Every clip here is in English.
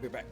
be back.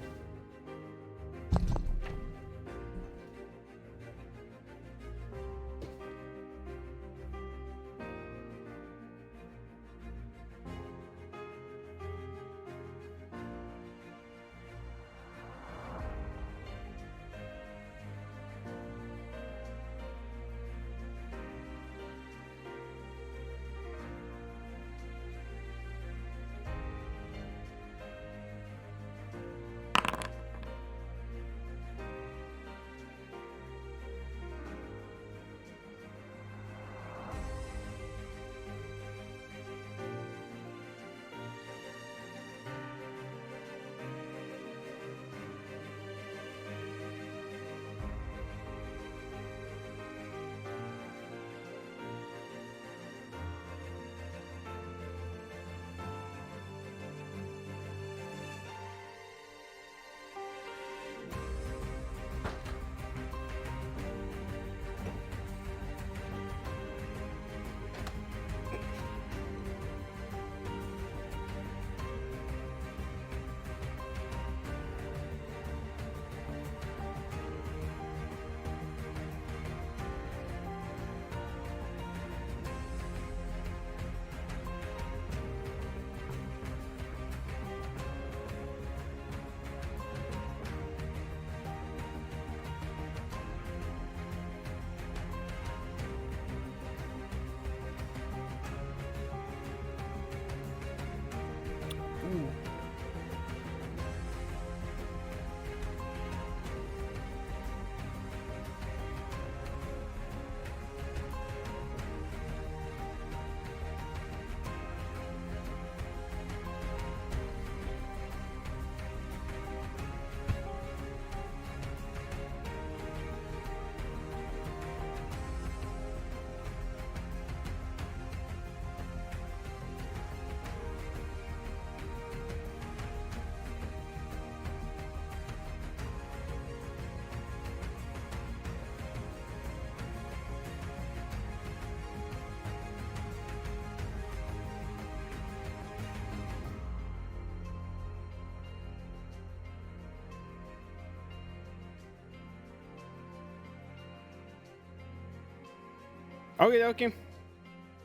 Okay.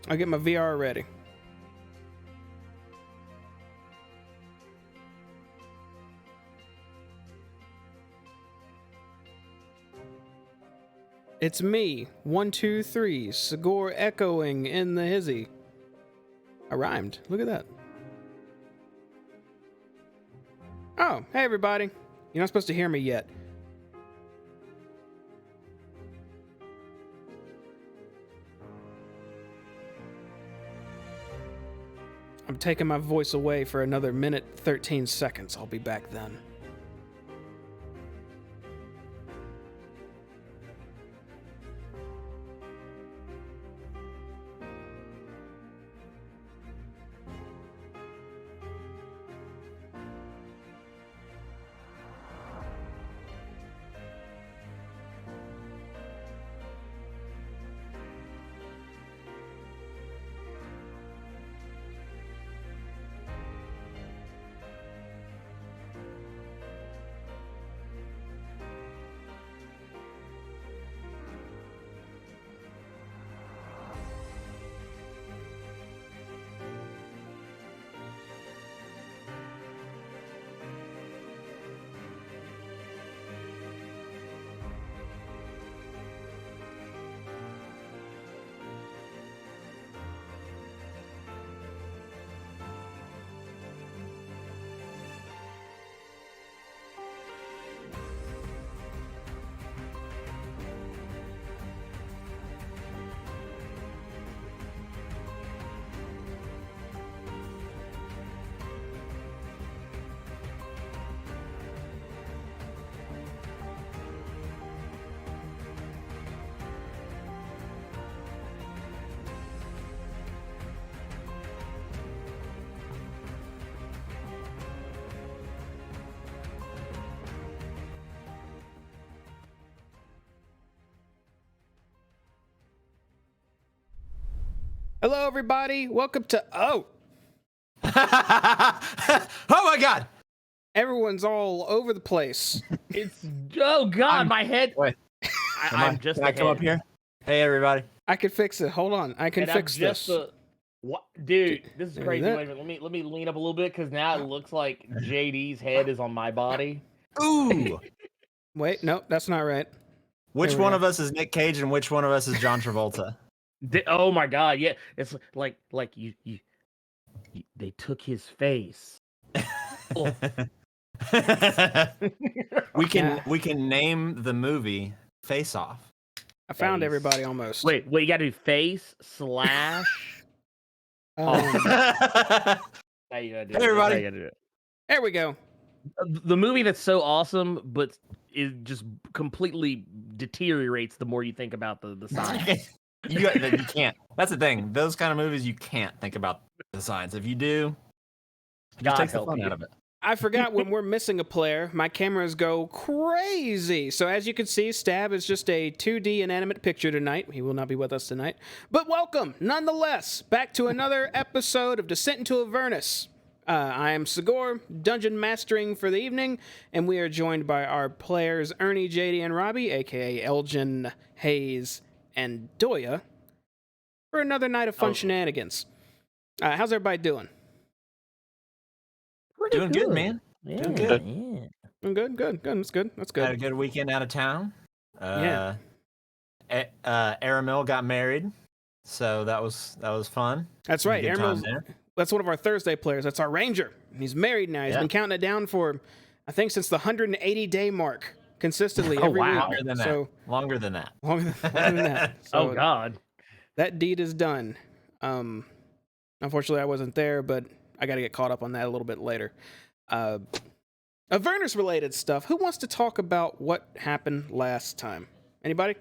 I'll get my VR ready. It's me, 123, Sigor echoing in the hizzy. I rhymed. Look at that. Oh, hey everybody. You're not supposed to hear me yet. I'm taking my voice away for another minute, 13 seconds. I'll be back then. Hello, everybody. Welcome to... Oh! Oh my god! Everyone's all over the place. It's God, my head. Wait, I'm just. Can I come up here? Hey, everybody. I can fix it. Hold on. I can and fix I'm just this. What, dude? This is There's crazy. that. Wait a minute. Let me lean up a little bit because now it looks like JD's head is on my body. Ooh. Wait, no, that's not right. Which There we one go. of us is Nick Cage and which one of us is John Travolta? Oh my God! Yeah, it's like you they took his face. Oh. we can Yeah. we can name the movie Face Off. I found Face. everybody almost. Wait, you gotta do face slash. Um, How you gotta do Hey, it. everybody. How you gotta do it. there we go. The movie that's so awesome, but it just completely deteriorates the more you think about the science. you can't. That's the thing. Those kind of movies, you can't think about the science. If you do, it God just takes the help fun you. out of it. I forgot when we're missing a player, my cameras go crazy. So as you can see, Stab is just a 2D inanimate picture tonight. He will not be with us tonight. But welcome, nonetheless, back to another episode of Descent into Avernus. I am Sigor, dungeon mastering for the evening, and we are joined by our players Ernie, JD, and Robbie, aka Elgin, Hayes, and Doya, for another night of fun shenanigans. How's everybody doing? Pretty Doing good, man. Yeah, Doing good. Yeah. I'm good. That's good. Had a good weekend out of town. Yeah. Aramil got married, so that was fun. That's right. Good time Aramil's, there. that's one of our Thursday players. That's our ranger. He's married now. He's Yeah. been counting it down for, I think, since the 180-day mark, consistently Oh, every wow. week. Longer than that. So Longer than that. longer than that. So Oh God. that deed is done. Unfortunately, I wasn't there, but I got to get caught up on that a little bit later. Avernus related stuff. Who wants to talk about what happened last time? Anybody?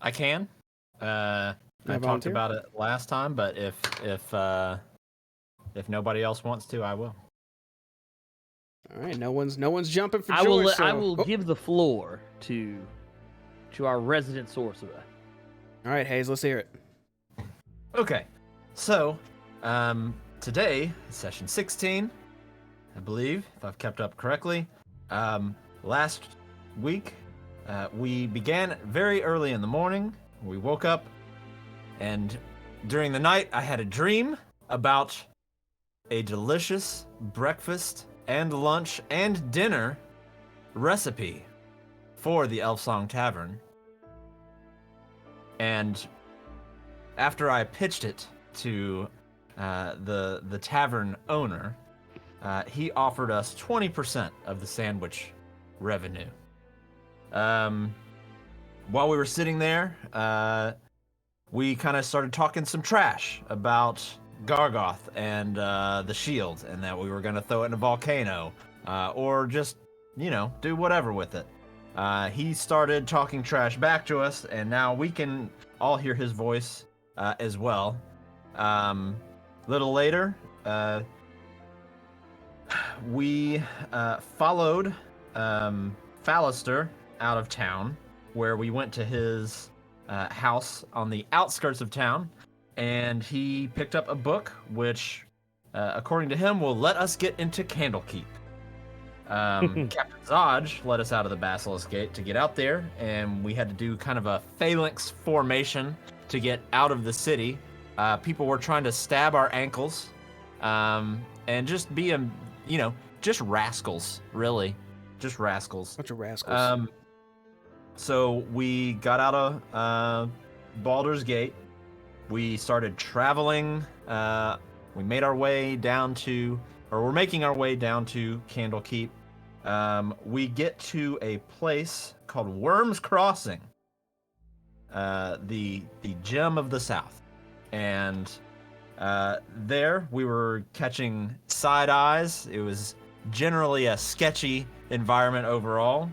I can. I talked volunteer? about it last time, but if nobody else wants to, I will. All right. No one's jumping for I joy. will. so- I will Oh, give the floor to our resident sorcerer. all right, Hayes. Let's hear it. Okay, so today, session 16, I believe, if I've kept up correctly. Last week, we began very early in the morning. We woke up, and during the night, I had a dream about a delicious breakfast and lunch and dinner recipe for the Elfsong Tavern. And after I pitched it to the tavern owner, he offered us 20% of the sandwich revenue. While we were sitting there, we kind of started talking some trash about Gargoth and the shield, and that we were going to throw it in a volcano, or just, do whatever with it. He started talking trash back to us, and now we can all hear his voice as well. Little later, we followed Fallister out of town, where we went to his house on the outskirts of town, and he picked up a book which, according to him, will let us get into Candlekeep. Captain Zodge led us out of the Basilisk Gate to get out there, and we had to do kind of a phalanx formation to get out of the city. People were trying to stab our ankles, and just be just rascals, really. Just rascals. Bunch of rascals. So we got out of Baldur's Gate. We started traveling. We made our way down to, or we're making our way down to Candlekeep. We get to a place called Worm's Crossing, the gem of the South, and there we were catching side eyes. It was generally a sketchy environment overall.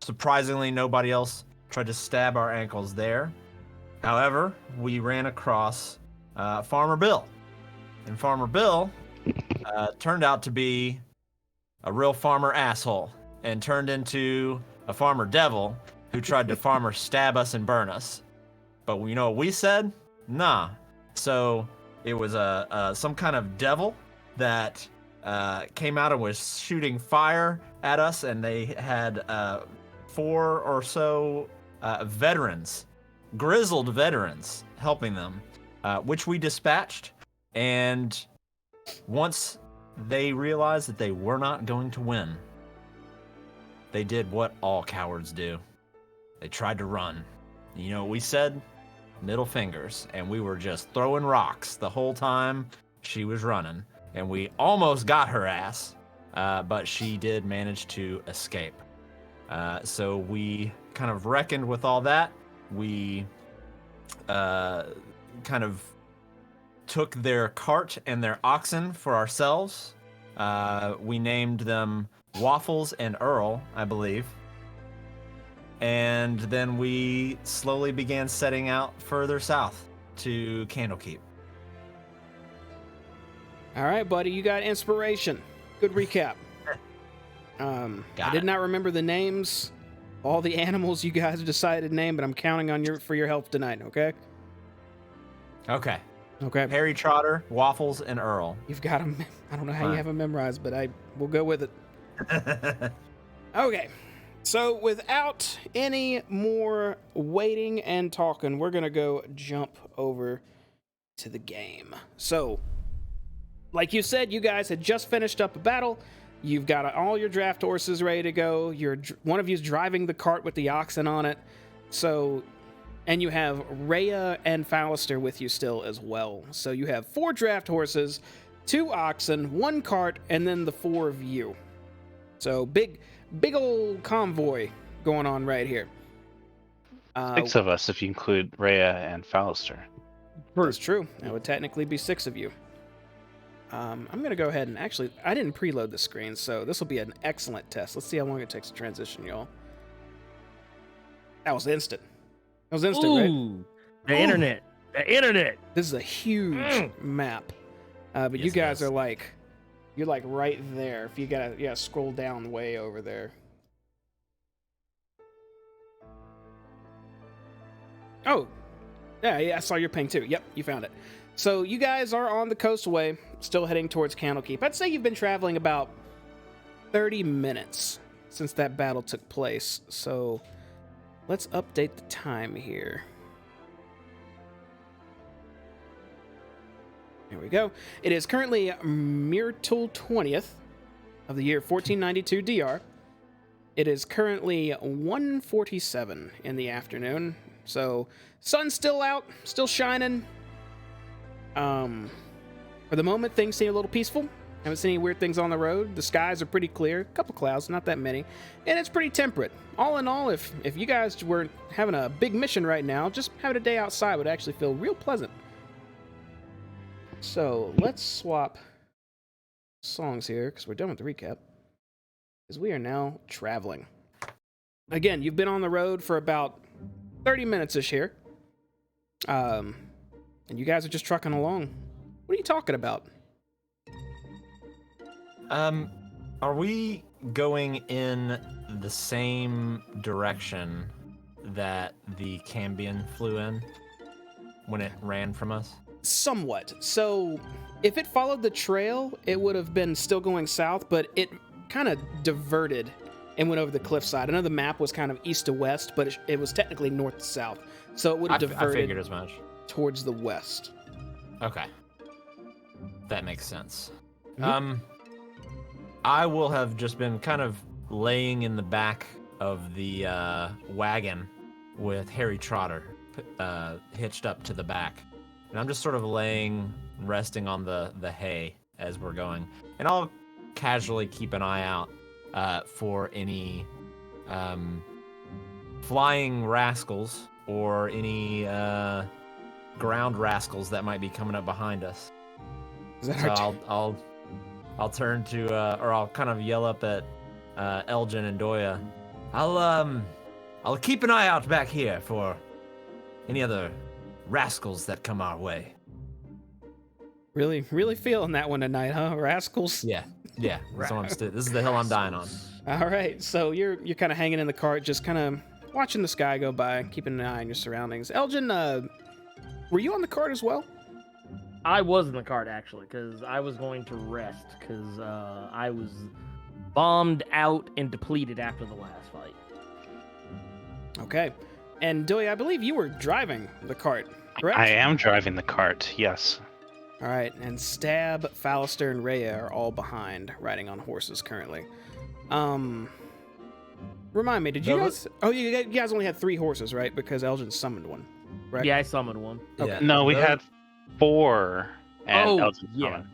Surprisingly, nobody else tried to stab our ankles there. However, we ran across Farmer Bill, and Farmer Bill turned out to be a real farmer asshole and turned into a farmer devil who tried to farmer stab us and burn us. But you know what we said? Nah. So it was some kind of devil that came out and was shooting fire at us, and they had 4 or so veterans, grizzled veterans, helping them, which we dispatched. And once they realized that they were not going to win, they did what all cowards do. They tried to run. You know what we said? Middle fingers. And we were just throwing rocks the whole time she was running. And we almost got her ass, but she did manage to escape. So we kind of reckoned with all that. We kind of took their cart and their oxen for ourselves. We named them Waffles and Earl, I believe. And then we slowly began setting out further south to Candlekeep. All right, buddy, you got inspiration. Good recap. I did not remember the names, all the animals you guys decided to name, but I'm counting on for your help tonight, okay? Okay. Okay. Harry Trotter, Waffles, and Earl. You've got them. I don't know how you have them memorized, but we'll go with it. Okay. So without any more waiting and talking, we're going to go jump over to the game. So, like you said, you guys had just finished up a battle. You've got all your draft horses ready to go. One of you's driving the cart with the oxen on it. So, and you have Rhea and Fallister with you still as well. So you have 4 draft horses, 2 oxen, 1 cart, and then the 4 of you. So big old convoy going on right here. 6 of us if you include Rhea and Fallister. That's true. That would technically be 6 of you. I'm going to go ahead and actually, I didn't preload the screen, so this will be an excellent test. Let's see how long it takes to transition, y'all. That was instant. That was instant, right? The internet. The internet. This is a huge map. But yes, you guys are like, you're like right there. If you gotta scroll down way over there. Oh, yeah, I saw your ping too. Yep, you found it. So you guys are on the coastway, still heading towards Candlekeep. I'd say you've been traveling about 30 minutes since that battle took place. So let's update the time here. There we go. It is currently Myrtle 20th of the year 1492 DR. It is currently 1:47 in the afternoon. So sun's still out, still shining. For the moment, things seem a little peaceful. Haven't seen any weird things on the road. The skies are pretty clear. A couple clouds, not that many. And it's pretty temperate. All in all, if you guys were having a big mission right now, just having a day outside would actually feel real pleasant. So let's swap songs here, because we're done with the recap. Because we are now traveling. Again, you've been on the road for about 30 minutes-ish here. And you guys are just trucking along. What are you talking about? Are we going in the same direction that the Cambion flew in when it ran from us? Somewhat. So if it followed the trail, it would have been still going south, but it kind of diverted and went over the cliffside. I know the map was kind of east to west, but it was technically north to south. So it would have diverted I figured as much. Towards the west. Okay. That makes sense. Mm-hmm. I will have just been kind of laying in the back of the wagon with Harry Trotter hitched up to the back. And I'm just sort of resting on the hay as we're going. And I'll casually keep an eye out for any flying rascals or any ground rascals that might be coming up behind us. So I'll turn to or I'll kind of yell up at Elgin and Doya. I'll keep an eye out back here for any other rascals that come our way. Really feeling that one tonight, huh? Rascals? Yeah. That's what this is the hill I'm dying on. All right, so you're kind of hanging in the cart, just kind of watching the sky go by, keeping an eye on your surroundings. Elgin, were you on the cart as well? I was in the cart actually, because I was going to rest, because I was bombed out and depleted after the last fight. Okay. And Doy, I believe you were driving the cart, correct? I am driving the cart, yes. All right, and Stab, Fallister, and Rhea are all behind, riding on horses currently. Remind me, did you guys... Oh, you guys only had 3 horses, right? Because Elgin summoned one, right? Yeah, I summoned one. Okay. Yeah. No, we had 4, and Elgin yeah. summoned.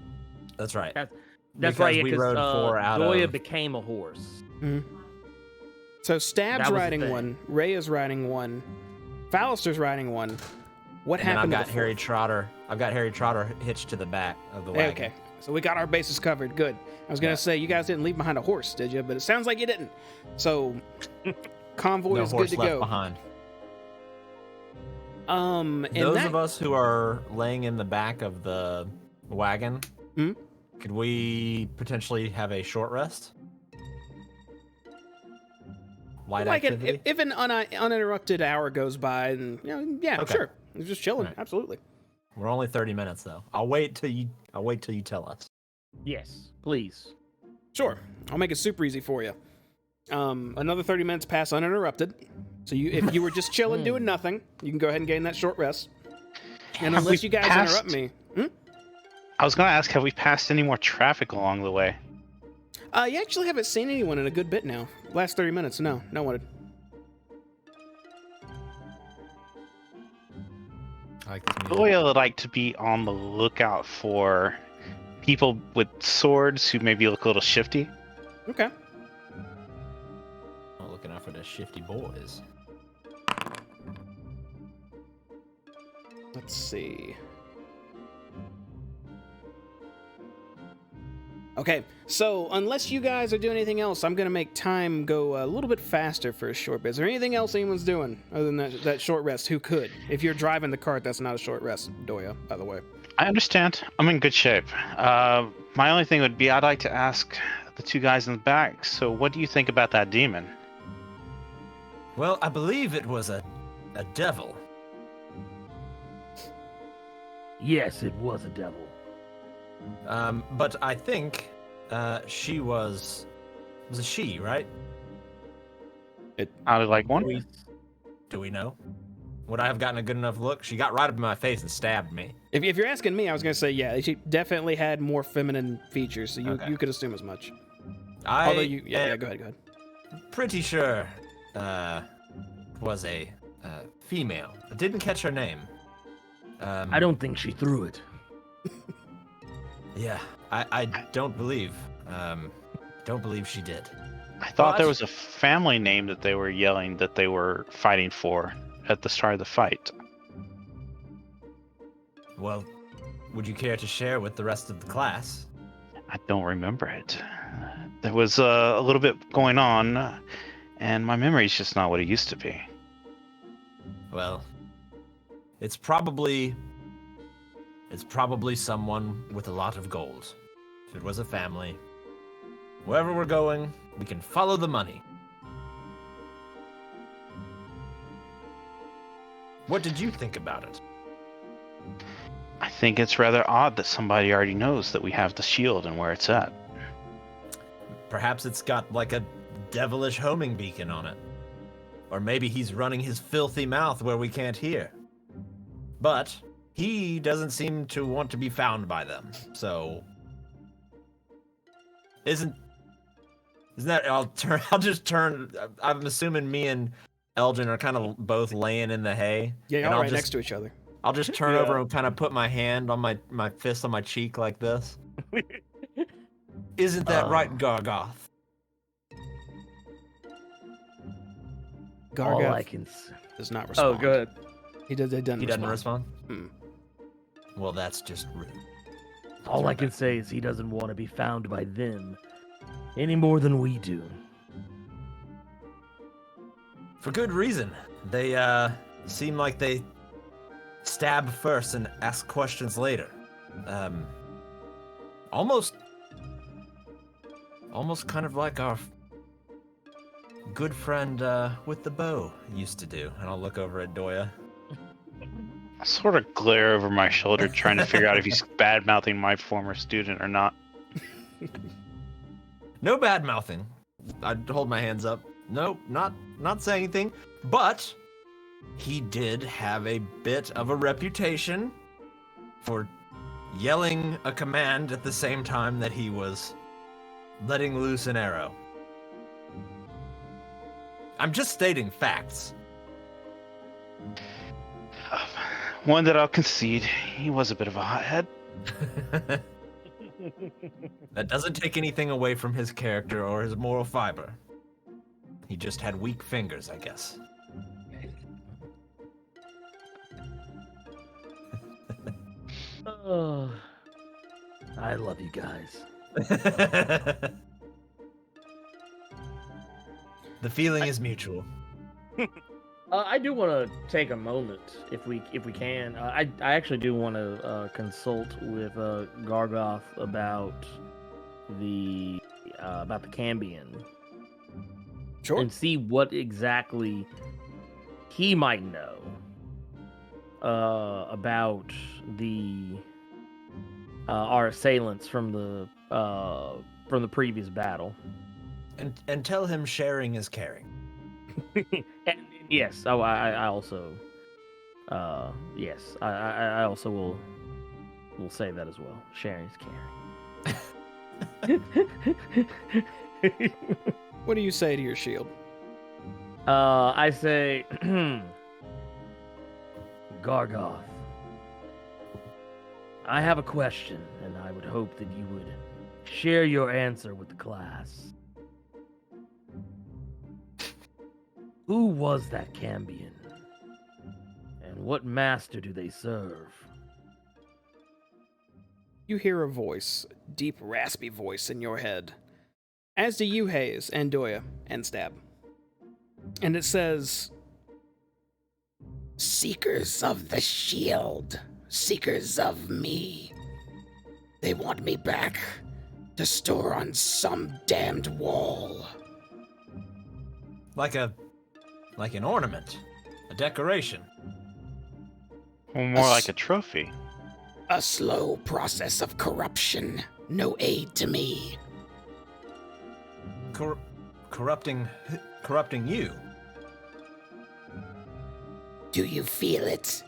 That's right. That's Because right, we because rode 4 out Doya of... became a horse. Mhm. So Stab's That was the riding thing. one, Rhea's riding one, Fallister's riding one. What And then happened I've to got the Harry fourth? Trotter. I've got Harry Trotter hitched to the back of the wagon. Okay, so we got our bases covered. Good. I was gonna Yeah. say you guys didn't leave behind a horse, did you? But it sounds like you didn't. So convoy No is good horse to left go. behind. And Those that, of us who are laying in the back of the wagon, Hmm? could we potentially have a short rest? Light like activity? if an uninterrupted hour goes by, and yeah, Okay. sure, we're just chilling. Right. Absolutely. We're only 30 minutes though. I'll wait till you tell us. Yes, please. Sure, I'll make it super easy for you. Another 30 minutes pass uninterrupted. So if you were just chilling doing nothing, you can go ahead and gain that short rest. And Have unless we you guys passed- interrupt me, I was going to ask, have we passed any more traffic along the way? you actually haven't seen anyone in a good bit now. Last 30 minutes, no one. I like this music. Doyle would like to be on the lookout for people with swords who maybe look a little shifty. Okay. I'm looking out for the shifty boys. Let's see. Okay, so unless you guys are doing anything else, I'm gonna make time go a little bit faster for a short bit. Is there anything else anyone's doing other than that short rest? Who could? If you're driving the cart, that's not a short rest, Doya, by the way. I understand. I'm in good shape. My only thing would be I'd like to ask the 2 guys in the back, so what do you think about that demon? Well, I believe it was a devil. Yes, it was a devil. But I think she was a she, right? I would like one. Do we know? Would I have gotten a good enough look? She got right up in my face and stabbed me. If you're asking me, I was gonna say yeah, she definitely had more feminine features, so Okay. you could assume as much. I Although yeah, am go ahead. pretty sure was a female. I didn't catch her name. I don't think she threw it. Yeah, I don't believe she did. I thought What? there was a family name that they were yelling that they were fighting for at the start of the fight. Well, would you care to share with the rest of the class? I don't remember it. There was a little bit going on, and my memory's just not what it used to be. Well, it's probably someone with a lot of gold. If it was a family, wherever we're going, we can follow the money. What did you think about it? I think it's rather odd that somebody already knows that we have the shield and where it's at. Perhaps it's got like a devilish homing beacon on it. Or maybe he's running his filthy mouth where we can't hear. But he doesn't seem to want to be found by them. So isn't that I'll just turn I'm assuming me and Elgin are kind of both laying in the hay. Yeah, and y'all I'll right just, next to each other. I'll just turn Yeah. over and kind of put my hand on my fist on my cheek like this. Isn't that right, Gargoth? All I Gargath can. does not respond. Oh, good. He doesn't He doesn't respond. respond? Well, that's just rude. All I can say is he doesn't want to be found by them any more than we do. For good reason. They seem like they stab first and ask questions later. Almost kind of like our good friend with the bow used to do. And I'll look over at Doya. sort of glare over my shoulder, trying to figure out if he's bad mouthing my former student or not. No bad mouthing. I'd hold my hands up. No, not saying anything. But he did have a bit of a reputation for yelling a command at the same time that he was letting loose an arrow. I'm just stating facts. One that I'll concede. He was a bit of a hothead. That doesn't take anything away from his character or his moral fiber. He just had weak fingers, I guess. Oh, I love you guys. The feeling is mutual. I do want to take a moment, if we can. I actually do want to consult with Gargoth about the Cambion Sure. and see what exactly he might know about the our assailants from the previous battle. And tell him sharing is caring. And yes, I also, yes, I also will say that as well. Sharing is caring. What do you say to your shield? I say, Gargoth, I have a question, and I would hope that you would share your answer with the class. Who was that Cambion? And what master do they serve? You hear a voice, deep, raspy voice in your head. As do you, Hayes, and Doya, and Stab. And it says, "Seekers of the shield, seekers of me. They want me back to store on some damned wall." Like an ornament, a decoration. Or more like a trophy. A slow process of corruption, no aid to me. Corrupting you. Do you feel it,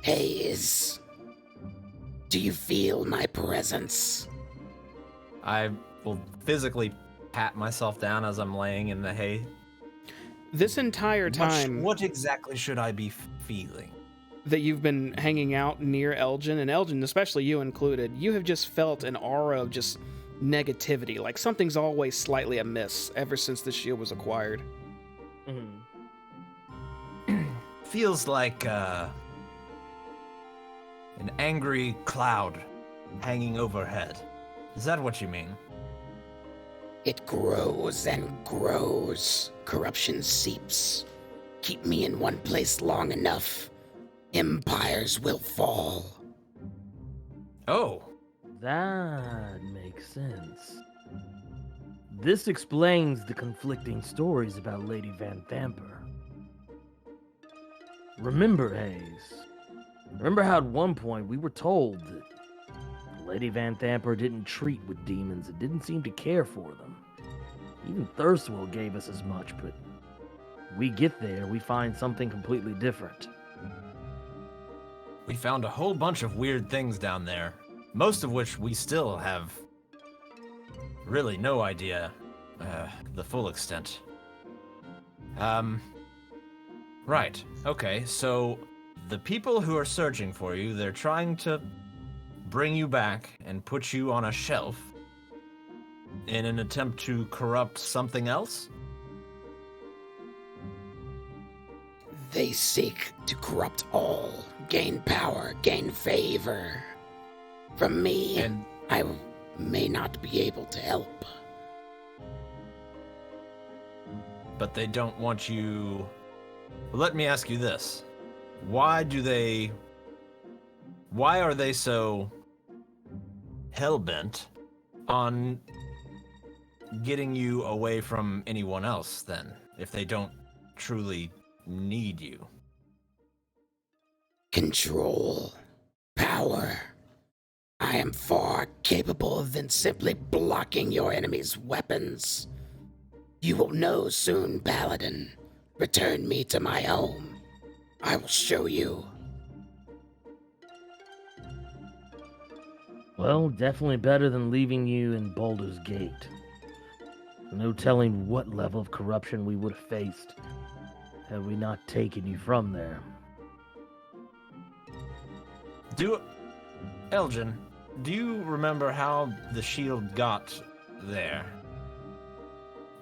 Hayes? Do you feel my presence? I will physically pat myself down as I'm laying in the hay. This entire time What exactly should I be feeling? that you've been hanging out near Elgin, and Elgin, especially you included, you have just felt an aura of just negativity, like something's always slightly amiss ever since the shield was acquired. Feels like an angry cloud hanging overhead. Is that what you mean? It grows and grows. Corruption seeps. Keep me in one place long enough, empires will fall. Oh, That makes sense. This explains the conflicting stories about Lady Van Thamper. Remember, Hayes. Remember how at one point we were told that Lady Van Thamper didn't treat with demons and didn't seem to care for them. Even Thirstwell gave us as much, but we get there, we find something completely different. we found a whole bunch of weird things down there, most of which we still have really no idea the full extent. Right. Okay, so the people who are searching for you, they're trying to bring you back and put you on a shelf in an attempt to corrupt something else? They seek to corrupt all, gain power, gain favor. From me, And I may not be able to help. but they don't want you. Well, let me ask you this. Why are they so hell-bent on getting you away from anyone else then, if they don't truly need you? Control. Power. I am far capable than simply blocking your enemy's weapons. You will know soon, Paladin. Return me to my home. I will show you. Well, definitely better than leaving you in Baldur's Gate. No telling what level of corruption we would have faced had we not taken you from there. Elgin, do you remember how the shield got there?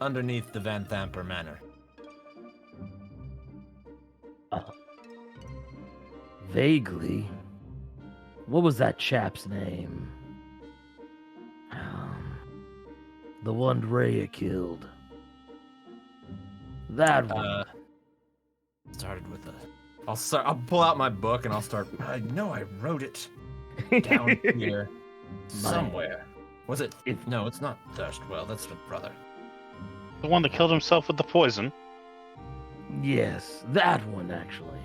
Underneath the Van Thamper Manor. Vaguely. What was that chap's name? The one Rhea killed. That one. Started with a. I'll pull out my book and I'll start. I know I wrote it down here somewhere. Was it? No, it's not Thirstwell. That's the brother. The one that killed himself with the poison. Yes, that one actually.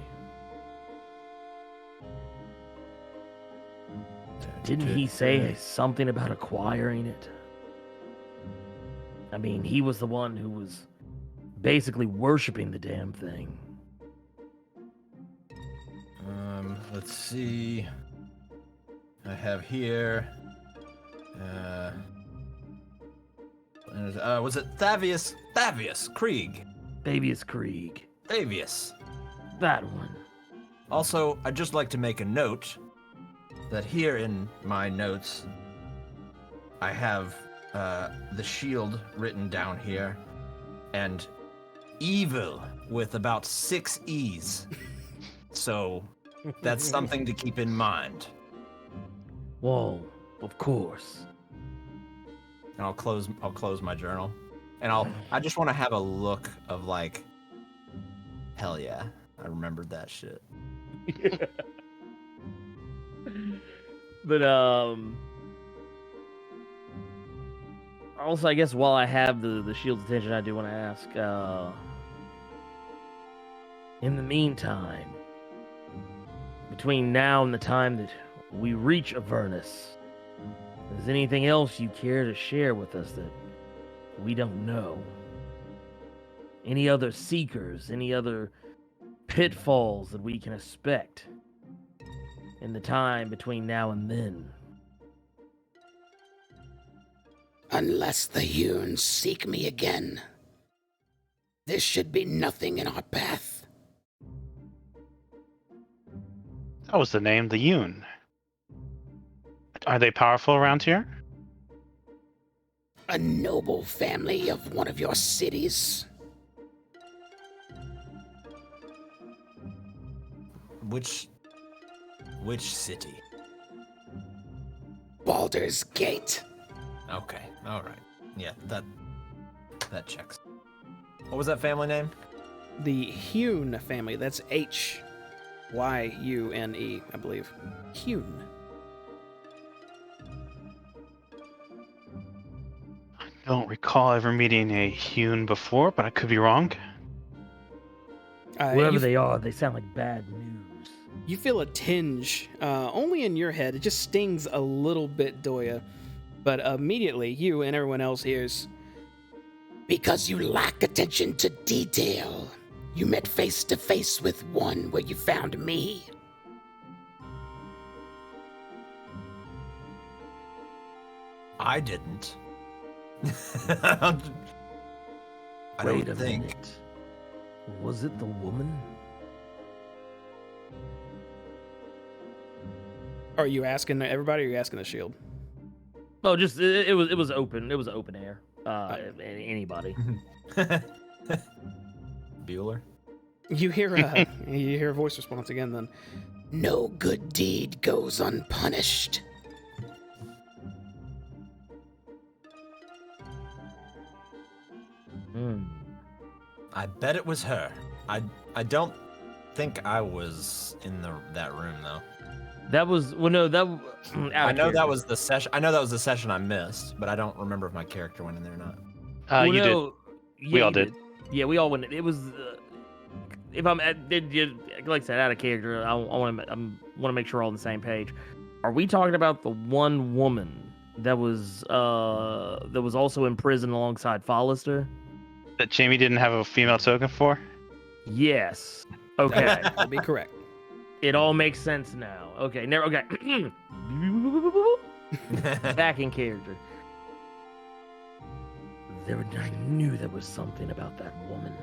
Didn't he say something about acquiring it? I mean, he was the one who was basically worshiping the damn thing. Let's see. I have here. Was it Thavius? Thavius Krieg. Thavius Krieg. Thavius. That one. Also, I'd just like to make a note that here in my notes, I have the shield written down here, and evil with about 6 E's. So that's something to keep in mind. Whoa, of course. And I'll close my journal, and I just want to have a look of like, hell yeah, I remembered that shit. But also, I guess while I have the shield's attention, I do want to ask, in the meantime, between now and the time that we reach Avernus, is anything else you care to share with us that we don't know? Any other seekers, any other pitfalls that we can expect in the time between now and then? Unless the Huns seek me again, there should be nothing in our path. That was the name, the Yoon. Are they powerful around here? A noble family of one of your cities. Which city? Baldur's Gate. Okay, all right. Yeah, that checks. What was that family name? The Hune family. That's Hyune, I believe. Hune. I don't recall ever meeting a Hyun before, but I could be wrong. Wherever they are, they sound like bad news. You feel a tinge, only in your head. It just stings a little bit, Doya. But immediately, you and everyone else hears, because you lack attention to detail. You met face to face with one where you found me. I didn't. I Wait don't a think. minute. Was it the woman? are you asking everybody or are you asking the shield? Oh, just it was open. It was open air. Anybody. Bueller? You hear a voice response again then. No good deed goes unpunished. I bet it was her. I don't think I was in that room though. That was I know that was the session. I know that was the session I missed, but I don't remember if my character went in there or not. You did. Yeah, We all you did. Yeah, we all went. It was. If I'm, like I said, out of character, I want to make sure we're all on the same page. Are we talking about the one woman that was also in prison alongside Follister? That Jamie didn't have a female token for? Yes. Okay. Would be correct. It all makes sense now. Okay. Never. Okay. Back in character. I knew there was something about that woman.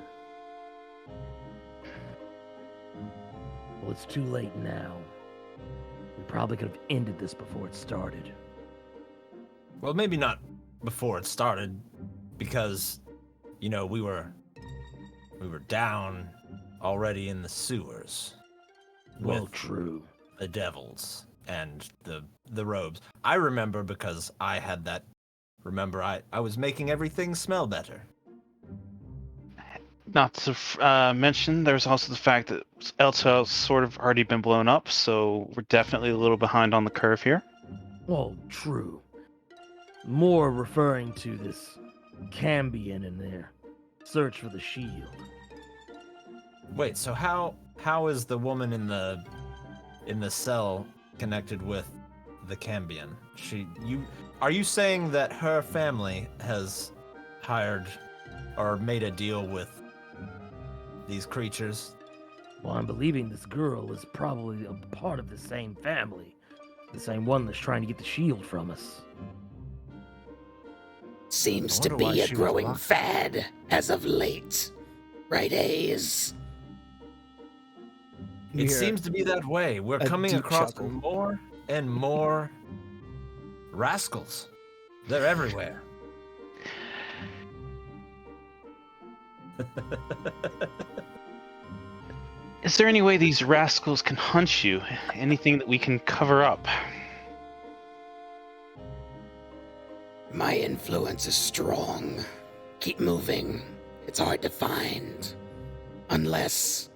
Well, it's too late now. We probably could have ended this before it started. Well, maybe not before it started, because, you know, we were down already in the sewers. Well, with true. The devils and the robes. I remember because I had that. Remember, I was making everything smell better. Not to mention, there's also the fact that Elta's sort of already been blown up, so we're definitely a little behind on the curve here. Well, true. More referring to this Cambion in there. Search for the shield. Wait, so how is the woman in the cell connected with the Cambion? Are you saying that her family has hired or made a deal with these creatures? Well, I'm believing this girl is probably a part of the same family. The same one that's trying to get the shield from us. Seems I to wonder why be a she was growing locked. fad as of late. Right, Ace? It seems to be that way. We're a coming deep across chuckle. more and more rascals. They're everywhere. Is there any way these rascals can hunt you? Anything that we can cover up? My influence is strong. Keep moving. It's hard to find. Unless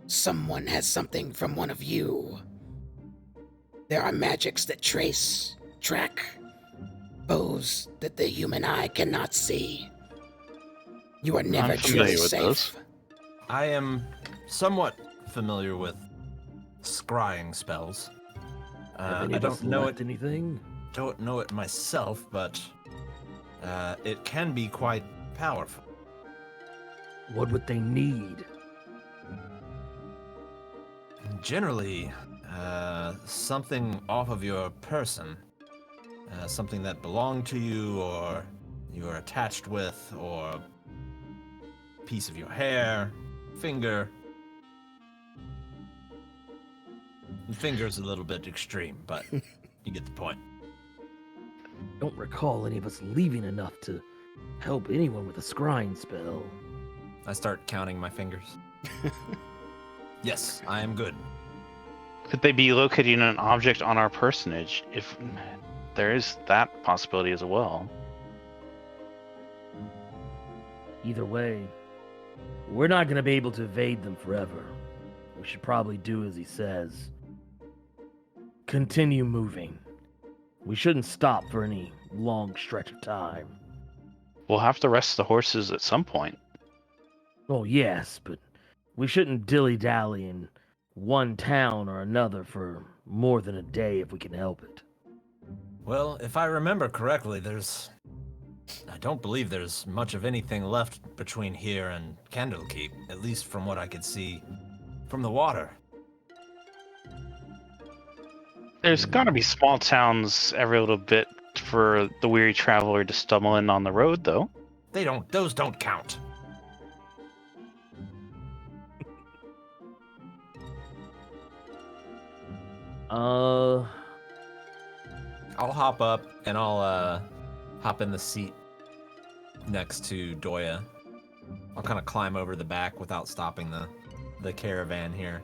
someone has something from one of you. There are magics that track foes that the human eye cannot see. You are never I'm truly familiar with safe. those. I am somewhat familiar with scrying spells. Have any I of us don't know left it. anything? Don't know it myself, but it can be quite powerful. What would they need? Generally, something off of your person, something that belonged to you, or you were attached with, or a piece of your hair, finger. The finger's a little bit extreme, but you get the point. Don't recall any of us leaving enough to help anyone with a scrying spell. I start counting my fingers. Yes, I am good. Could they be locating an object on our personage? If there is that possibility as well. Either way, we're not going to be able to evade them forever. We should probably do as he says. Continue moving. We shouldn't stop for any long stretch of time. We'll have to rest the horses at some point. Oh, yes, but we shouldn't dilly-dally in one town or another for more than a day if we can help it. Well, if I remember correctly, I don't believe there's much of anything left between here and Candlekeep, at least from what I could see from the water. There's got to be small towns every little bit for the weary traveler to stumble in on the road, though. Those don't count. I'll hop up and I'll hop in the seat next to Doya. I'll kind of climb over the back without stopping the caravan here.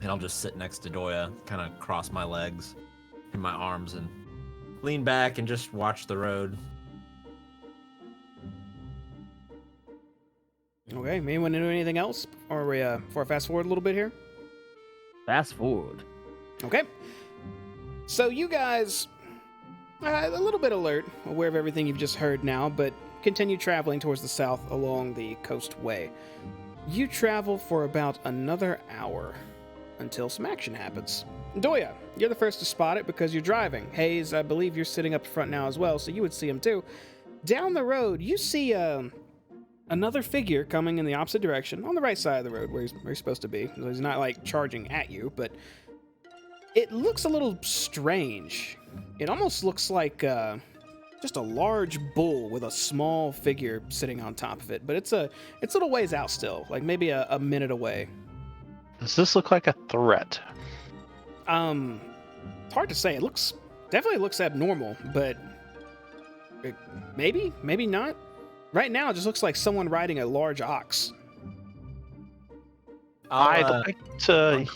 And I'll just sit next to Doya, kind of cross my legs in my arms and lean back and just watch the road. Okay, anyone do anything else? Or we before I fast forward a little bit here? Fast forward. Okay. So you guys a little bit alert, aware of everything you've just heard now, but continue traveling towards the south along the coastway. you travel for about another hour until some action happens. Doya, you're the first to spot it because you're driving. Hayes, I believe you're sitting up front now as well, so you would see him too. Down the road, you see another figure coming in the opposite direction, on the right side of the road where he's supposed to be. He's not like charging at you, but it looks a little strange. It almost looks like just a large bull with a small figure sitting on top of it, but it's a little ways out still, like maybe a minute away. Does this look like a threat? It's hard to say. It definitely looks abnormal, but maybe not. Right now, it just looks like someone riding a large ox. I'd like to.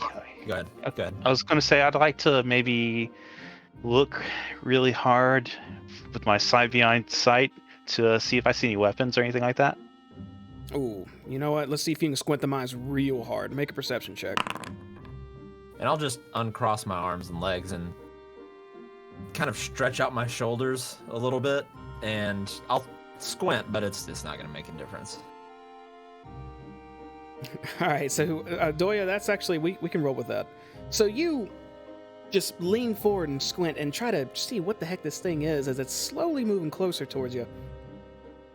Go ahead. Go ahead. I was going to say I'd like to maybe look really hard with my sight behind sight to see if I see any weapons or anything like that. Ooh, you know what? Let's see if you can squint the eyes real hard. Make a perception check. And I'll just uncross my arms and legs and kind of stretch out my shoulders a little bit, and I'll squint, but it's not going to make a difference. All right, so Doya, that's actually we can roll with that. So you just lean forward and squint and try to see what the heck this thing is as it's slowly moving closer towards you.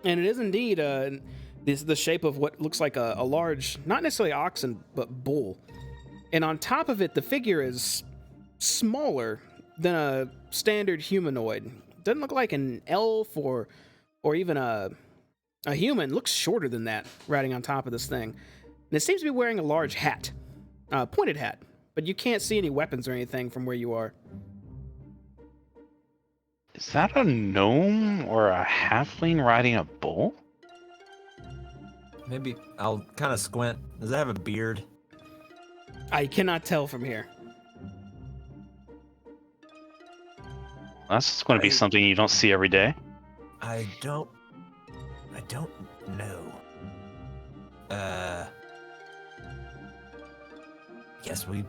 And it is indeed the shape of what looks like a large, not necessarily oxen, but bull. And on top of it, the figure is smaller than a standard humanoid. Doesn't look like an elf or even a human. Looks shorter than that, riding on top of this thing. And it seems to be wearing a large hat, pointed hat, but you can't see any weapons or anything from where you are. Is that a gnome or a halfling riding a bull? Maybe I'll kind of squint. Does it have a beard? I cannot tell from here. That's going to be something you don't see every day. I don't know. Guess we're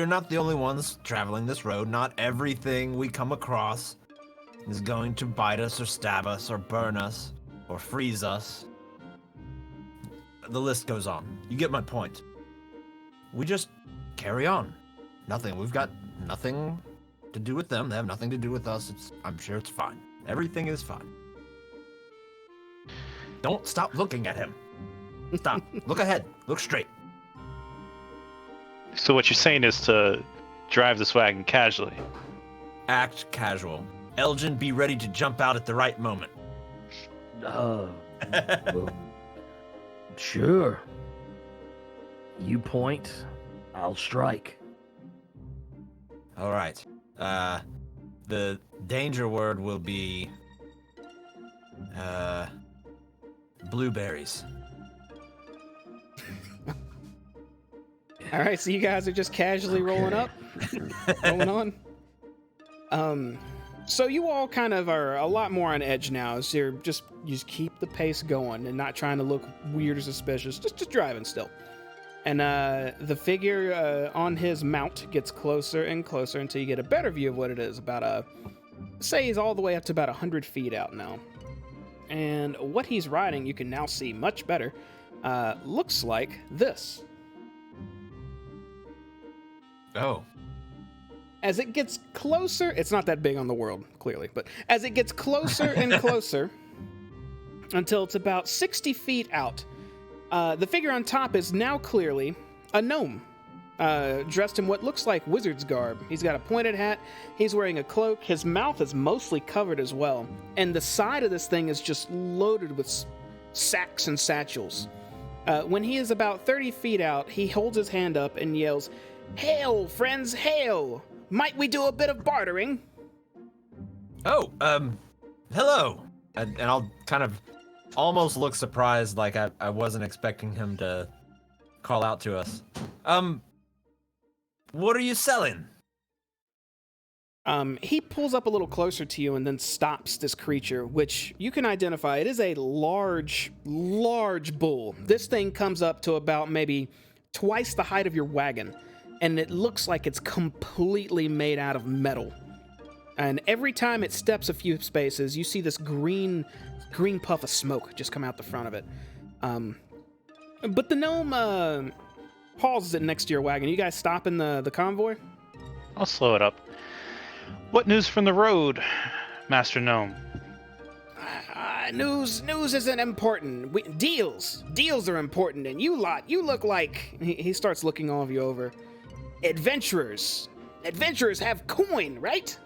not the only ones traveling this road. Not everything we come across is going to bite us or stab us or burn us or freeze us. The list goes on. You get my point. We just carry on. We've got nothing to do with them. They have nothing to do with us. I'm sure it's fine. Everything is fine. Don't stop looking at him. Stop. Look ahead. Look straight. So what you're saying is to drive this wagon casually. Act casual. Elgin, be ready to jump out at the right moment. Well, sure. You point, I'll strike. All right. The danger word will be blueberries. All right, so you guys are just casually rolling up, rolling on. So you all kind of are a lot more on edge now. So you just keep the pace going and not trying to look weird or suspicious. Just driving still. And the figure on his mount gets closer and closer until you get a better view of what it is. Say he's all the way up to about 100 feet out now. And what he's riding, you can now see much better. Looks like this. Oh. As it gets closer, it's not that big on the world, clearly, but as it gets closer and closer until it's about 60 feet out, the figure on top is now clearly a gnome, dressed in what looks like wizard's garb. He's got a pointed hat, he's wearing a cloak, his mouth is mostly covered as well, and the side of this thing is just loaded with sacks and satchels. When he is about 30 feet out, he holds his hand up and yells, "Hail, friends, hail! Might we do a bit of bartering?" Oh, hello. And I'll kind of almost look surprised, like I wasn't expecting him to call out to us. What are you selling? He pulls up a little closer to you and then stops this creature, which you can identify. It is a large bull. This thing comes up to about maybe twice the height of your wagon, and it looks like it's completely made out of metal. And every time it steps a few spaces, you see this green puff of smoke just come out the front of it. But the gnome pauses it next to your wagon. You guys stopping the convoy? I'll slow it up. What news from the road, Master Gnome? News isn't important. Deals are important, and you look like... He starts looking all of you over. Adventurers have coin, right?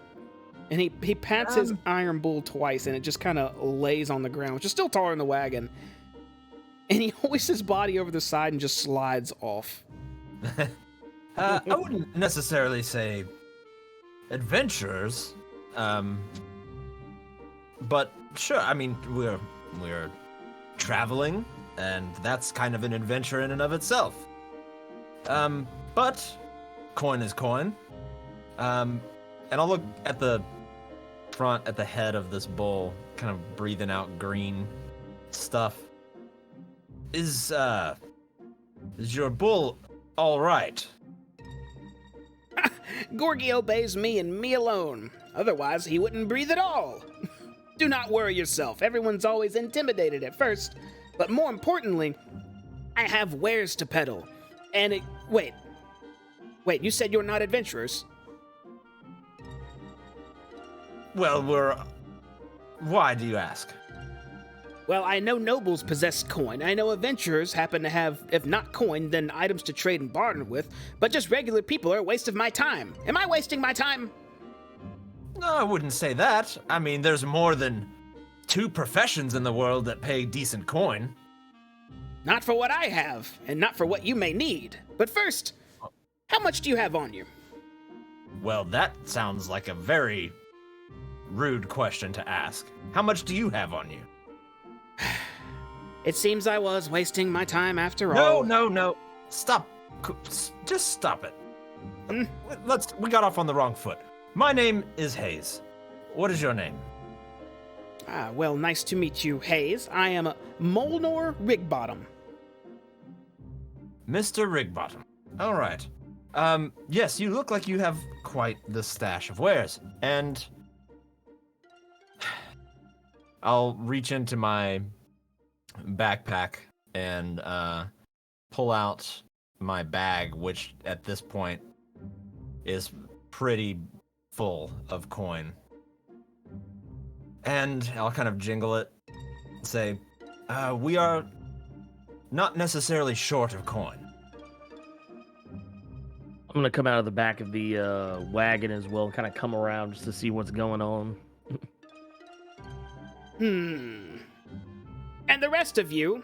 And he pats his iron bull twice, and it just kind of lays on the ground, which is still taller than the wagon. And he hoists his body over the side and just slides off. I wouldn't necessarily say adventurers, but sure. I mean, we're traveling, and that's kind of an adventure in and of itself. But coin is coin. And I'll look at the front, at the head of this bull, kind of breathing out green stuff. Is your bull all right? Gorgie obeys me and me alone. Otherwise, he wouldn't breathe at all. Do not worry yourself. Everyone's always intimidated at first. But more importantly, I have wares to peddle. And wait, you said you're not adventurers? Well, why do you ask? Well, I know nobles possess coin. I know adventurers happen to have, if not coin, then items to trade and barter with. But just regular people are a waste of my time. Am I wasting my time? No, I wouldn't say that. I mean, there's more than 2 professions in the world that pay decent coin. Not for what I have, and not for what you may need. But first, how much do you have on you? Well, that sounds like a very rude question to ask. How much do you have on you? It seems I was wasting my time after all. No. Stop. Just stop it. We got off on the wrong foot. My name is Hayes. What is your name? Well, nice to meet you, Hayes. I am Molnor Rigbottom. Mr. Rigbottom. All right. Yes, you look like you have quite the stash of wares. And I'll reach into my backpack and pull out my bag, which at this point is pretty full of coin. And I'll kind of jingle it, say, we are not necessarily short of coin. I'm gonna come out of the back of the wagon as well, kind of come around just to see what's going on. And the rest of you?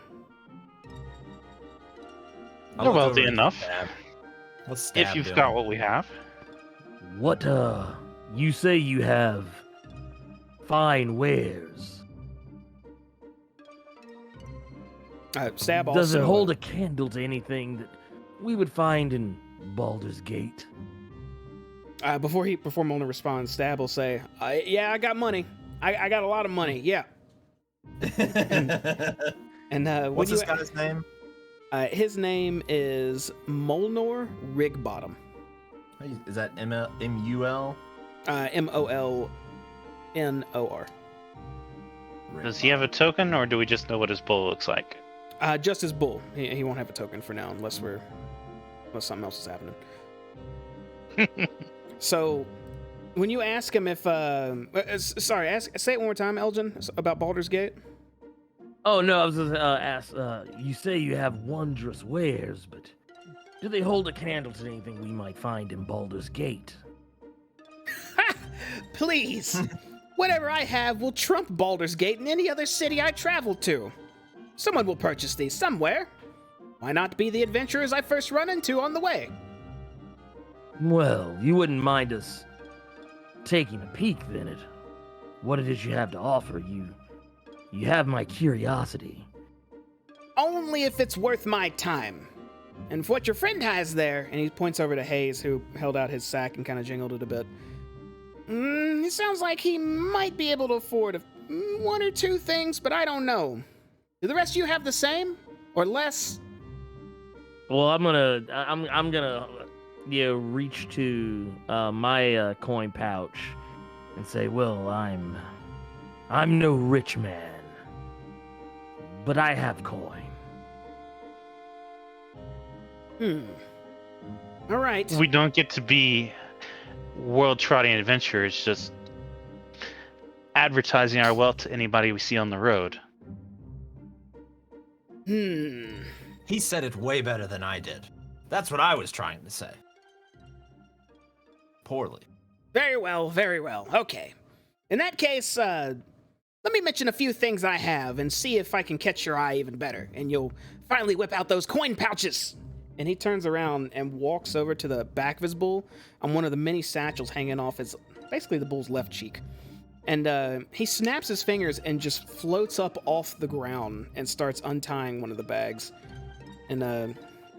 You're wealthy enough. What's Stab If you've doing? got what we have. What, you say you have fine wares. Stab Does it also- hold a candle to anything that we would find in Baldur's Gate? Before Molnor responds, Stab will say, yeah, I got money. I got a lot of money, yeah. And What's this guy's name? His name is Molnor Rigbottom. Is that M-U-L? Molnor. Does he have a token, or do we just know what his bull looks like? Just his bull. He won't have a token for now unless something else is happening. So, when you ask him if say it one more time, Elgin, about Baldur's Gate. Oh no, I was just ask. You say you have wondrous wares, but do they hold a candle to anything we might find in Baldur's Gate? Please, whatever I have will trump Baldur's Gate in any other city I travel to. Someone will purchase these somewhere. Why not be the adventurers I first run into on the way? Well, you wouldn't mind us taking a peek then at what it is you have to offer. You have my curiosity. Only if it's worth my time. And for what your friend has there, and he points over to Hayes, who held out his sack and kind of jingled it a bit. It sounds like he might be able to afford one or two things, but I don't know. Do the rest of you have the same or less? Well, I'm gonna reach to my coin pouch and say, well, I'm no rich man, but I have coin. All right. We don't get to be world trotting adventurers, just advertising our wealth to anybody we see on the road. He said it way better than I did. That's what I was trying to say. Poorly. Very well, very well. Okay. In that case, let me mention a few things I have and see if I can catch your eye even better, and you'll finally whip out those coin pouches. And he turns around and walks over to the back of his bull on one of the many satchels hanging off his, basically the bull's left cheek. And he snaps his fingers and just floats up off the ground and starts untying one of the bags and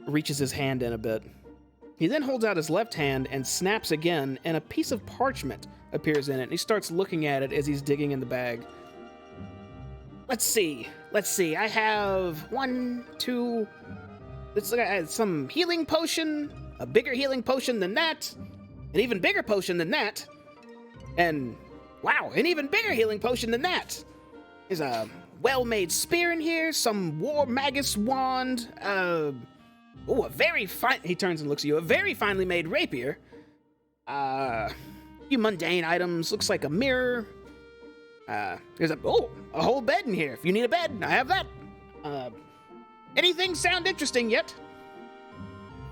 reaches his hand in a bit. He then holds out his left hand and snaps again, and a piece of parchment appears in it. And he starts looking at it as he's digging in the bag. Let's see. I have 1, 2... Let's look at some healing potion, a bigger healing potion than that, an even bigger potion than that, and wow, an even bigger healing potion than that. There's a well-made spear in here, some war magus wand, a very fine, he turns and looks at you, a very finely made rapier, a few mundane items, looks like a mirror, there's a whole bed in here. If you need a bed, I have that. Anything sound interesting yet?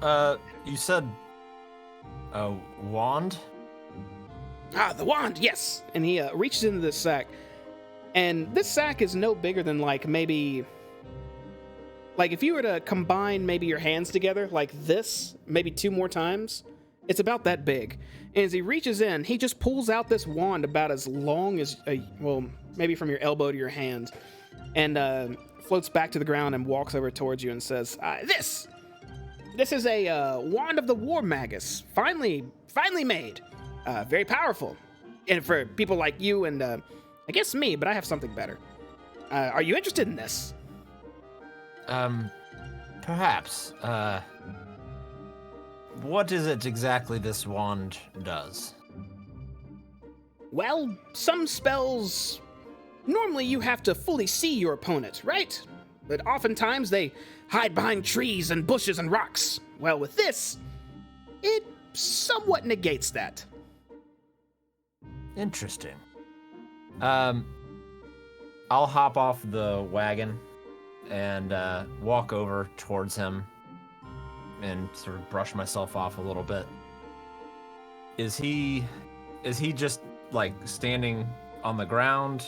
You said a wand? Ah, the wand, yes. And he reaches into this sack. And this sack is no bigger than maybe if you were to combine maybe your hands together like this, maybe 2 more times, it's about that big. And as he reaches in, he just pulls out this wand about as long as, maybe from your elbow to your hand. And floats back to the ground and walks over towards you and says, This is a wand of the war magus, finally made, very powerful, and for people like you and I guess me, but I have something better. Are you interested in this? Perhaps. What is it exactly this wand does? Well, some spells, normally you have to fully see your opponent, right? But oftentimes they hide behind trees and bushes and rocks. Well, with this, it somewhat negates that. Interesting. I'll hop off the wagon and walk over towards him and sort of brush myself off a little bit. Is he just standing on the ground?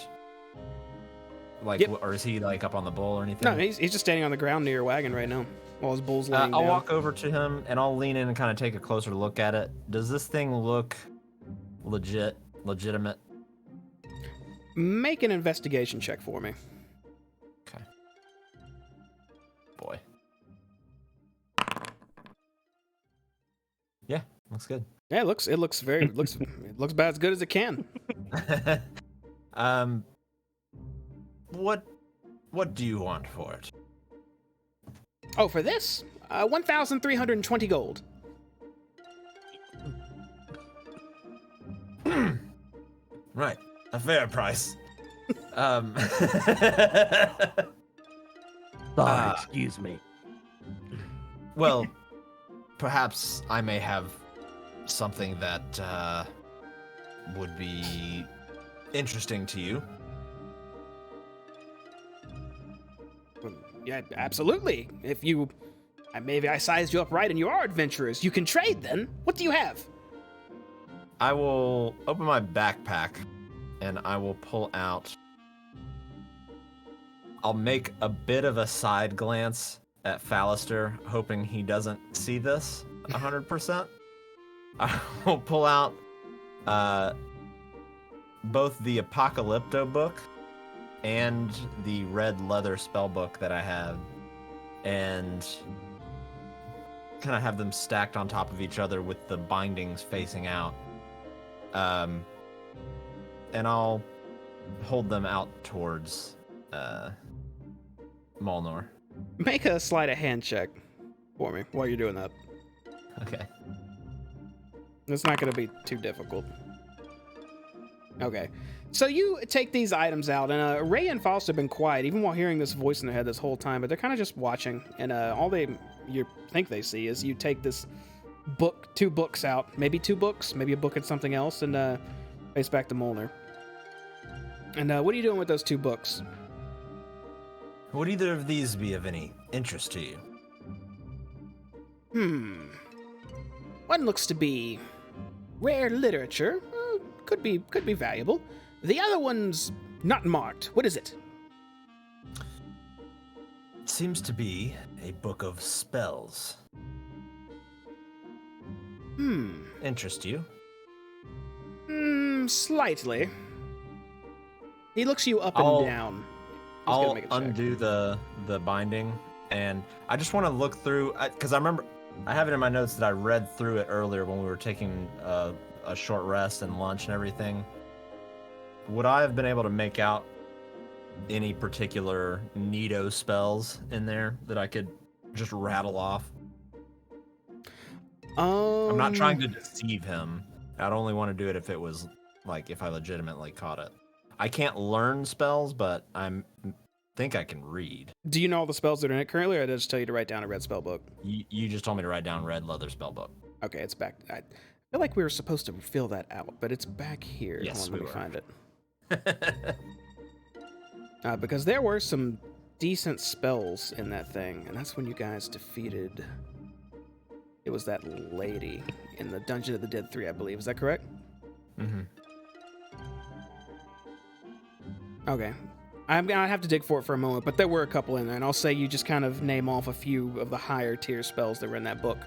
Yep. Or is he up on the bull or anything? No, he's just standing on the ground near your wagon right now while his bull's laying I'll down. walk over to him and I'll lean in and kind of take a closer look at it. Does this thing look legitimate? Make an investigation check for me. Okay. Boy. Yeah, looks good. Yeah, it looks about as good as it can. What do you want for it? Oh, for this? 1,320 gold. Right, a fair price. Sorry, excuse me. Well, perhaps I may have something that would be interesting to you. Yeah, absolutely. If you... maybe I sized you up right and you are adventurers. You can trade then. What do you have? I will open my backpack and I will pull out... I'll make a bit of a side glance at Fallister, hoping he doesn't see this 100%. I will pull out both the Apocalypto book and the red leather spell book that I have, and kind of have them stacked on top of each other with the bindings facing out. And I'll hold them out towards Molnor. Make a sleight of hand check for me while you're doing that. Okay. It's not going to be too difficult. Okay. So you take these items out, and Ray and Faust have been quiet, even while hearing this voice in their head this whole time, but they're kind of just watching, and all you think they see is you take this book, 2 books out, maybe 2 books, maybe a book and something else, and face back to Molnar. And what are you doing with those 2 books? Would either of these be of any interest to you? One looks to be rare literature. Could be valuable. The other one's not marked. What is it? Seems to be a book of spells. Interest you? Slightly. He looks you up and down. I'll undo the binding, and I just want to look through, because I remember I have it in my notes that I read through it earlier when we were taking a short rest and lunch and everything. Would I have been able to make out any particular neato spells in there that I could just rattle off? I'm not trying to deceive him. I'd only want to do it if it was like if I legitimately caught it. I can't learn spells, but think I can read. Do you know all the spells that are in it currently, or did I just tell you to write down a red spell book? You just told me to write down red leather spell book. Okay, it's back. I feel like we were supposed to fill that out, but it's back here. Yes, Hold on, we let were. me find it. Because there were some decent spells in that thing, and that's when you guys defeated... It was that lady in the Dungeon of the Dead 3, I believe. Is that correct? Mm-hmm. Okay. I'm gonna have to dig for it for a moment, but there were a couple in there, and I'll say you just kind of name off a few of the higher tier spells that were in that book.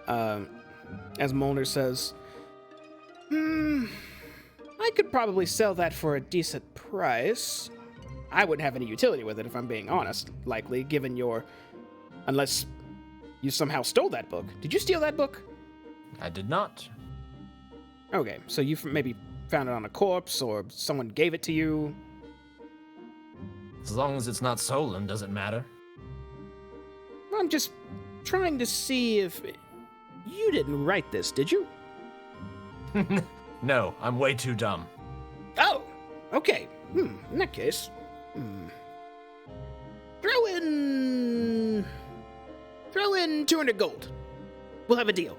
As Molnar says, I could probably sell that for a decent price. I wouldn't have any utility with it, if I'm being honest, likely, given your... Unless you somehow stole that book. Did you steal that book? I did not. Okay, so you maybe found it on a corpse, or someone gave it to you. As long as it's not stolen, doesn't matter. I'm just trying to see if... You didn't write this, did you? No, I'm way too dumb. Oh, okay. In that case... Throw in 200 gold. We'll have a deal.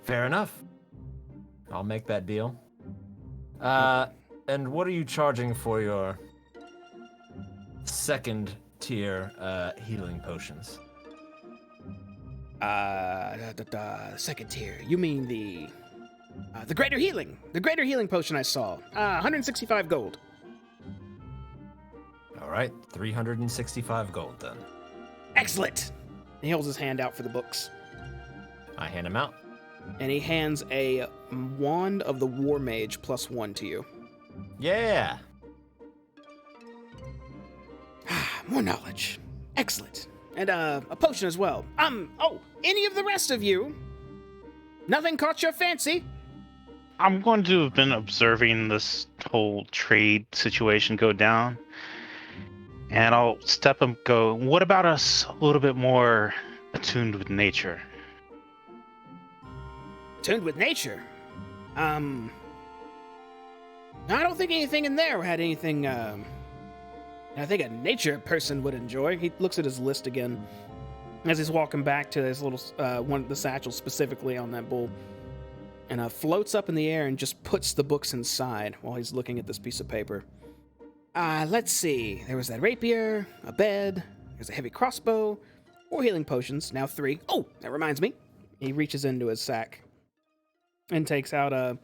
Fair enough. I'll make that deal. And what are you charging for your second tier healing potions? Second tier. You mean the greater healing. The greater healing potion I saw. 165 gold. All right, 365 gold then. Excellent. He holds his hand out for the books. I hand him out. And he hands a wand of the War Mage +1 to you. Yeah. More knowledge. Excellent. And a potion as well. Any of the rest of you? Nothing caught your fancy? I'm going to have been observing this whole trade situation go down. And I'll step and go, what about us a little bit more attuned with nature? Attuned with nature? I don't think anything in there had anything, I think a nature person would enjoy. He looks at his list again as he's walking back to his little, one of the satchels specifically on that bull, and floats up in the air and just puts the books inside while he's looking at this piece of paper. Let's see. There was that rapier, a bed, there's a heavy crossbow, 4 healing potions, now 3. Oh, that reminds me. He reaches into his sack and takes out a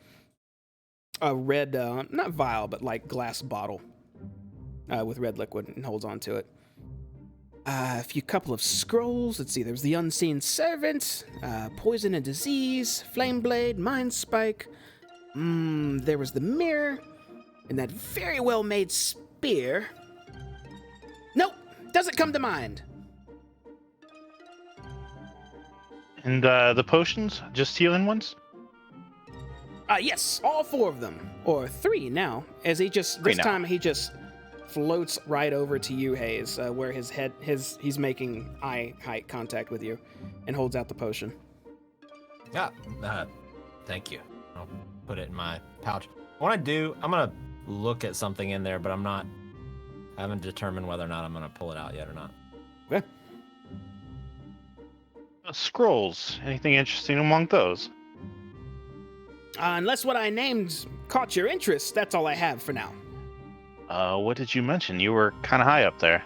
red, not vial, but like glass bottle with red liquid and holds on to it. A few couple of scrolls. Let's see. There was the Unseen Servant, Poison and Disease, Flame Blade, Mind Spike. There was the Mirror, and that very well-made spear. Nope, doesn't come to mind. And the potions? Just healing ones? Yes, all 4 of them. Or 3 now. As he just, Three this now. time he just floats right over to you, Hayes, where he's making eye height contact with you and holds out the potion. Yeah. Thank you. I'll put it in my pouch. What I do, I'm gonna look at something in there, but I haven't determined whether or not I'm gonna pull it out yet or not. Okay. Scrolls. Anything interesting among those? Unless what I named caught your interest, that's all I have for now. What did you mention? You were kind of high up there.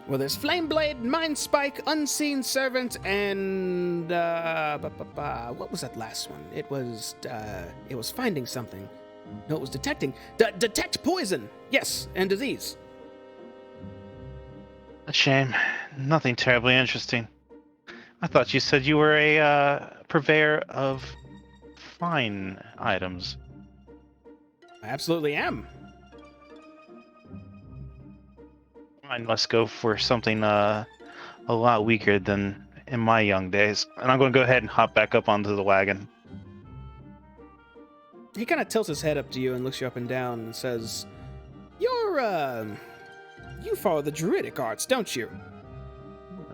Well, there's Flameblade, Mind Spike, Unseen Servant, and what was that last one? It was finding something. No, it was detecting. Detect poison. Yes, and disease. A shame. Nothing terribly interesting. I thought you said you were a purveyor of fine items. I absolutely am. I must go for something a lot weaker than in my young days. And I'm going to go ahead and hop back up onto the wagon. He kind of tilts his head up to you and looks you up and down and says, you follow the druidic arts, don't you?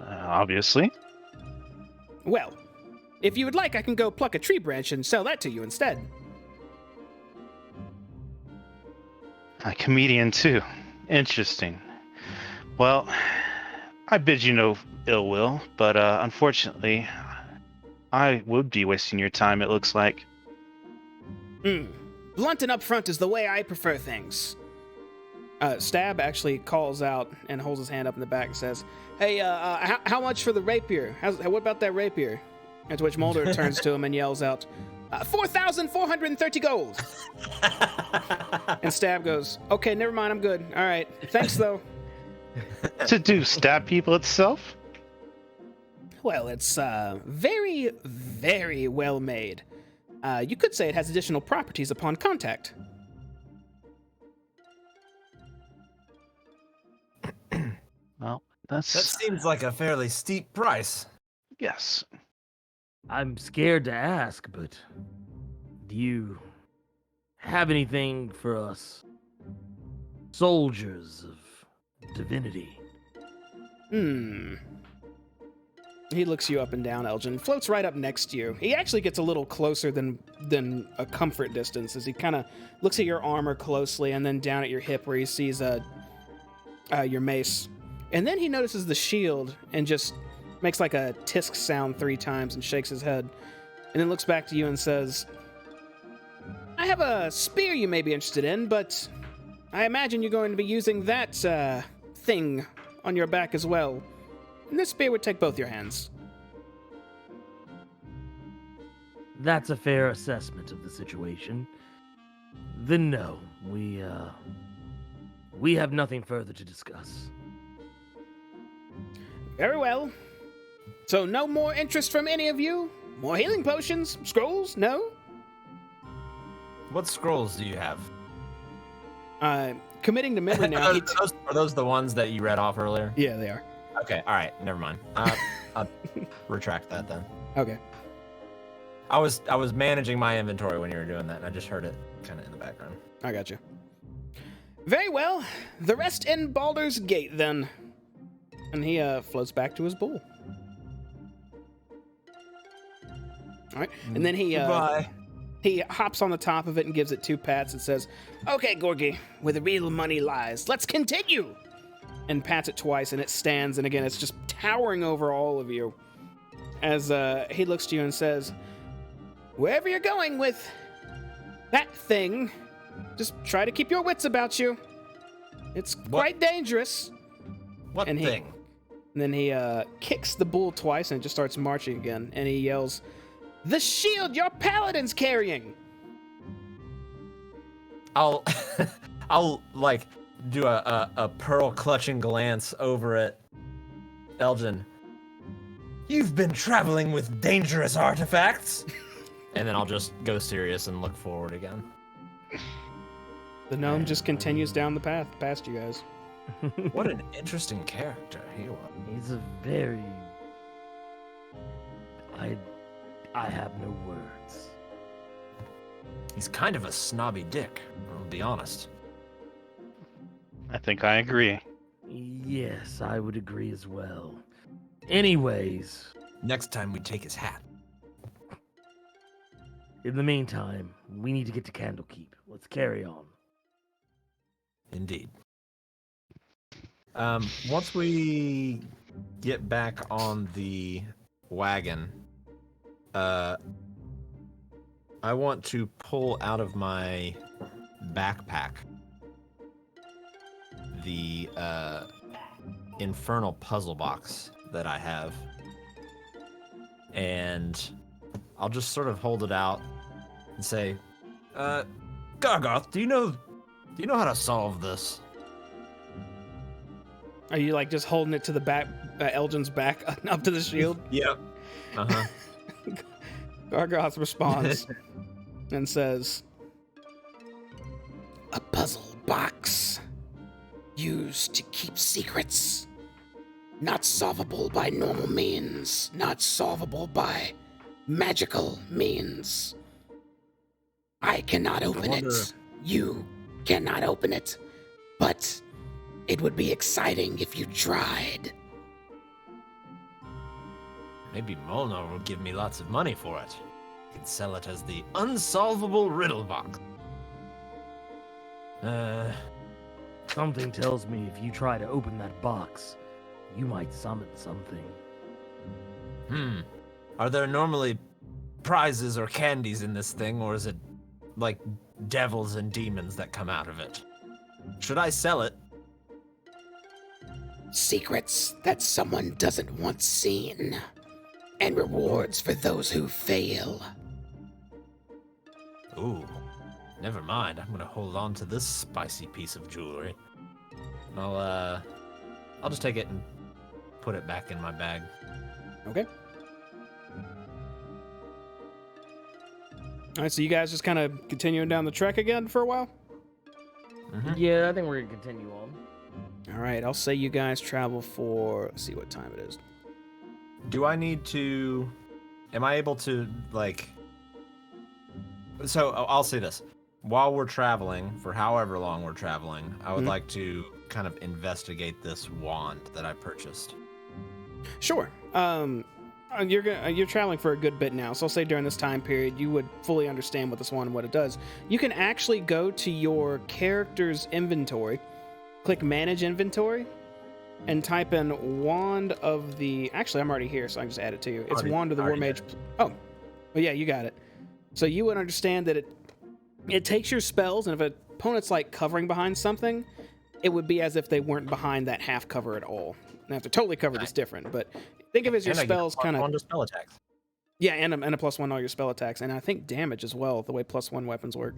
Obviously. Well, if you would like, I can go pluck a tree branch and sell that to you instead. A comedian, too. Interesting. Well, I bid you no ill will, but unfortunately, I would be wasting your time, it looks like. Blunt and upfront is the way I prefer things. Stab actually calls out and holds his hand up in the back and says, hey, how much for the rapier? What about that rapier? And to which Mulder turns to him and yells out, 4,430 gold. And Stab goes, okay, never mind, I'm good. All right, thanks though. To do stab people itself? Well, it's very, very well made. You could say it has additional properties upon contact. Well, That seems like a fairly steep price. yes. I'm scared to ask, but do you have anything for us soldiers of divinity? He looks you up and down, Elgin. Floats right up next to you. He actually gets a little closer than a comfort distance as he kind of looks at your armor closely and then down at your hip where he sees your mace. And then he notices the shield and just makes like a tisk sound 3 times and shakes his head. And then looks back to you and says, I have a spear you may be interested in, but I imagine you're going to be using that thing on your back as well. And this spear would take both your hands. That's a fair assessment of the situation. Then no, we have nothing further to discuss. Very well. So no more interest from any of you? More healing potions? Scrolls? No? What scrolls do you have? Committing to memory now. Are those the ones that you read off earlier? Yeah, they are. Okay, all right, never mind. I'll retract that then. Okay. I was managing my inventory when you were doing that, and I just heard it kind of in the background. I got you. Very well. The rest in Baldur's Gate, then. And he floats back to his bull. All right. And then he hops on the top of it and gives it 2 pats and says, okay, Gorgie, where the real money lies, let's continue. And pats it twice, and it stands, and again, it's just towering over all of you. As he looks to you and says, wherever you're going with that thing, just try to keep your wits about you. It's quite dangerous. What thing? And then he kicks the bull twice, and it just starts marching again. And he yells, the shield your paladin's carrying! I'll like do a pearl clutching glance over at Elgin. You've been traveling with dangerous artifacts. And then I'll just go serious and look forward again. The gnome just continues down the path past you guys. What an interesting character he was. He's a very... I have no words. He's kind of a snobby dick, I'll be honest. I think I agree. Yes, I would agree as well. Anyways, Next time we take his hat. in the meantime, We need to get to Candlekeep. Let's carry on. Indeed. Once we get back on the wagon, I want to pull out of my backpack the infernal puzzle box that I have, and I'll just sort of hold it out and say, Gargoth, do you know how to solve this? Are you like just holding it to the back, Elgin's back, up to the shield? Yep. Uh-huh. Gargoth responds and says, A puzzle box used to keep secrets. Not solvable by normal means, not solvable by magical means. I cannot open it. You cannot open it. But it would be exciting if you tried. Maybe Molnar will give me lots of money for it. You can sell it as the unsolvable riddle box. Something tells me if you try to open that box, you might summon something. Are there normally prizes or candies in this thing, or is it like devils and demons that come out of it? Should I sell it? Secrets that someone doesn't want seen. And rewards for those who fail. Ooh, never mind. I'm gonna hold on to this spicy piece of jewelry. I'll just take it and put it back in my bag. okay. All right, so you guys just kind of continuing down the trek again for a while? Yeah, I think we're gonna continue on. All right, I'll say you guys travel for, let's see what time it is. Do I need to... Am I able to, like... So, I'll say this. While we're traveling, for however long we're traveling, I would like to kind of investigate this wand that I purchased. Sure. You're traveling for a good bit now, so I'll say during this time period you would fully understand what this wand and what it does. You can actually go to your character's inventory, click Manage Inventory, and type in Wand of the... Actually, I'm already here, so I can just add it to you. It's Wand of the War Mage... Oh, well, yeah, you got it. So you would understand that it takes your spells, and if an opponent's like covering behind something, it would be as if they weren't behind that half cover at all. Now, if they're totally covered, it's different, but think of it as your spells kind of... On spell attacks. Yeah, and a +1 on all your spell attacks, and I think damage as well, the way +1 weapons work.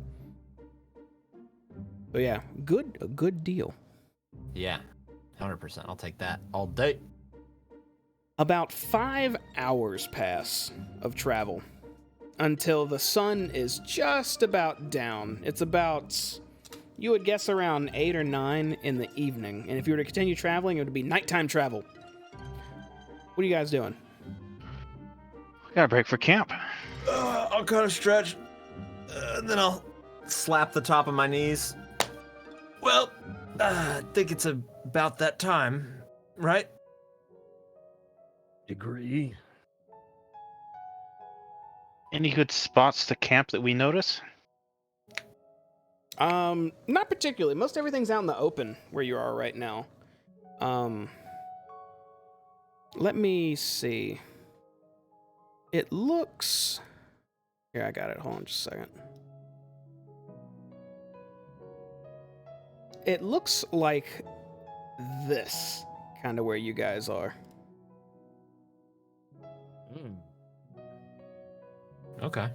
So yeah, a good deal. Yeah, 100%. I'll take that all day. About 5 hours pass of travel until the sun is just about down. It's about, you would guess, around 8 or 9 in the evening. And if you were to continue traveling, it would be nighttime travel. What are you guys doing? We got a break for camp. I'll kind of stretch, and then I'll slap the top of my knees. Well, I think it's about that time, right? Degree. Any good spots to camp that we notice? Not particularly. Most everything's out in the open where you are right now. Let me see. It looks... Here, I got it. Hold on just a second. It looks like this, kind of where you guys are. Okay.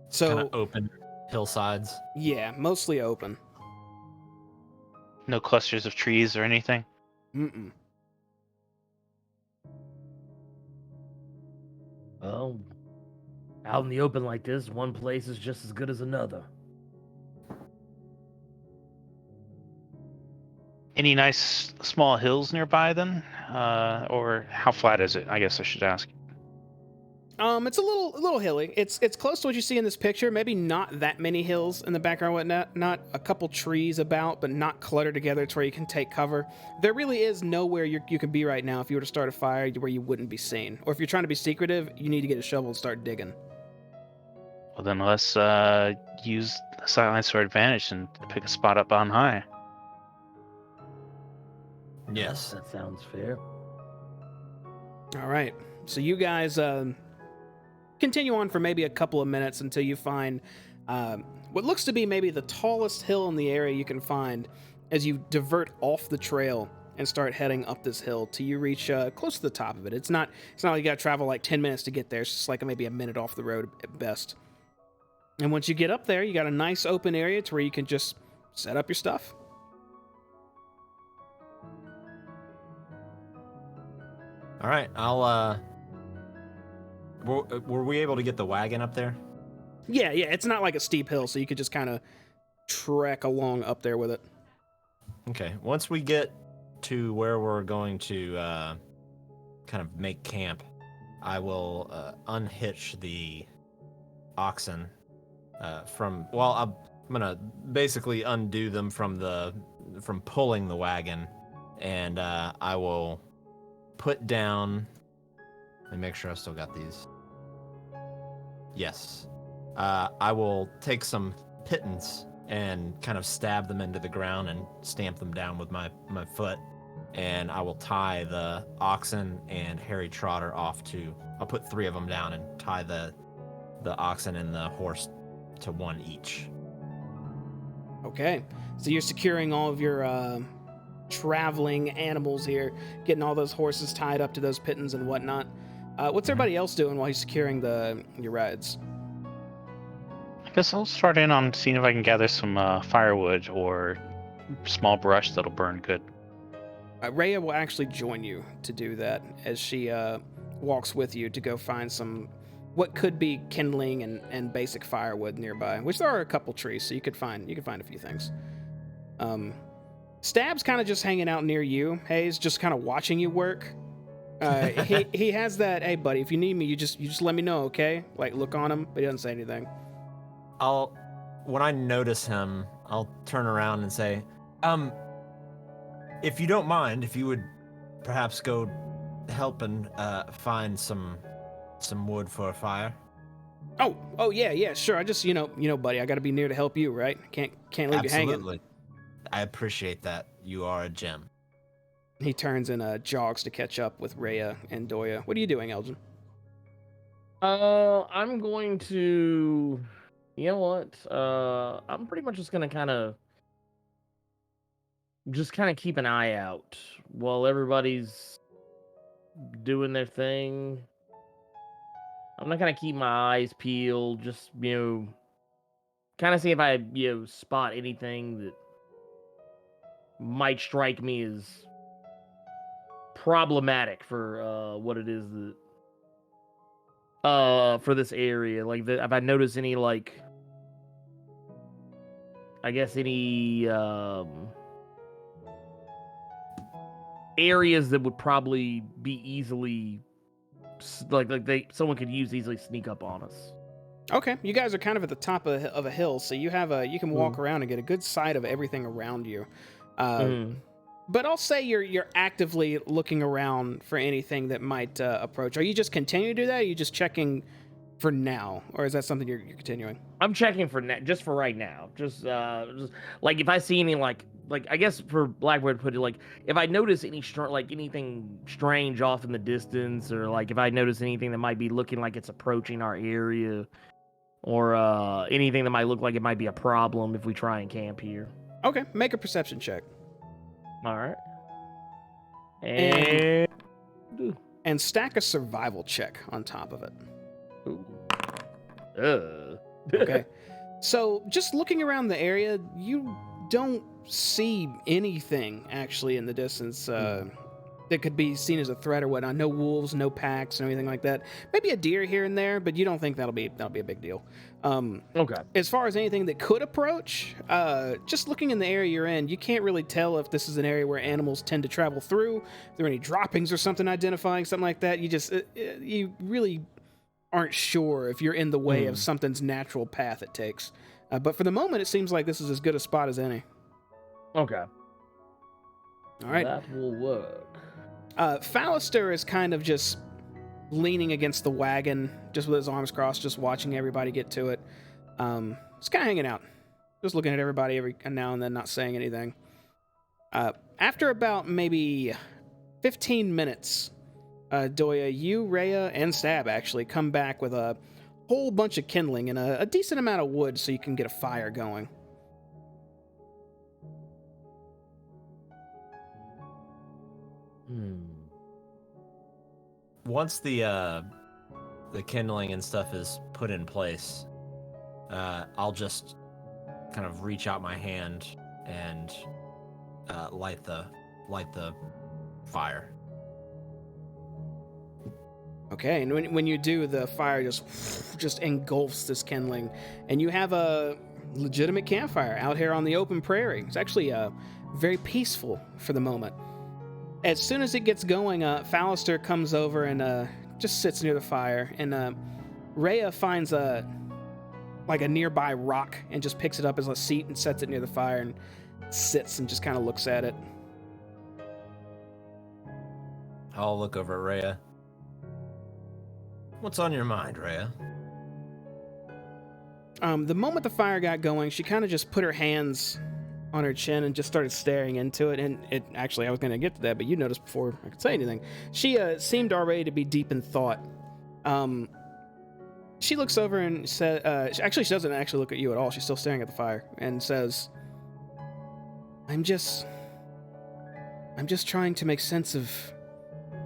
So, kind of open hillsides. yeah, mostly open. No clusters of trees or anything? Mm-mm. Well, out in the open like this, one place is just as good as another. Any nice small hills nearby then? Or how flat is it? I guess I should ask. It's a little hilly. It's close to what you see in this picture. Maybe not that many hills in the background, whatnot. Not a couple trees about, but not cluttered together to where you can take cover. There really is nowhere you can be right now if you were to start a fire where you wouldn't be seen. Or if you're trying to be secretive, you need to get a shovel and start digging. Well, then let's use the silence to our advantage and pick a spot up on high. Yes. That sounds fair. All right. So you guys continue on for maybe a couple of minutes until you find what looks to be maybe the tallest hill in the area you can find as you divert off the trail and start heading up this hill till you reach close to the top of it. It's not like you got to travel like 10 minutes to get there. It's just like maybe a minute off the road at best. And once you get up there, you got a nice open area to where you can just set up your stuff. All right, I'll. Were we able to get the wagon up there? Yeah, it's not like a steep hill, so you could just kind of trek along up there with it. Okay. Once we get to where we're going to kind of make camp, I will unhitch the oxen from. Well, I'm gonna basically undo them from pulling the wagon, and I will put down. Let me make sure I've still got these. Yes. I will take some pittons and kind of stab them into the ground and stamp them down with my foot. And I will tie the oxen and Harry Trotter off to. I'll put 3 of them down and tie the oxen and the horse to one each. Okay. So you're securing all of your traveling animals here, getting all those horses tied up to those pittons and whatnot. What's everybody else doing while he's securing your rides? I guess I'll start in on seeing if I can gather some firewood or small brush that'll burn good. Rhea will actually join you to do that as she walks with you to go find some what could be kindling and basic firewood nearby, which there are a couple trees, so you could find a few things. Stab's kind of just hanging out near you. Hayes just kind of watching you work. He has that. Hey, buddy, if you need me, you just let me know, okay? Like look on him, but he doesn't say anything. When I notice him, I'll turn around and say, if you don't mind, if you would perhaps go help and find some wood for a fire. Oh yeah, sure. I just you know, buddy, I got to be near to help you, right? Can't leave you hanging. Absolutely. I appreciate that. You are a gem. He turns and jogs to catch up with Rhea and Doya. What are you doing, Elgin? I'm going to. You know what? I'm pretty much just gonna kind of keep an eye out while everybody's doing their thing. I'm not gonna keep my eyes peeled. Just kind of see if I spot anything that might strike me as problematic for what it is that for this area. Like, if I notice any any areas that would probably be easily someone could easily sneak up on us. Okay, you guys are kind of at the top of a hill, so you can walk around and get a good sight of everything around you. But I'll say you're actively looking around for anything that might approach. Are you just continuing to do that? Or are you just checking for now, or is that something you're continuing? I'm checking for just for right now. Just like if I see any like I guess for Blackbird put it, like if I notice any anything strange off in the distance, or like if I notice anything that might be looking like it's approaching our area, or anything that might look like it might be a problem if we try and camp here. Okay, make a perception check. All right. And stack a survival check on top of it. Okay. So just looking around the area, you don't see anything actually in the distance that could be seen as a threat or whatnot. No wolves, no packs, or anything like that. Maybe a deer here and there, but you don't think that'll be a big deal. Okay. As far as anything that could approach, just looking in the area you're in, you can't really tell if this is an area where animals tend to travel through. If there are any droppings or something identifying something like that. You really aren't sure if you're in the way of something's natural path it takes. But for the moment, it seems like this is as good a spot as any. Okay. All right. That will work. Fallister is kind of just leaning against the wagon, just with his arms crossed, just watching everybody get to it. Just kind of hanging out, just looking at everybody every now and then, not saying anything. After about maybe 15 minutes, Doya, you, Rhea, and Stab actually come back with a whole bunch of kindling and a decent amount of wood so you can get a fire going. Once the kindling and stuff is put in place, I'll just kind of reach out my hand and light the fire. Okay, and when you do, the fire just engulfs this kindling, and you have a legitimate campfire out here on the open prairie. It's actually very peaceful for the moment. As soon as it gets going, Fallister comes over and just sits near the fire, and Rhea finds a nearby rock and just picks it up as a seat and sets it near the fire and sits and just kind of looks at it. I'll look over at Rhea. What's on your mind, Rhea? The moment the fire got going, she kind of just put her hands on her chin and just started staring into it. And actually, I was going to get to that, but you noticed before I could say anything. She seemed already to be deep in thought. She looks over and says, she doesn't actually look at you at all. She's still staring at the fire and says, I'm just trying to make sense of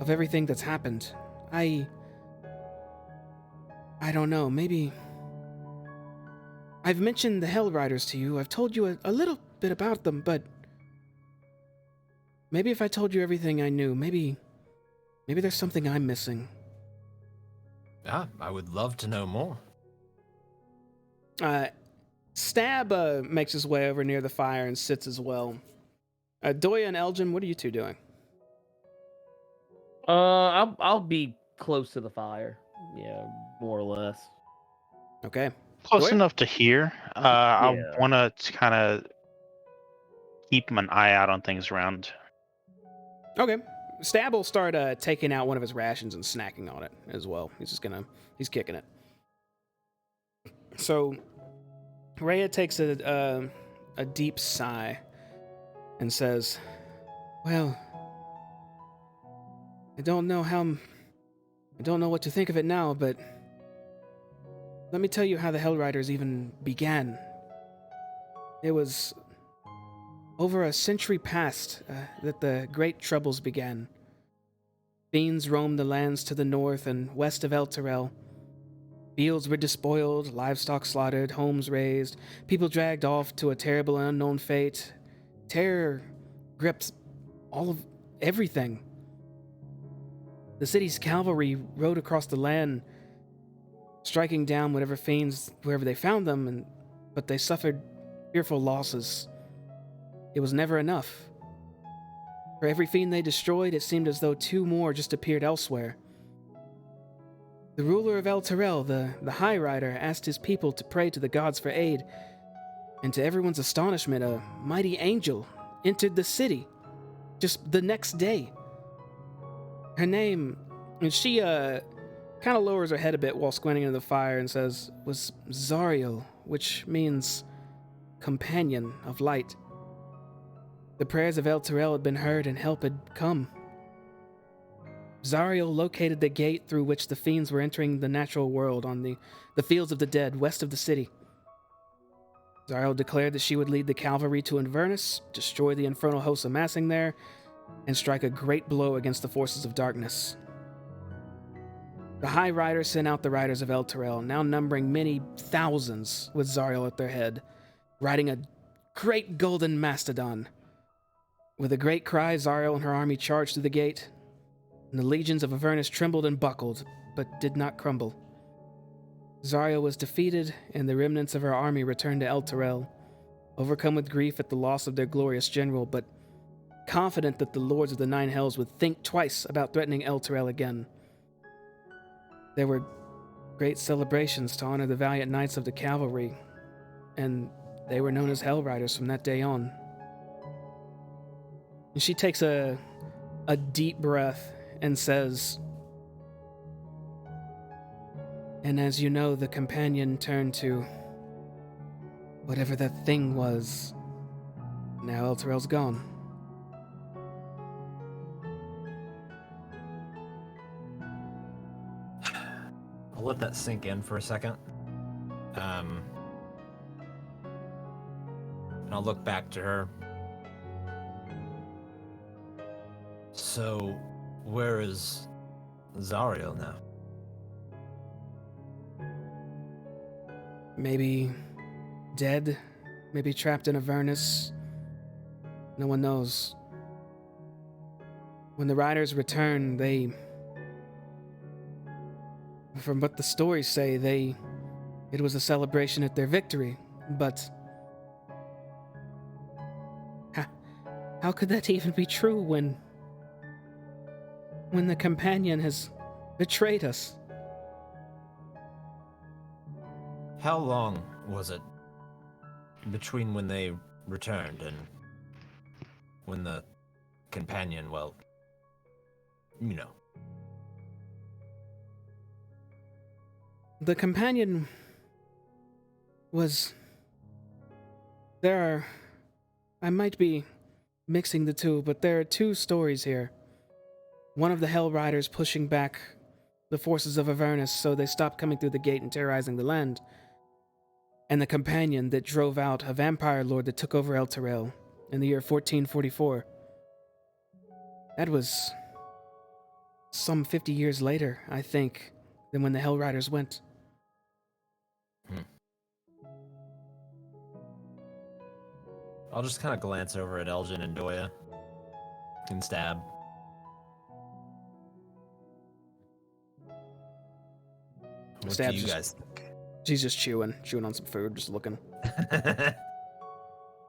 everything that's happened. I don't know, maybe I've mentioned the Hell Riders to you. I've told you a little bit about them, but maybe if I told you everything I knew, maybe there's something I'm missing. I would love to know more. Stab makes his way over near the fire and sits as well. Doya and Elgin, what are you two doing? I'll be close to the fire. Yeah, more or less. Okay. Close Doya? enough to hear. I want to kind of keep an eye out on things around. Okay. Stab will start taking out one of his rations and snacking on it as well. He's kicking it. So, Rhea takes a deep sigh and says, well, I don't know what to think of it now, but let me tell you how the Hell Riders even began. It was over a century past that the great troubles began. Fiends roamed the lands to the north and west of El Terrell. Fields were despoiled, livestock slaughtered, homes razed, people dragged off to a terrible and unknown fate. Terror gripped all of everything. The city's cavalry rode across the land, striking down whatever fiends wherever they found them, but they suffered fearful losses. It was never enough. For every fiend they destroyed, it seemed as though two more just appeared elsewhere. The ruler of El Terrell, the High Rider, asked his people to pray to the gods for aid, and to everyone's astonishment, a mighty angel entered the city just the next day. Her name, and she kind of lowers her head a bit while squinting into the fire and says, was Zariel, which means companion of light. The prayers of El Terrell had been heard and help had come. Zariel located the gate through which the fiends were entering the natural world on the fields of the dead west of the city. Zariel declared that she would lead the cavalry to Avernus, destroy the infernal hosts amassing there, and strike a great blow against the forces of darkness. The High Rider sent out the riders of El Terrell, now numbering many thousands with Zariel at their head, riding a great golden mastodon. With a great cry, Zariel and her army charged through the gate, and the legions of Avernus trembled and buckled, but did not crumble. Zariel was defeated, and the remnants of her army returned to El Terrell, overcome with grief at the loss of their glorious general, but confident that the lords of the Nine Hells would think twice about threatening El Terrell again. There were great celebrations to honor the valiant knights of the cavalry, and they were known as Hell Riders from that day on. And she takes a deep breath and says, And as you know, the companion turned to whatever that thing was. Now Elturel's gone. I'll let that sink in for a second. And I'll look back to her. So, where is Zariel now? Maybe dead, maybe trapped in Avernus. No one knows. When the riders return, from what the stories say, it was a celebration at their victory, but how could that even be true when the companion has betrayed us? How long was it between when they returned and when the companion, well, you know. The companion was... I might be mixing the two, but there are two stories here. One of the Hell Riders pushing back the forces of Avernus so they stopped coming through the gate and terrorizing the land. And the companion that drove out a vampire lord that took over Elturel in the year 1444. That was some 50 years later, I think, than when the Hell Riders went. I'll just kind of glance over at Elgin and Doya and Stab. What Stab's do you just- guys think? She's just chewing on some food, just looking.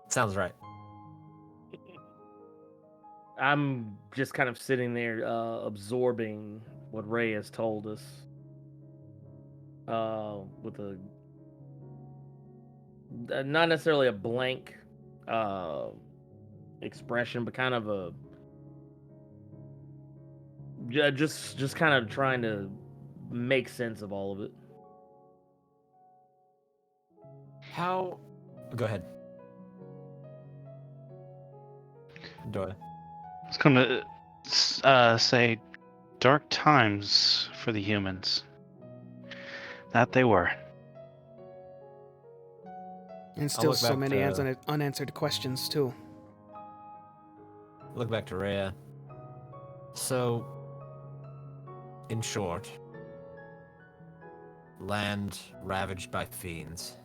Sounds right. I'm just kind of sitting there absorbing what Ray has told us with not necessarily a blank expression, but kind of a just kind of trying to make sense of all of it. How? Go ahead. Doya. I was going to say dark times for the humans. That they were. And still look so back many to- unanswered questions, too. Look back to Rhea. So, in short, land ravaged by fiends.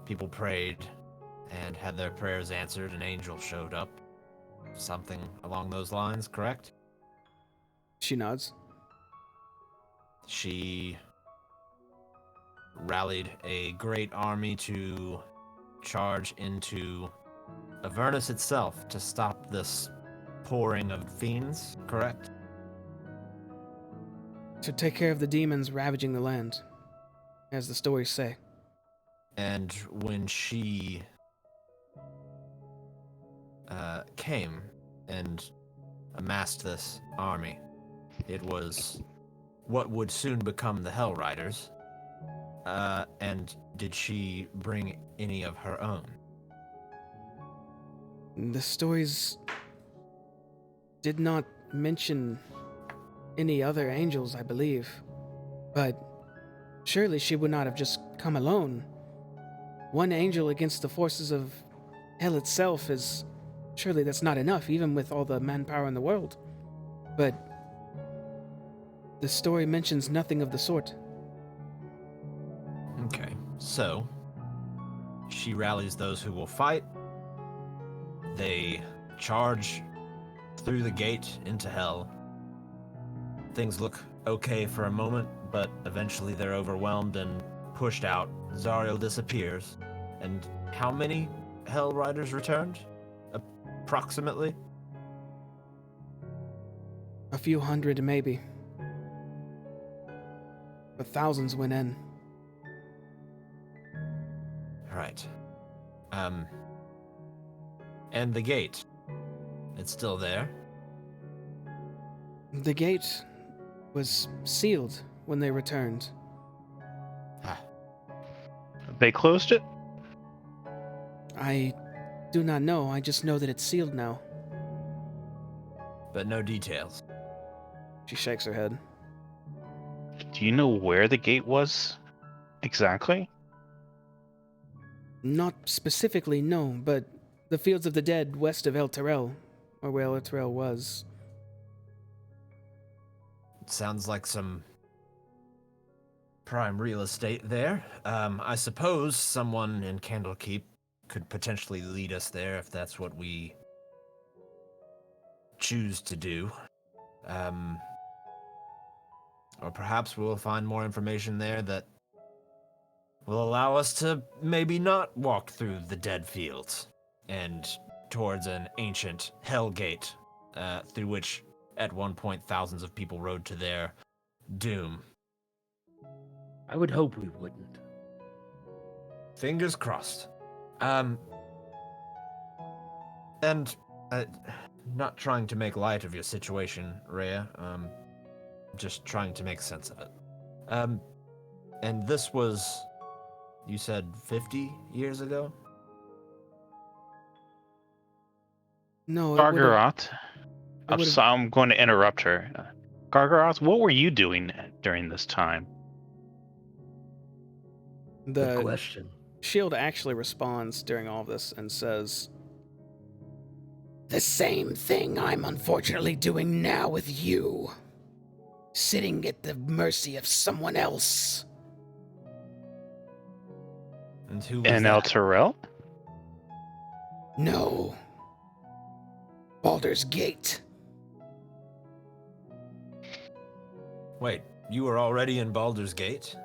People prayed and had their prayers answered. An angel showed up. Something along those lines, correct? She nods. She rallied a great army to charge into Avernus itself to stop this pouring of fiends, correct? To take care of the demons ravaging the land, as the stories say. And when she came and amassed this army, it was what would soon become the Hell Riders. And did she bring any of her own? The stories did not mention any other angels, I believe. But surely she would not have just come alone. One angel against the forces of hell itself is... Surely that's not enough, even with all the manpower in the world. But the story mentions nothing of the sort. Okay, so she rallies those who will fight. They charge through the gate into hell. Things look okay for a moment, but eventually they're overwhelmed and pushed out. Zariel disappears. And how many Hell Riders returned? Approximately? A few hundred, maybe. But thousands went in. Right. And the gate. It's still there. The gate was sealed when they returned. They closed it? I do not know. I just know that it's sealed now. But no details. She shakes her head. Do you know where the gate was exactly? Not specifically, no, but the fields of the dead west of El Terrell, or where El Terrell was. Sounds like some prime real estate there. I suppose someone in Candlekeep could potentially lead us there if that's what we choose to do. Or perhaps we'll find more information there that will allow us to maybe not walk through the dead fields and towards an ancient hell gate, through which at one point thousands of people rode to their doom. I would hope we wouldn't. Fingers crossed. And not trying to make light of your situation, Rhea. Just trying to make sense of it. And this was, you said 50 years ago? No, it would've- Gargaroth. would've- I'm going to interrupt her. Gargaroth, what were you doing during this time? Good the question. shield actually responds during all of this and says, The same thing I'm unfortunately doing now with you. Sitting at the mercy of someone else. And who was In that? El Terrell? No. Baldur's Gate. Wait, you were already in Baldur's Gate?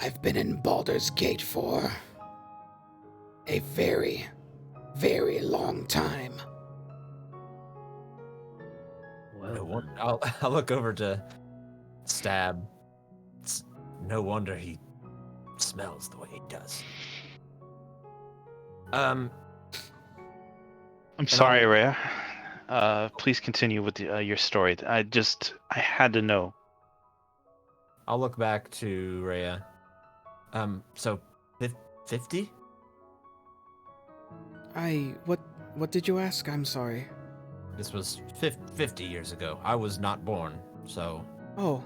I've been in Baldur's Gate for a very, very long time. Well, I'll look over to Stab. No wonder he smells the way he does. I'm sorry, Rhea. Please continue with your story. I had to know. I'll look back to Rhea. So 50? What did you ask? I'm sorry. This was 50 years ago. I was not born, so... Oh,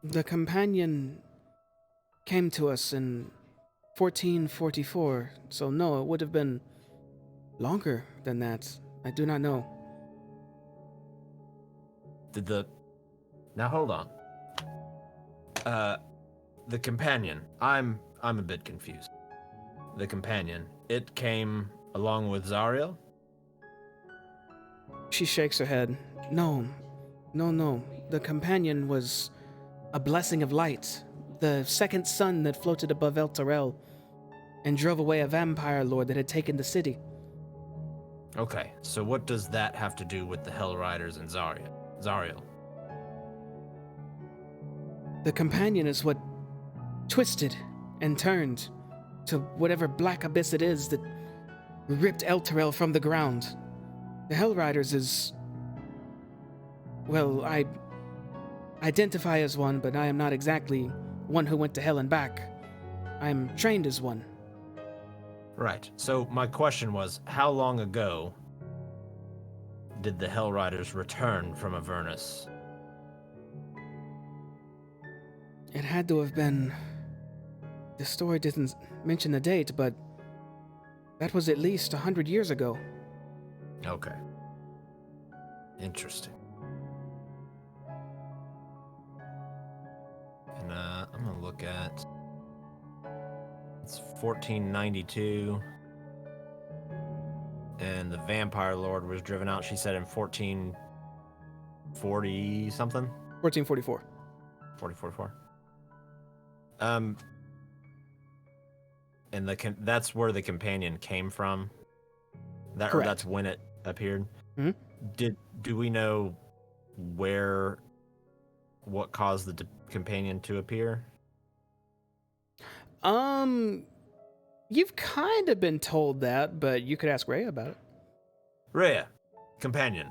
the companion came to us in 1444, so no, it would have been longer than that. I do not know. Now hold on. The companion. I'm a bit confused. The companion. It came along with Zariel? She shakes her head. No. The companion was a blessing of light, the second sun that floated above El Terrell and drove away a vampire lord that had taken the city. Okay, so what does that have to do with the Hell Riders and Zariel? The companion is what twisted and turned to whatever black abyss it is that ripped El Terrell from the ground. The Hell Riders is... Well, I identify as one, but I am not exactly one who went to hell and back. I am trained as one. Right. So my question was, how long ago did the Hell Riders return from Avernus? It had to have been... The story didn't mention the date, but that was at least 100 years ago. Okay. Interesting. And I'm gonna look at... It's 1492. And the Vampire Lord was driven out, she said, in 1440 something? 1444. 4044. And that's where the companion came from? Or Correct. that's when it appeared? Mhm. Do we know what caused the companion to appear? You've kind of been told that, but you could ask Ray about it. Rhea, companion.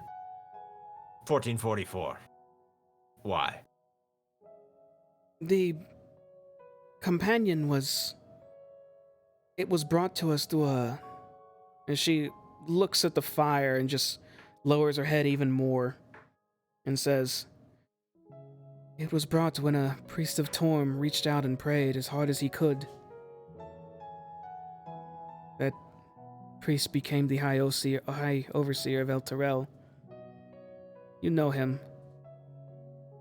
1444. Why? The companion was... It was brought to us through a... And she looks at the fire and just lowers her head even more and says, "It was brought when a priest of Torm reached out and prayed as hard as he could. That priest became the High Overseer of El Terrell. You know him.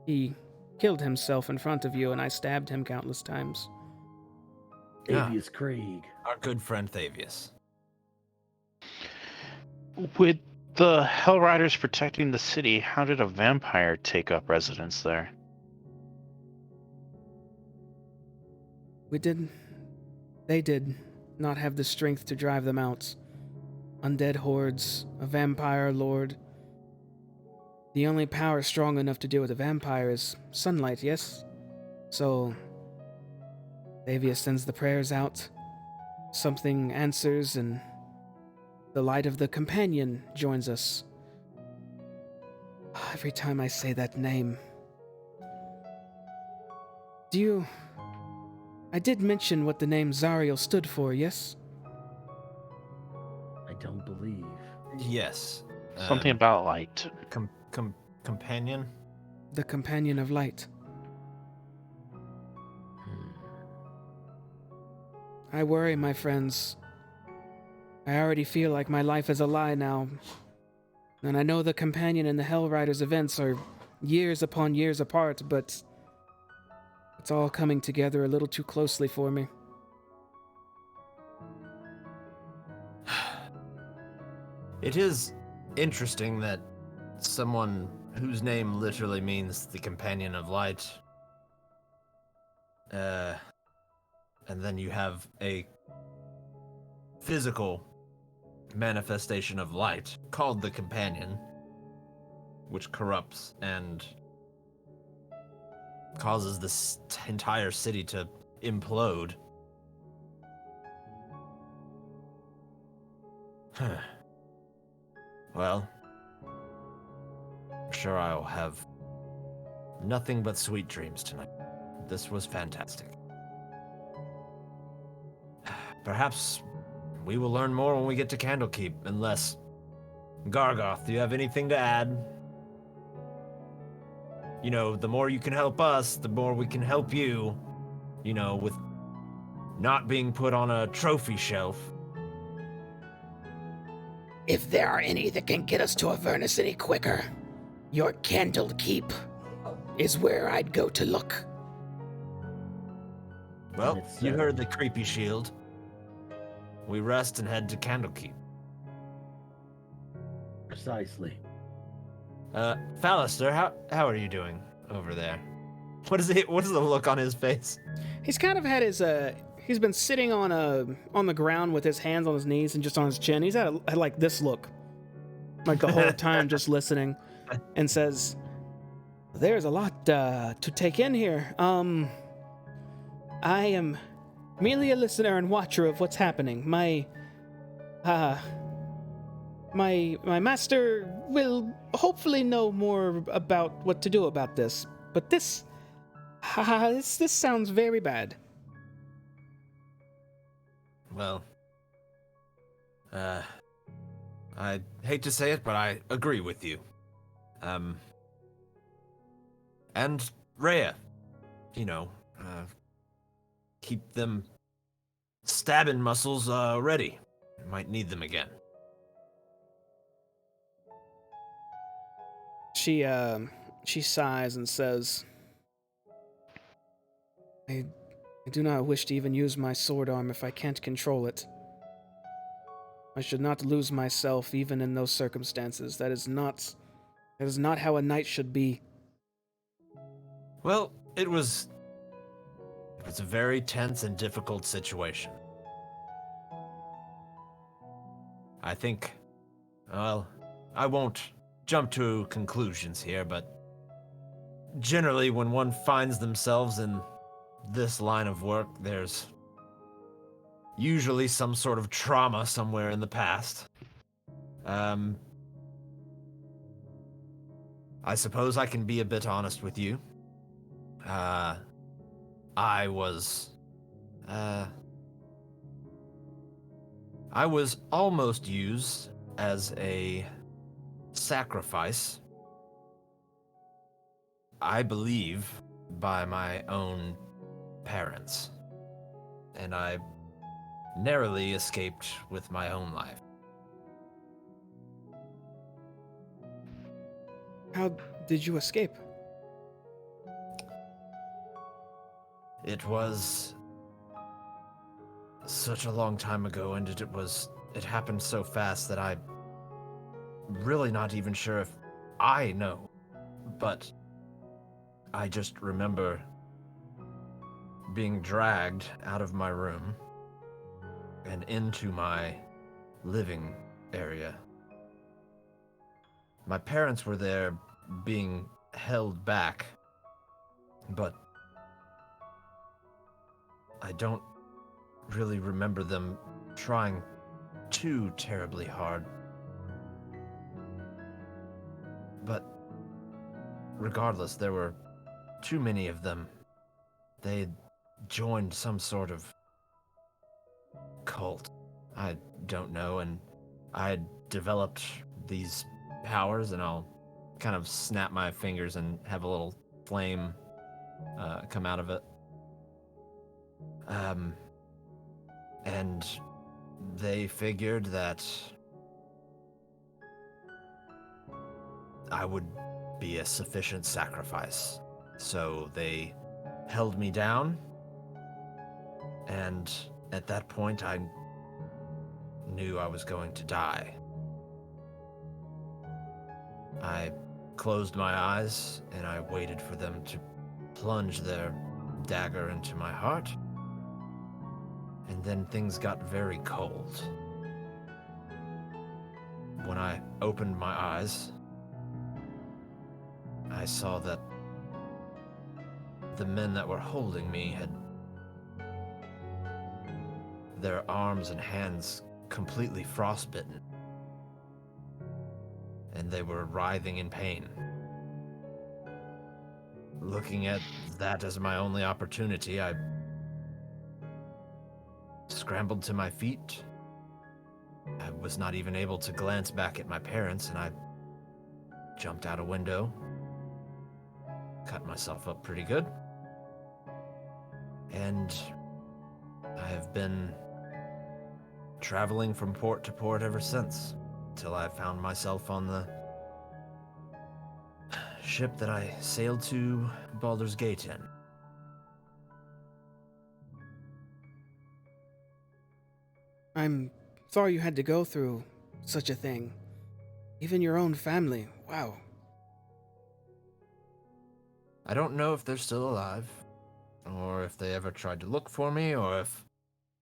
He killed himself in front of you, and I stabbed him countless times." Yeah. Avius Krieg. Our good friend Thavius. With the Hell Riders protecting the city, how did a vampire take up residence there? They did not have the strength to drive them out. Undead hordes, a vampire lord. The only power strong enough to deal with a vampire is sunlight, yes? So, Thavius sends the prayers out. Something answers, and the light of the companion joins us. Every time I say that name... I did mention what the name Zariel stood for, yes? I don't believe. Yes. Something about light. Companion? The Companion of Light. I worry, my friends. I already feel like my life is a lie now. And I know the Companion and the Hell Riders events are years upon years apart, but it's all coming together a little too closely for me. It is interesting that someone whose name literally means the Companion of Light, and then you have a physical manifestation of light called the Companion, which corrupts and causes this entire city to implode. Well, I'm sure I'll have nothing but sweet dreams tonight. This was fantastic. Perhaps we will learn more when we get to Candlekeep, unless... Gargoth, do you have anything to add? You know, the more you can help us, the more we can help you. You know, with not being put on a trophy shelf. If there are any that can get us to Avernus any quicker, your Candlekeep is where I'd go to look. Well, It's, you heard the creepy shield. We rest and head to Candlekeep. Precisely. Fallister, how are you doing over there? What is the look on his face? He's kind of had his, he's been sitting on the ground with his hands on his knees and just on his chin. He's had like this look. Like the whole time just listening. And says, "There's a lot to take in here. I am merely a listener and watcher of what's happening. My master will hopefully know more about what to do about this. But this sounds very bad." Well, I hate to say it, but I agree with you. And Rhea, you know, keep them stabbing muscles ready. Might need them again. She sighs and says, I do not wish to even use my sword arm if I can't control it. I should not lose myself even in those circumstances. That is not how a knight should be. Well, it was a very tense and difficult situation. I think, well, I won't jump to conclusions here, but generally when one finds themselves in this line of work, there's usually some sort of trauma somewhere in the past. I suppose I can be a bit honest with you. I was almost used as a sacrifice, I believe, by my own parents. And I narrowly escaped with my own life. How did you escape? It was such a long time ago, and it happened so fast that I'm really not even sure if I know. But I just remember being dragged out of my room and into my living area. My parents were there being held back, but I don't really remember them trying too terribly hard. But regardless, there were too many of them. They joined some sort of cult. I don't know, and I developed these powers, and I'll kind of snap my fingers and have a little flame come out of it. And they figured that I would be a sufficient sacrifice. So they held me down, and at that point I knew I was going to die. I closed my eyes and I waited for them to plunge their dagger into my heart. And then things got very cold. When I opened my eyes, I saw that the men that were holding me had their arms and hands completely frostbitten, and they were writhing in pain. Looking at that as my only opportunity, I scrambled to my feet. I was not even able to glance back at my parents, and I jumped out a window, cut myself up pretty good, and I have been traveling from port to port ever since, till I found myself on the ship that I sailed to Baldur's Gate in. I'm sorry you had to go through such a thing. Even your own family. Wow. I don't know if they're still alive, or if they ever tried to look for me, or if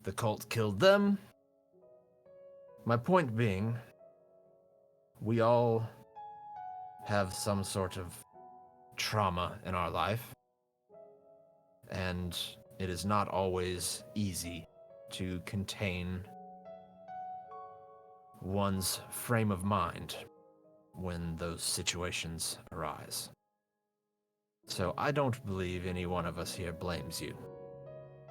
the cult killed them. My point being, we all have some sort of trauma in our life, and it is not always easy to contain one's frame of mind when those situations arise. So I don't believe any one of us here blames you,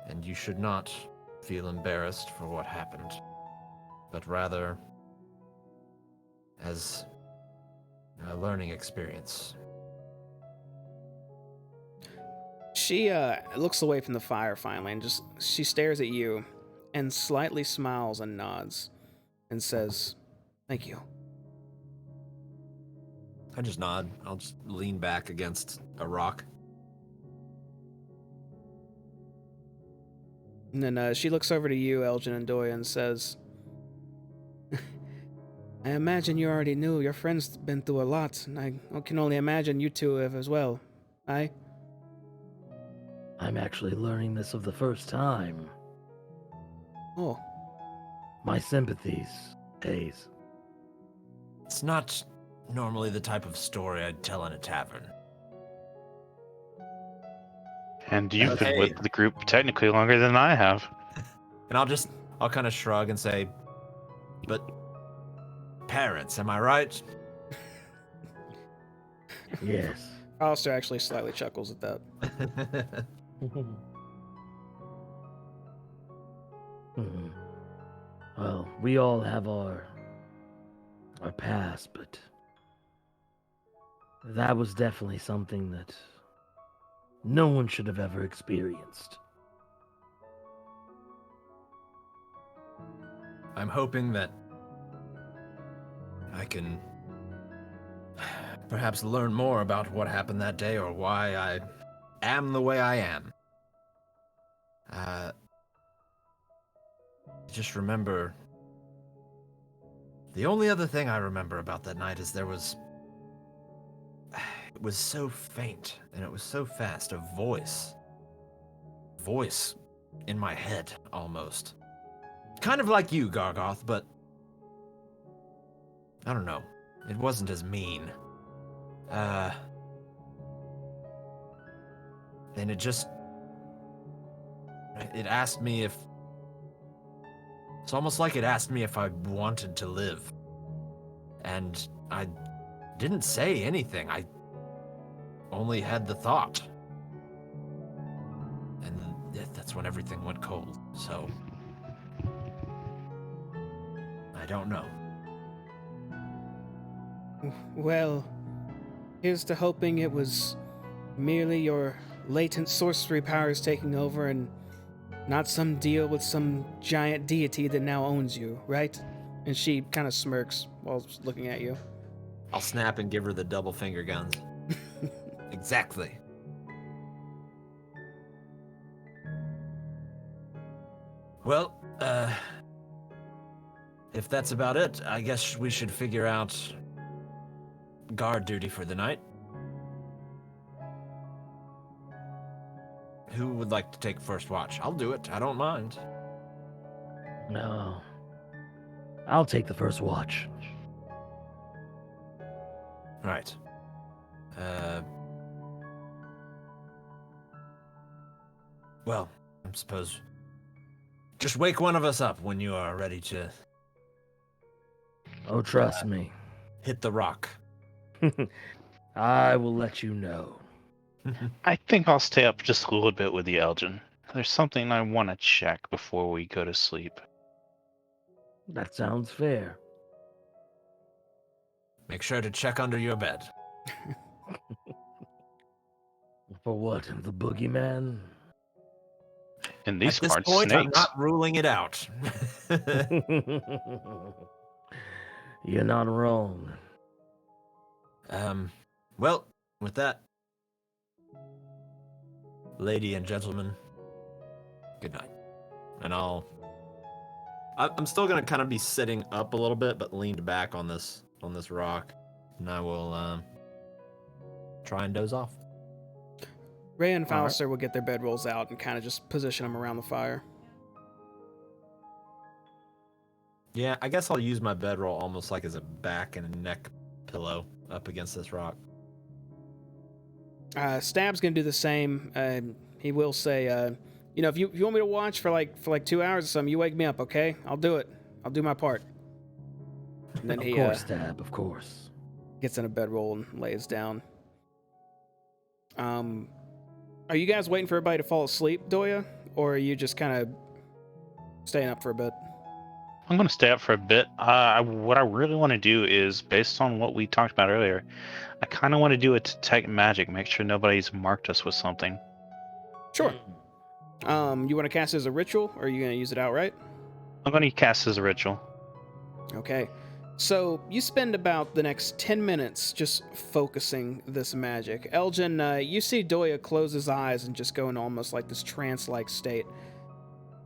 and you should not feel embarrassed for what happened, but rather as a learning experience. She looks away from the fire finally and she stares at you and slightly smiles and nods and says, "Thank you." I just nod. I'll just lean back against a rock. And then she looks over to you, Elgin and Doya, and says, "I imagine you already knew. Your friend's been through a lot, and I can only imagine you two have as well. Aye?" I'm actually learning this of the first time. Oh. My sympathies, Hayes. It's not normally the type of story I'd tell in a tavern. And you've Okay. been with the group technically longer than I have. And I'll kind of shrug and say, but parents, am I right? Yes. Alistair actually slightly chuckles at that. Well, we all have our past, but that was definitely something that no one should have ever experienced. I'm hoping that I can perhaps learn more about what happened that day or why I am the way I am. Just remember, the only other thing I remember about that night is it was so faint and it was so fast, a voice in my head almost. Kind of like you, Gargoth, but I don't know. It wasn't as mean. And it asked me if... It's almost like it asked me if I wanted to live. And I didn't say anything. I only had the thought. And that's when everything went cold. So... I don't know. Well, here's to hoping it was merely your latent sorcery powers taking over and not some deal with some giant deity that now owns you, right? And she kind of smirks while looking at you. I'll snap and give her the double finger guns. Exactly. Well, if that's about it, I guess we should figure out guard duty for the night. Who would like to take first watch? I'll do it. I don't mind. No. I'll take the first watch. Right. Well, I suppose just wake one of us up when you are ready to Oh, trust me. hit the rock. I will let you know. I think I'll stay up just a little bit with the Elgin. There's something I want to check before we go to sleep. That sounds fair. Make sure to check under your bed. For what? The boogeyman? In these At this cards, point, I'm snakes. not ruling it out. You're not wrong. Well, with that, lady and gentlemen, good night. And I'm still gonna kind of be sitting up a little bit, but leaned back on this rock, and I will try and doze off. Ray and All right. Falster will get their bedrolls out and kind of just position them around the fire. Yeah, I guess I'll use my bedroll almost like as a back and neck pillow up against this rock. Stab's gonna do the same. He will say, if you want me to watch for like 2 hours or something, you wake me up, okay? I'll do it. I'll do my part. And then Of he course, Stab, of course. gets in a bedroll and lays down. Are you guys waiting for everybody to fall asleep, Doya, or are you just kind of staying up for a bit? I'm going to stay up for a bit. What I really want to do is, based on what we talked about earlier, I kind of want to do a detect magic, make sure nobody's marked us with something. Sure. You want to cast it as a ritual, or are you going to use it outright? I'm going to cast as a ritual. Okay. So you spend about the next 10 minutes just focusing this magic. Elgin, you see Doya close his eyes and just go in almost like this trance-like state.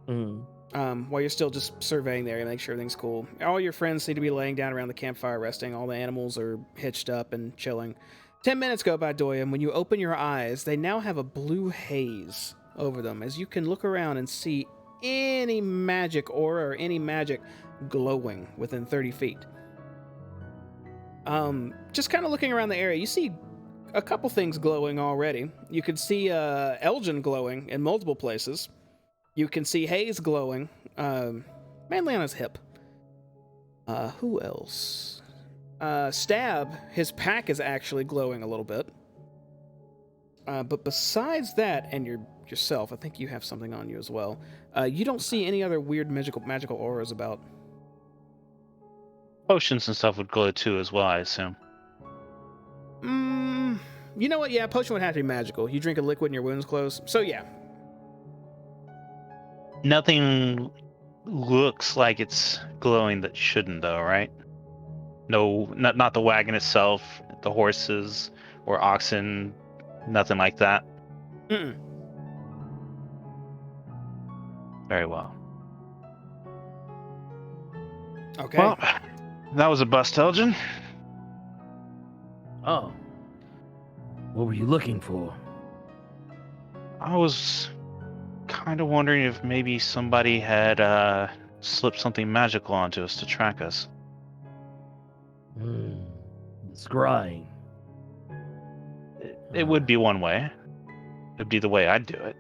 While you're still just surveying the area, make sure everything's cool. All your friends seem to be laying down around the campfire resting. All the animals are hitched up and chilling. 10 minutes go by, Doya, and when you open your eyes, they now have a blue haze over them, as you can look around and see any magic aura or any magic glowing within 30 feet. Just kind of looking around the area, you see a couple things glowing already. You can see Elgin glowing in multiple places. You can see Hayes glowing, mainly on his hip. Who else? Stab, his pack is actually glowing a little bit. But besides that, and yourself, I think you have something on you as well. You don't see any other weird magical auras about. Potions and stuff would glow too, as well, I assume. You know what? Yeah, potion would have to be magical. You drink a liquid and your wounds close. So yeah. Nothing looks like it's glowing that shouldn't, though, right? No, not the wagon itself, the horses or oxen, nothing like that. Mm-mm. Very well. Okay. Well, that was a bust, Elgin. Oh. What were you looking for? I was kind of wondering if maybe somebody had slipped something magical onto us to track us. Hmm. Scrying. It would be one way. It'd be the way I'd do it.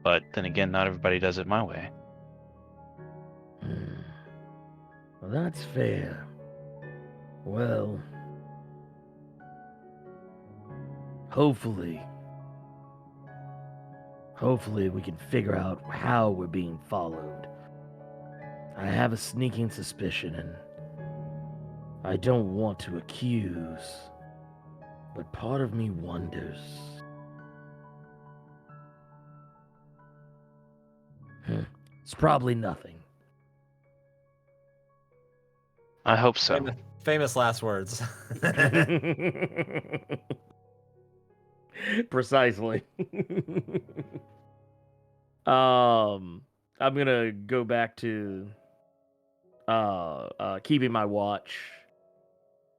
But then again, not everybody does it my way. Hmm. Well, that's fair. Well, hopefully we can figure out how we're being followed. I have a sneaking suspicion, and I don't want to accuse, but part of me wonders. It's probably nothing. I hope so. Famous last words. Precisely. I'm gonna go back to keeping my watch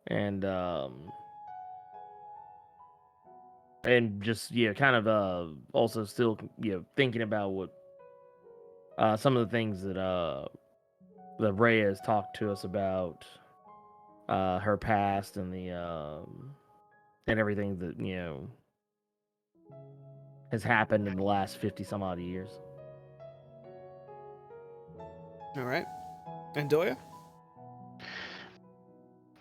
and just kind of also still thinking about what some of the things that Rhea has talked to us about her past and the and everything that has happened in the last 50 some odd years. All right. And Doya?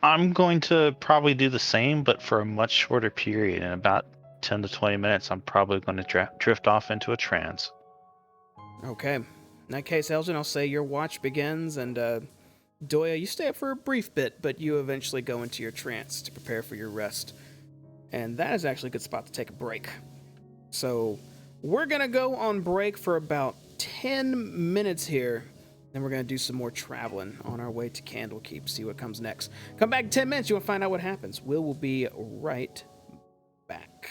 I'm going to probably do the same, but for a much shorter period. In about 10 to 20 minutes, I'm probably going to drift off into a trance. Okay. In that case, Elgin, I'll say your watch begins, and Doya, you stay up for a brief bit, but you eventually go into your trance to prepare for your rest. And that is actually a good spot to take a break. So we're going to go on break for about 10 minutes here. Then we're going to do some more traveling on our way to Candlekeep, see what comes next. Come back in 10 minutes, you will find out what happens. Will be right back.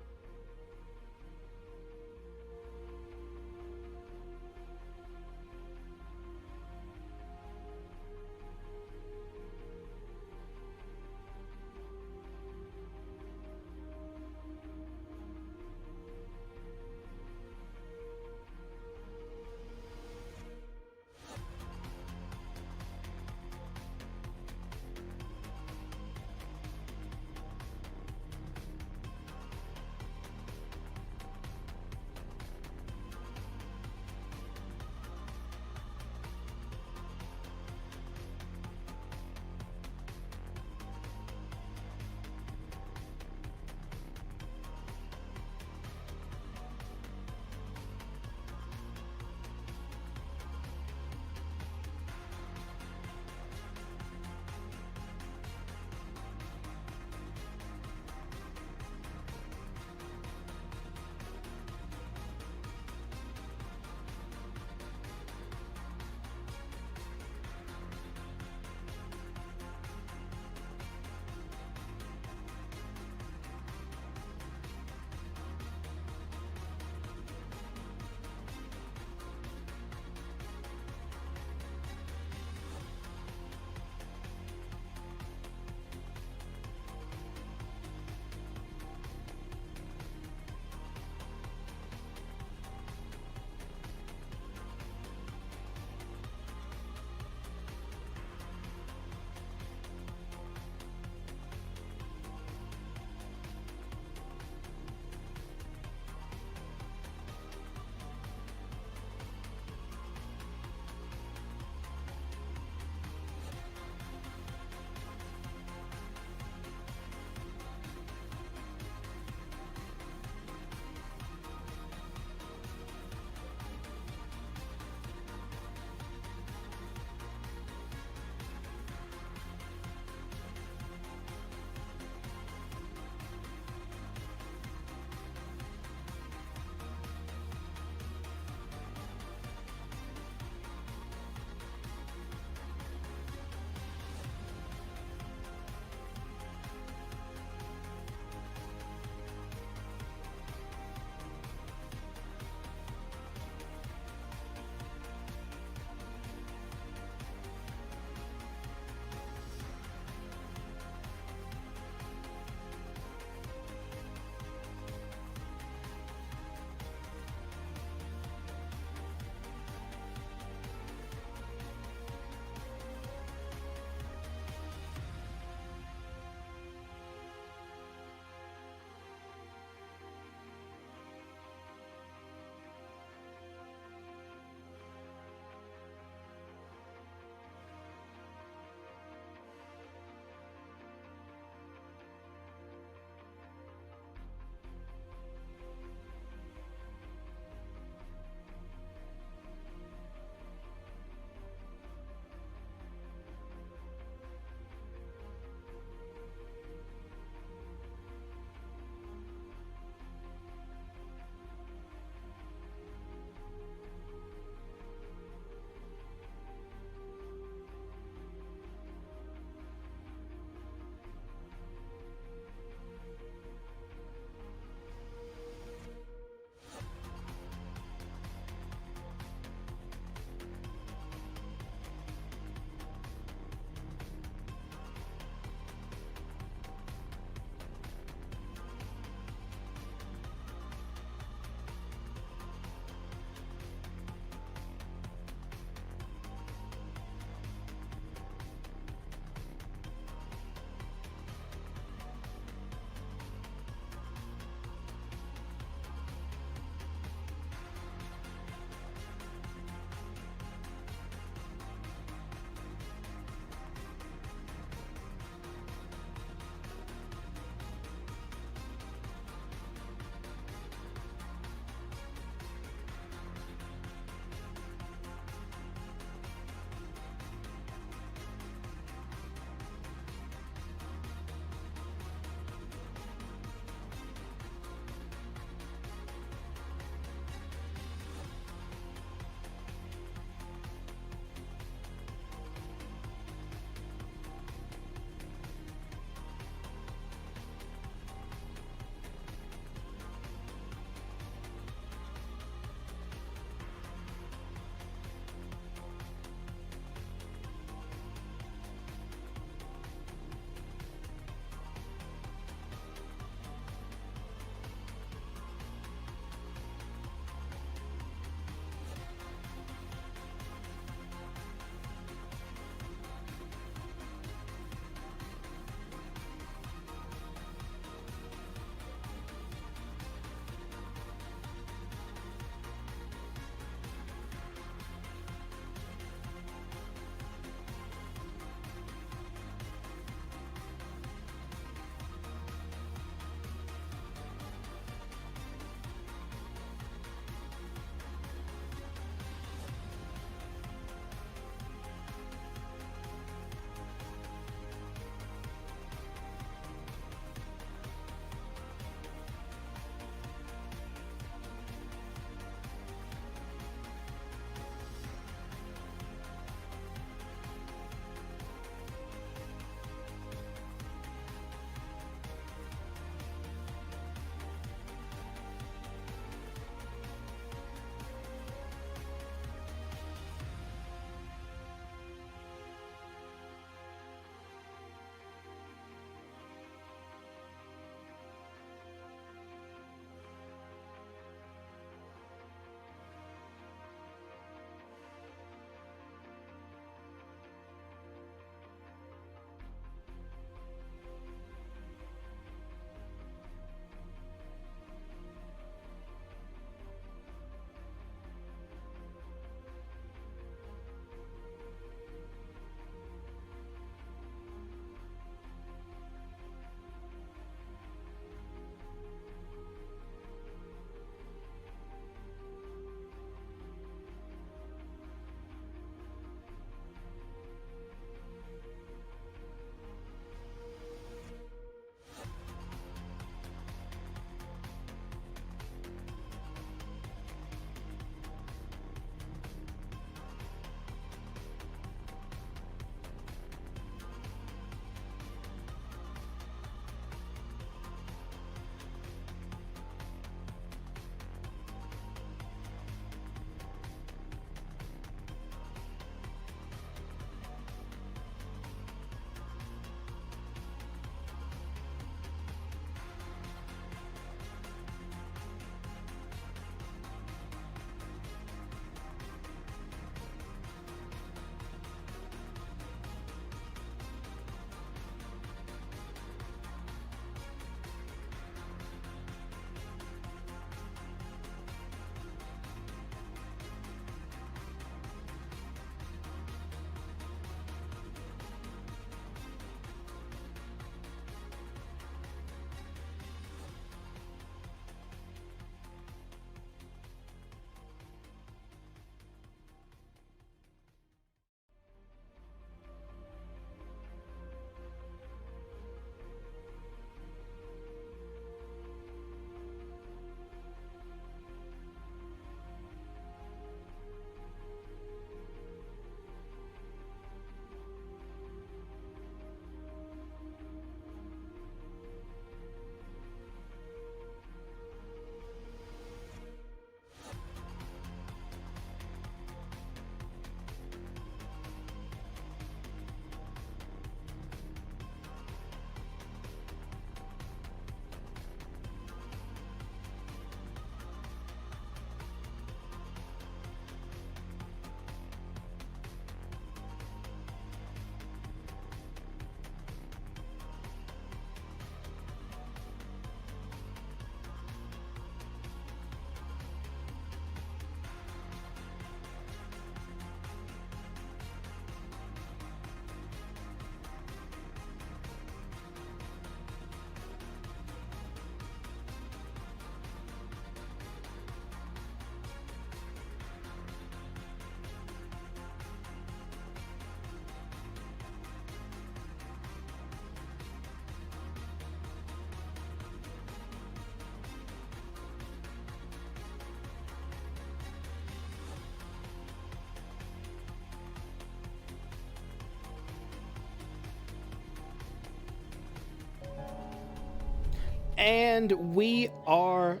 And we are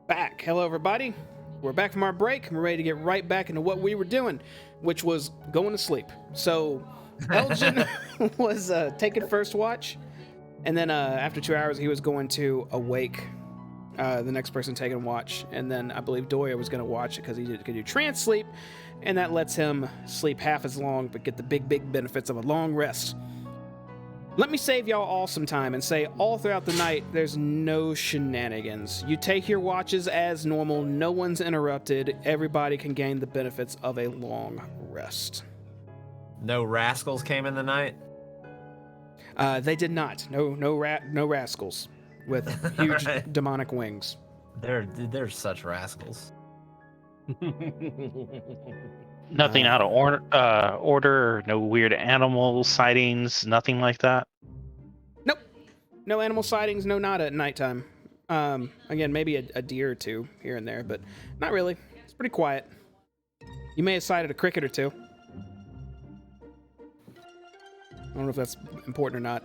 back. Hello, everybody. We're back from our break, and we're ready to get right back into what we were doing, which was going to sleep. So, Elgin was taking first watch, and then after 2 hours, he was going to awake the next person taking watch, and then I believe Doya was going to watch it because he could do trance sleep, and that lets him sleep half as long but get the big benefits of a long rest. Let me save y'all all some time and say all throughout the night, there's no shenanigans. You take your watches as normal, no one's interrupted, everybody can gain the benefits of a long rest. No rascals came in the night? They did not. No rascals with huge Right. demonic wings. They're such rascals. Nothing out of order, no weird animal sightings, nothing like that. Nope. No animal sightings, no nada at nighttime. Again, maybe a deer or two here and there, but not really. It's pretty quiet. You may have sighted a cricket or two. I don't know if that's important or not.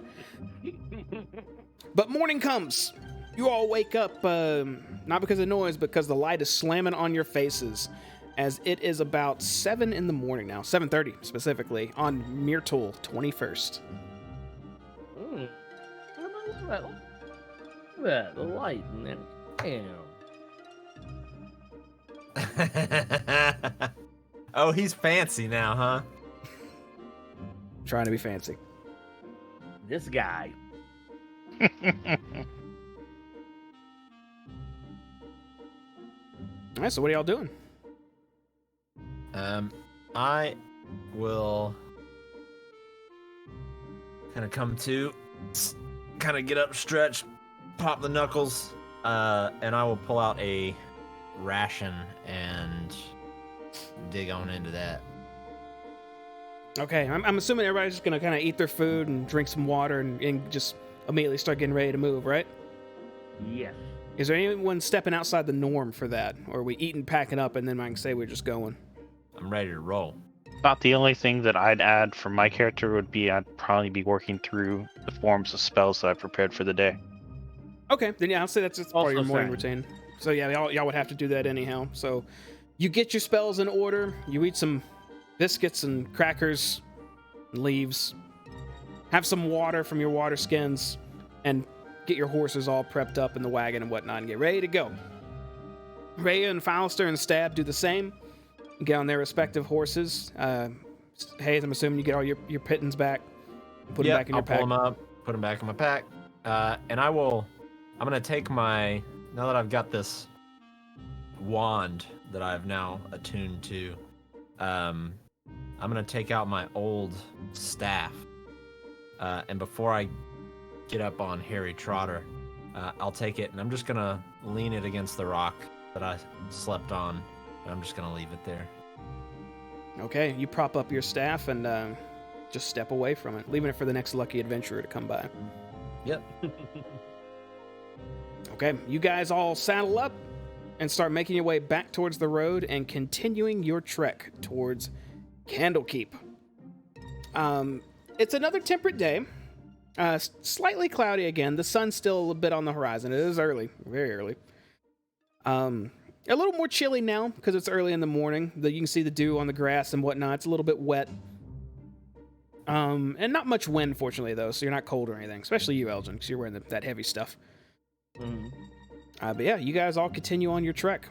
But morning comes. You all wake up, not because of noise, but because the light is slamming on your faces, as it is about 7 in the morning now, 7:30 specifically, on Myrtle 21st. Look at that, the light in there. Damn. Oh, he's fancy now, huh? Trying to be fancy. This guy. All right, so what are y'all doing? I will kind of come to, kind of get up, stretch, pop the knuckles, and I will pull out a ration and dig on into that. Okay, I'm assuming everybody's just gonna kind of eat their food and drink some water and just immediately start getting ready to move, right? Yes. Is there anyone stepping outside the norm for that? Or are we eating, packing up, and then I can say we're just going? I'm ready to roll. About the only thing that I'd add for my character would be I'd probably be working through the forms of spells that I've prepared for the day. Okay, then yeah, I'll say that's just part of your Also morning same. routine. So yeah, y'all would have to do that anyhow. So you get your spells in order, you eat some biscuits and crackers, and leaves, have some water from your water skins, and get your horses all prepped up in the wagon and whatnot and get ready to go. Rhea and Fauster and Stab do the same. Get on their respective horses. Hayes, I'm assuming you get all your pittance back. Put them back in your I'll pack. pull them up, put them back in my pack, and I'm gonna take now that I've got this wand that I've now attuned to, I'm gonna take out my old staff, and before I get up on Harry Trotter, I'll take it and I'm just gonna lean it against the rock that I slept on, and I'm just gonna leave it there. Okay, you prop up your staff and just step away from it, leaving it for the next lucky adventurer to come by. Yep. Okay, you guys all saddle up and start making your way back towards the road and continuing your trek towards Candlekeep. It's another temperate day. Slightly cloudy again. The sun's still a little bit on the horizon. It is early, very early. A little more chilly now because it's early in the morning. You can see the dew on the grass and whatnot. It's a little bit wet. And not much wind, fortunately, though, so you're not cold or anything. Especially you, Elgin, because you're wearing that heavy stuff. Mhm. But yeah, you guys all continue on your trek.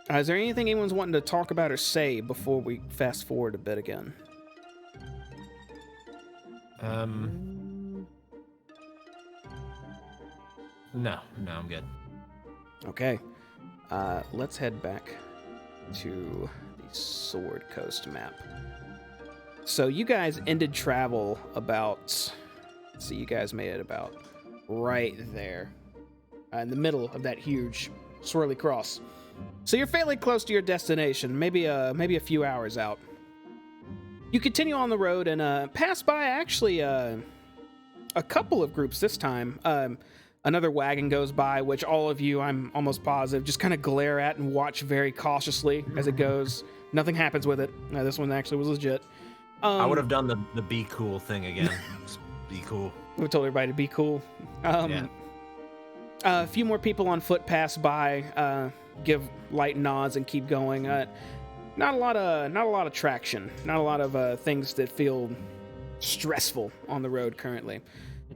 Is there anything anyone's wanting to talk about or say before we fast forward a bit again? No, I'm good. Okay. Let's head back to the Sword Coast map. So you guys ended travel about... Let's see, you guys made it about right there. In the middle of that huge swirly cross. So you're fairly close to your destination, maybe a few hours out. You continue on the road and pass by actually a couple of groups this time. Another wagon goes by, which all of you, I'm almost positive, just kind of glare at and watch very cautiously as it goes. Nothing happens with it. This one actually was legit. I would have done the be cool thing again. Just be cool. We told everybody to be cool. Yeah. A few more people on foot pass by, give light nods, and keep going. Not a lot of traction. Not a lot of things that feel stressful on the road currently.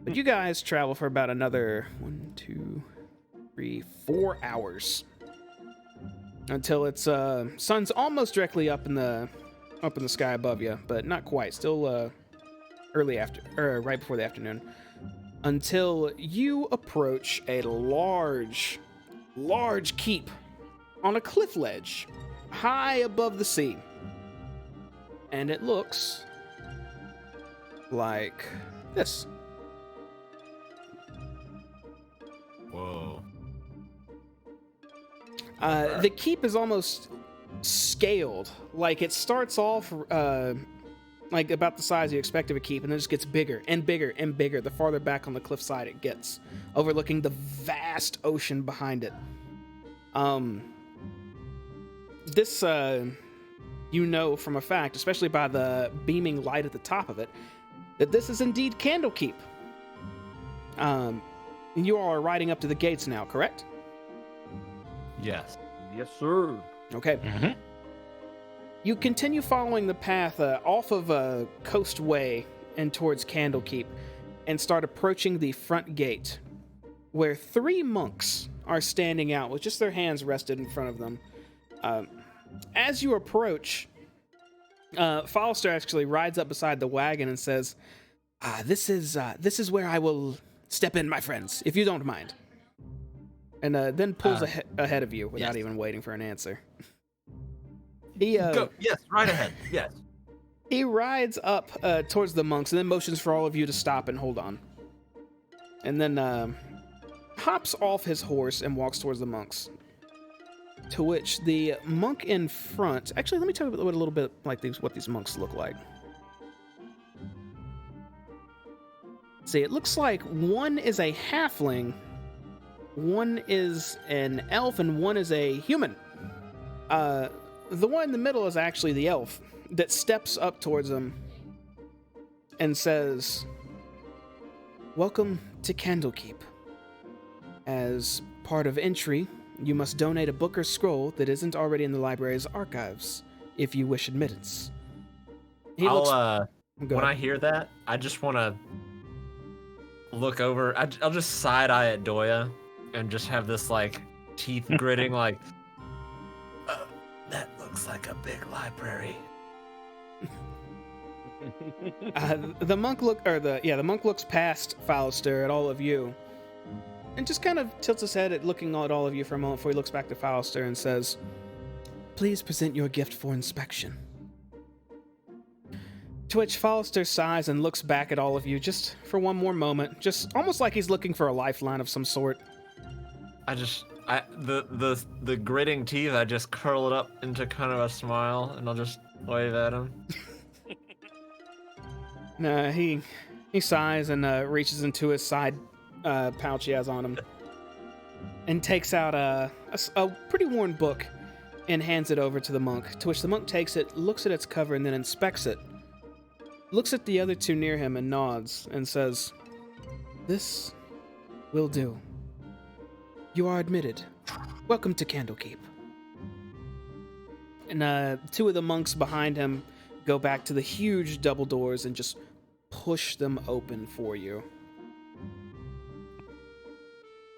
But you guys travel for about another 1, 2, 3, 4 hours until it's sun's almost directly up in the sky above you, but not quite. Still right before the afternoon. Until you approach a large keep on a cliff ledge high above the sea. And it looks like this. Whoa. The keep is almost scaled. Like, it starts off like about the size you expect of a keep, and then it just gets bigger and bigger and bigger the farther back on the cliffside it gets, overlooking the vast ocean behind it. This, you know from a fact, especially by the beaming light at the top of it, that this is indeed Candlekeep. You all are riding up to the gates now, correct? Yes. Yes, sir. Okay. Mm-hmm. You continue following the path off of Coast Way and towards Candlekeep, and start approaching the front gate, where 3 monks are standing out with just their hands rested in front of them. As you approach, Fallister actually rides up beside the wagon and says, "This is where I will step in, my friends, if you don't mind." And then pulls ahead of you without even waiting for an answer. Go. Yes, right ahead. Yes. He rides up towards the monks and then motions for all of you to stop and hold on. And then hops off his horse and walks towards the monks. To which the monk in front... Actually, let me tell you a little bit like what these monks look like. See, it looks like one is a halfling, one is an elf, and one is a human. The one in the middle is actually the elf that steps up towards him and says, "Welcome to Candlekeep. As part of entry, you must donate a book or scroll that isn't already in the library's archives, if you wish admittance." When I hear that, I just want to look over. I'll just side eye at Doya and just have this like teeth gritting, like, that looks like a big library. The monk looks past Fallister at all of you, and just kind of tilts his head at looking at all of you for a moment before he looks back to Fallister and says, "Please present your gift for inspection." To which Fallister sighs and looks back at all of you just for one more moment, just almost like he's looking for a lifeline of some sort. The gritting teeth, I just curl it up into kind of a smile, and I'll just wave at him. No, he sighs and reaches into his side pouch he has on him, and takes out a pretty worn book and hands it over to the monk. To which the monk takes it, looks at its cover, and then inspects it. Looks at the other 2 near him and nods and says, "This will do. You are admitted. Welcome to Candlekeep." And 2 of the monks behind him go back to the huge double doors and just push them open for you.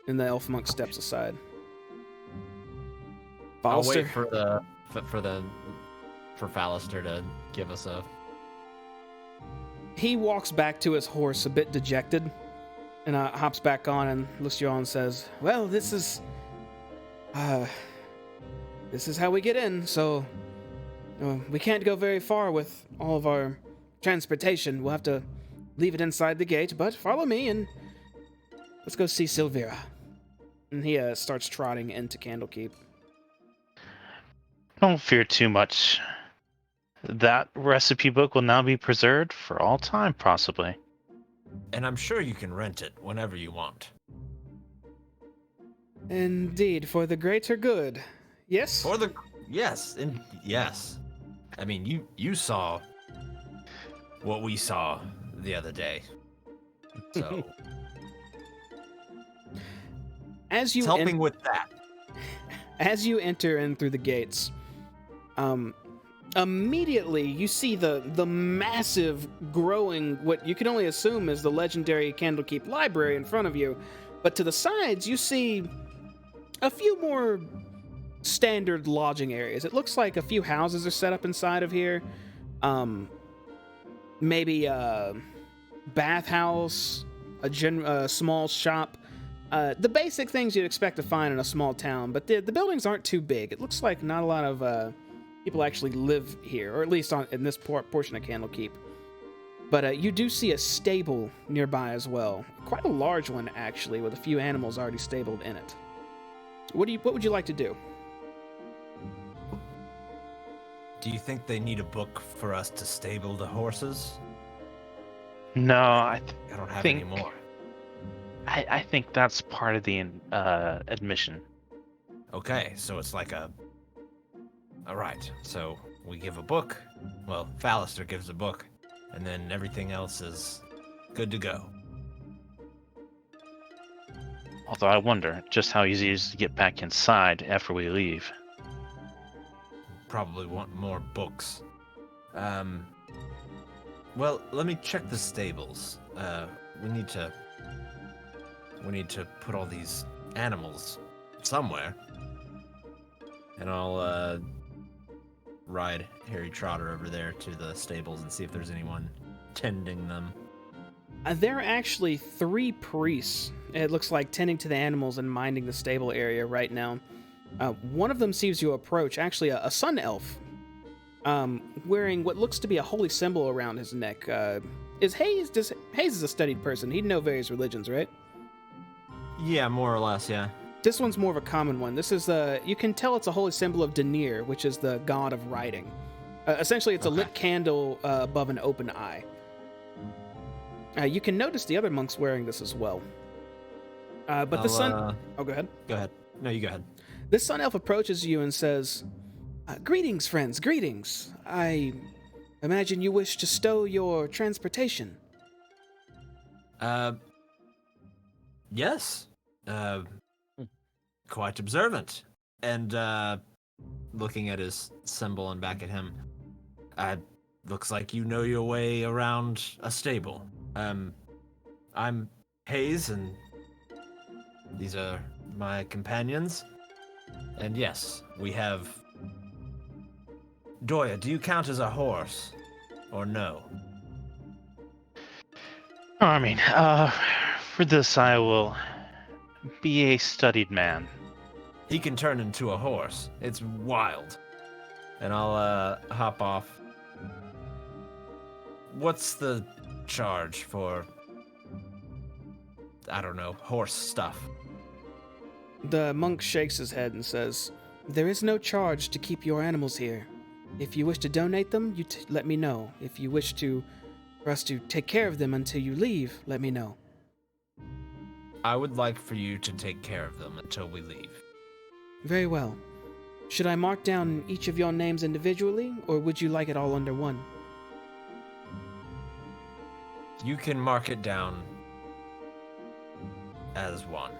And the elf monk steps aside. I'll Fallister? wait for Fallister to give us a... He walks back to his horse a bit dejected, and hops back on and looks at you all and says, "Well, this is how we get in, so we can't go very far with all of our transportation. We'll have to leave it inside the gate, but follow me and let's go see Silvira." And he starts trotting into Candlekeep. Don't fear too much. That recipe book will now be preserved for all time, possibly. And I'm sure you can rent it whenever you want. Indeed, for the greater good. Yes? Yes. I mean, you saw what we saw the other day. So As you It's helping with that. as you enter in through the gates, immediately you see the massive growing, what you can only assume is the legendary Candlekeep library in front of you, but to the sides you see a few more standard lodging areas. It looks like a few houses are set up inside of here. Maybe a bathhouse, a small shop. The basic things you'd expect to find in a small town, but the buildings aren't too big. It looks like not a lot of people actually live here, or at least in this portion of Candlekeep. But you do see a stable nearby as well. Quite a large one, actually, with a few animals already stabled in it. What would you like to do? Do you think they need a book for us to stable the horses? No, I don't have think- any more. I think that's part of the admission. Okay, so it's like a... Alright, so we give a book. Well, Fallister gives a book. And then everything else is good to go. Although I wonder just how easy it is to get back inside after we leave. Probably want more books. Well, let me check the stables. We need to put all these animals somewhere. And I'll ride Harry Trotter over there to the stables and see if there's anyone tending them. There are actually 3 priests, it looks like, tending to the animals and minding the stable area right now. One of them sees you approach, actually a sun elf, wearing what looks to be a holy symbol around his neck. Hayes is a studied person. He'd know various religions, right? Yeah, more or less, yeah. This one's more of a common one. This is you can tell it's a holy symbol of Denir, which is the god of writing. Essentially, it's a lit candle above an open eye. You can notice the other monks wearing this as well. But the sun... Oh, go ahead. Go ahead. No, you go ahead. This sun elf approaches you and says, "Greetings, friends, greetings. I imagine you wish to stow your transportation." Yes. Quite observant. And, looking at his symbol and back at him, looks like you know your way around a stable. I'm Hayes, and these are my companions. And yes, we have... Doya, do you count as a horse? Or no? I mean, for this I will be a studied man. He can turn into a horse. It's wild. And I'll hop off. What's the charge for, I don't know, horse stuff? The monk shakes his head and says, "There is no charge to keep your animals here. If you wish to donate them, you let me know. If you wish for us to take care of them until you leave, let me know." I would like for you to take care of them until we leave. Very well. Should I mark down each of your names individually, or would you like it all under one? You can mark it down as one.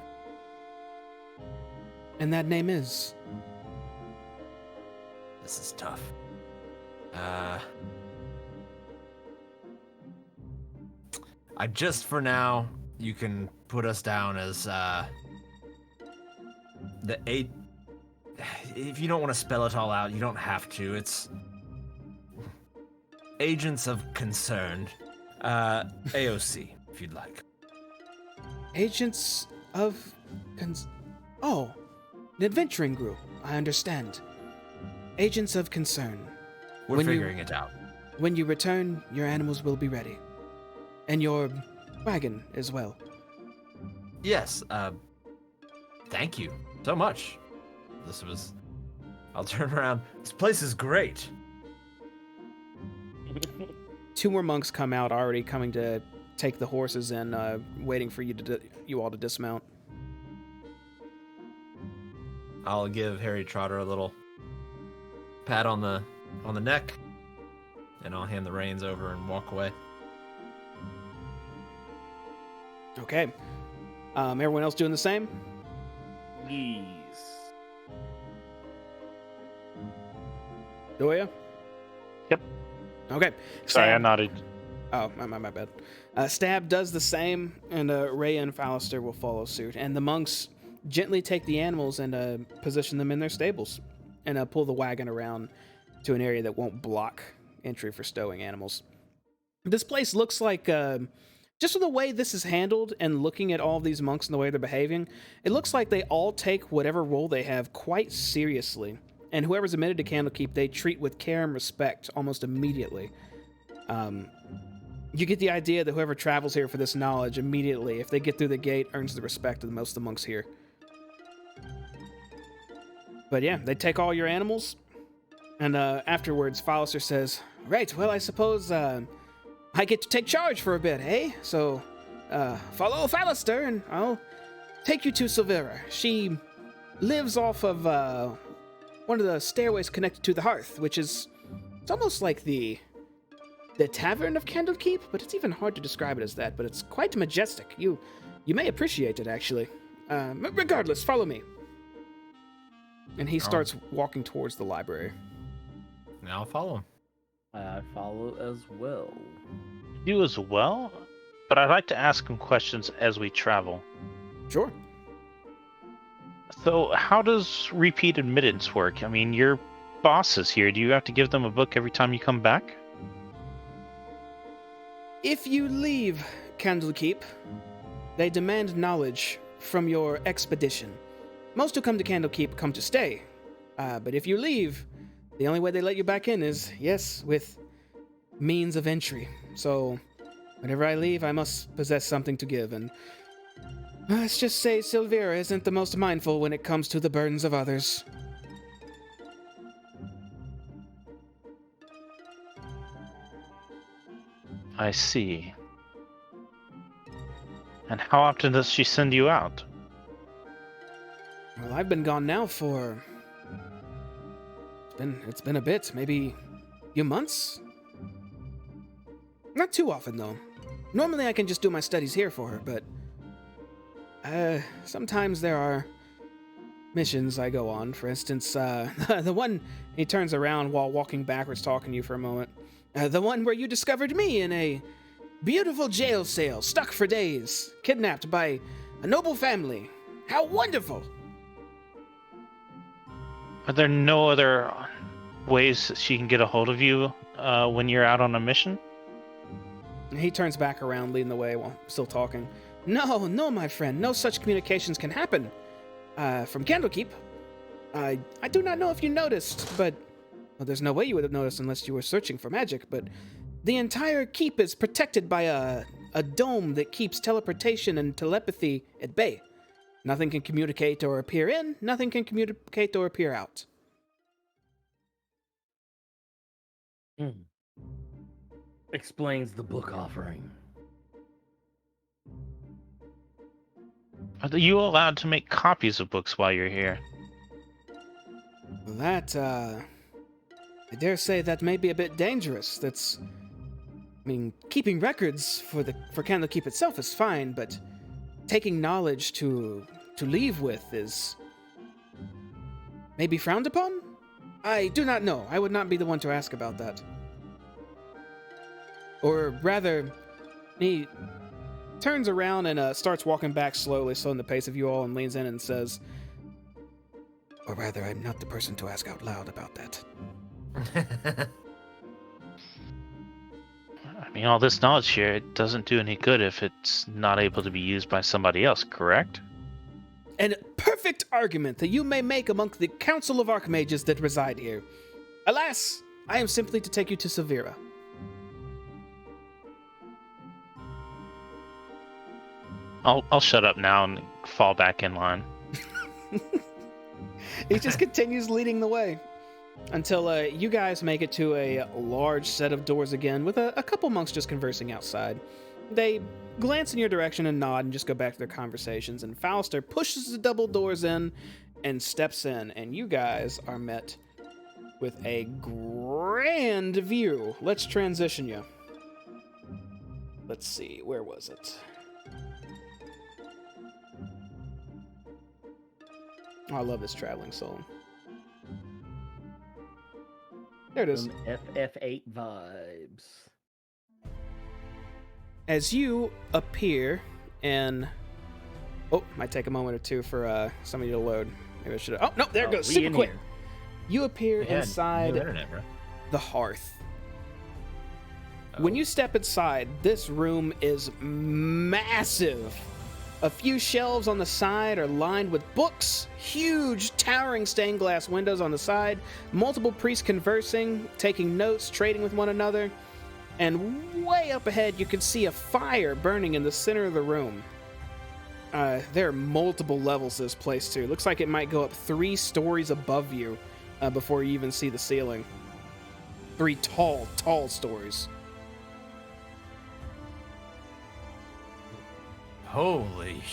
And that name is? This is tough. For now, you can put us down as, the 8... If you don't want to spell it all out, you don't have to. It's... Agents of Concern. AOC, if you'd like. Agents of... Oh, an adventuring group. I understand. Agents of Concern. We're When you- figuring it out. When you return, your animals will be ready. And your wagon as well. Yes, thank you so much. I'll turn around. This place is great. 2 more monks come out, already coming to take the horses in, waiting for you all to dismount. I'll give Harry Trotter a little pat on the neck, and I'll hand the reins over and walk away. Okay. Everyone else doing the same? Yes. Doya? Yep. Okay. Sorry, I Stab. nodded. Oh, my bad. Stab does the same, and Rhea and Fallister will follow suit. And the monks gently take the animals and position them in their stables, and pull the wagon around to an area that won't block entry for stowing animals. This place looks like, just with the way this is handled and looking at all of these monks and the way they're behaving, it looks like they all take whatever role they have quite seriously. And whoever's admitted to Candlekeep, they treat with care and respect almost immediately. You get the idea that whoever travels here for this knowledge immediately, if they get through the gate, earns the respect of most of the monks here. But yeah, they take all your animals, and afterwards, Fallister says, "Right, well, I suppose I get to take charge for a bit, eh? So follow Fallister, and I'll take you to Silvera. She lives off of one of the stairways connected to the hearth, which is, it's almost like the tavern of Candlekeep, but it's even hard to describe it as that, but it's quite majestic. You may appreciate it, actually. Regardless, follow me." And he starts walking towards the library. I'll follow him. I follow as well. You as well? But I'd like to ask him questions as we travel. Sure. So, how does repeat admittance work? I mean, your boss is here. Do you have to give them a book every time you come back? If you leave Candlekeep, they demand knowledge from your expedition. Most who come to Candlekeep come to stay, but if you leave, the only way they let you back in is, yes, with means of entry. So, whenever I leave, I must possess something to give, and let's just say Silvera isn't the most mindful when it comes to the burdens of others. I see. And how often does she send you out? Well, I've been gone now for... It's been a bit, maybe a few months? Not too often, though. Normally I can just do my studies here for her, but... sometimes there are missions I go on. For instance, the one... He turns around while walking backwards, talking to you for a moment. The one where you discovered me in a beautiful jail cell, stuck for days, kidnapped by a noble family. How wonderful! Are there no other ways that she can get a hold of you when you're out on a mission? He turns back around, leading the way while still talking. No, my friend. No such communications can happen. From Candlekeep. I do not know if you noticed, but... Well, there's no way you would have noticed unless you were searching for magic, but... The entire keep is protected by a dome that keeps teleportation and telepathy at bay. Nothing can communicate or appear in, nothing can communicate or appear out. Explains the book offering. Are you allowed to make copies of books while you're here? Well, that, I dare say that may be a bit dangerous. That's... I mean, keeping records for Candlekeep itself is fine, but taking knowledge to leave with is maybe frowned upon? I do not know. I would not be the one to ask about that. Or rather, he turns around and starts walking back slowly, slowing the pace of you all, and leans in and says, or rather, I'm not the person to ask out loud about that. I mean, all this knowledge here, it doesn't do any good if it's not able to be used by somebody else, correct? An perfect argument that you may make among the Council of Archmages that reside here. Alas, I am simply to take you to Silvera. I'll shut up now and fall back in line. He just continues leading the way until you guys make it to a large set of doors again with a couple monks just conversing outside. They glance in your direction and nod and just go back to their conversations, and Fallister pushes the double doors in and steps in, and you guys are met with a grand view. Let's transition you. Let's see, where was it? Oh, I love this traveling song. There it is. Some FF8 vibes. As you appear and might take a moment or two for some of you to load. Maybe I should. Oh no, there it goes. We Super in quick. here. You appear Yeah, inside new internet, bro. the hearth. When you step inside, this room is massive. A few shelves on the side are lined with books, huge, towering stained glass windows on the side, multiple priests conversing, taking notes, trading with one another, and way up ahead you can see a fire burning in the center of the room. There are multiple levels to this place too. Looks like it might go up 3 stories above you before you even see the ceiling. 3 tall stories. Holy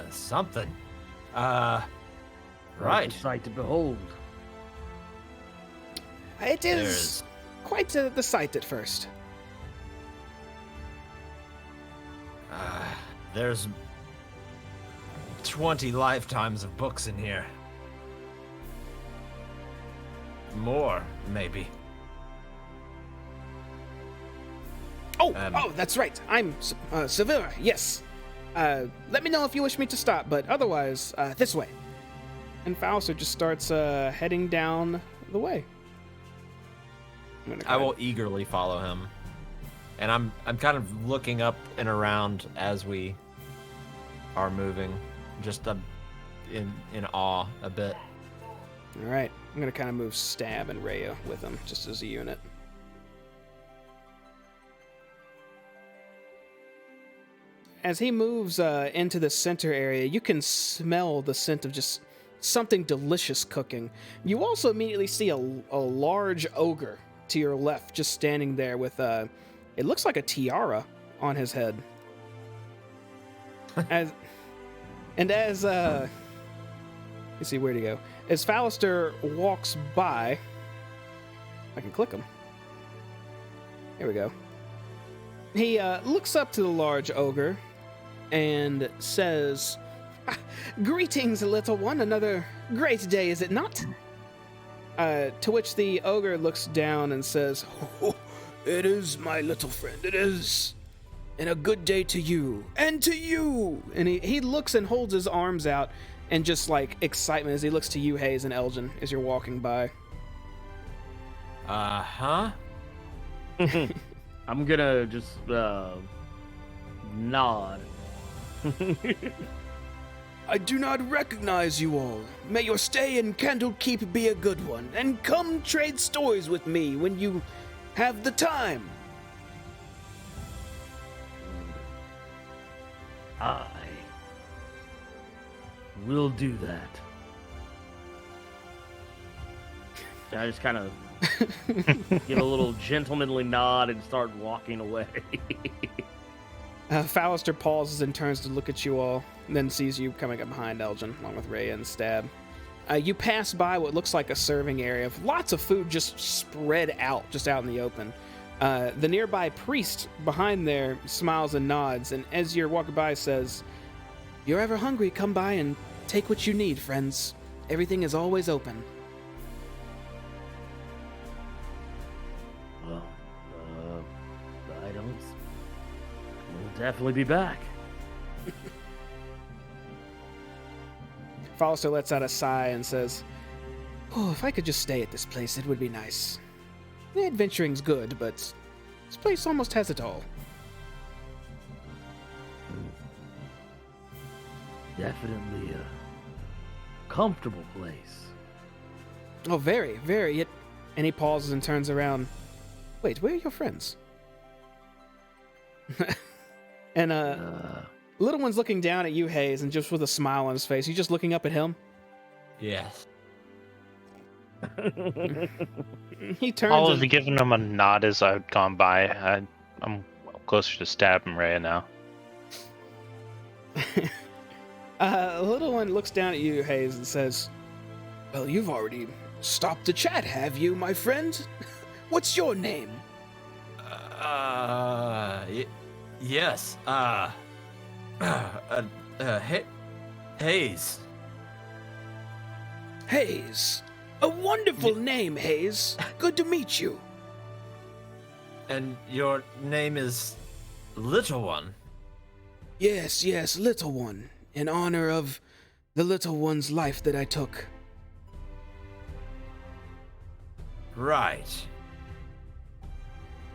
something. Right. A sight to behold. It is There's- quite the sight at first. There's 20 lifetimes of books in here. More, maybe. Oh, that's right. I'm Severa, yes. Let me know if you wish me to stop, but otherwise, this way. And Fausto just starts heading down the way. I will eagerly follow him. And I'm kind of looking up and around as we are moving, just in awe a bit. All right, I'm gonna kind of move Stab and Rhea with him, just as a unit. As he moves into the center area, you can smell the scent of just something delicious cooking. You also immediately see a large ogre to your left, just standing there with it looks like a tiara on his head. Let's see, where'd he go? As Fallister walks by, I can click him. Here we go. He looks up to the large ogre and says, "Greetings, little one. Another great day, is it not?" To which the ogre looks down and says, "Oh, it is, my little friend, it is. And a good day to you, and to you." And he looks and holds his arms out, and just like excitement as he looks to you, Hayes and Elgin, as you're walking by. Uh-huh. I'm gonna just nod. "I do not recognize you all. May your stay in Candlekeep be a good one, and come trade stories with me when you have the time." I will do that. And I just kind of give a little gentlemanly nod and start walking away. Fallister pauses and turns to look at you all, and then sees you coming up behind Elgin, along with Rhea and Stab. You pass by what looks like a serving area of lots of food just spread out, just out in the open. The nearby priest behind there smiles and nods, and as you're walking by says, "If you're ever hungry, come by and take what you need, friends. Everything is always open." Well, we'll definitely be back. Fallister lets out a sigh and says, "Oh, if I could just stay at this place, it would be nice. The adventuring's good, but this place almost has it all." Definitely a comfortable place. "Oh, very, very." And he pauses and turns around. "Wait, where are your friends?" And little one's looking down at you, Hayes, and just with a smile on his face. You just looking up at him? Yes. He turns. I was and- giving him a nod as I'd gone by. I'm closer to Stab and Rhea now. Little one looks down at you, Hayes, and says, "Well, you've already stopped to chat, have you, my friend? What's your name?" Yes. Hayes. Hayes. A wonderful name, Hayes. Good to meet you. And your name is Little One? Yes, little one. In honor of the little one's life that I took. Right.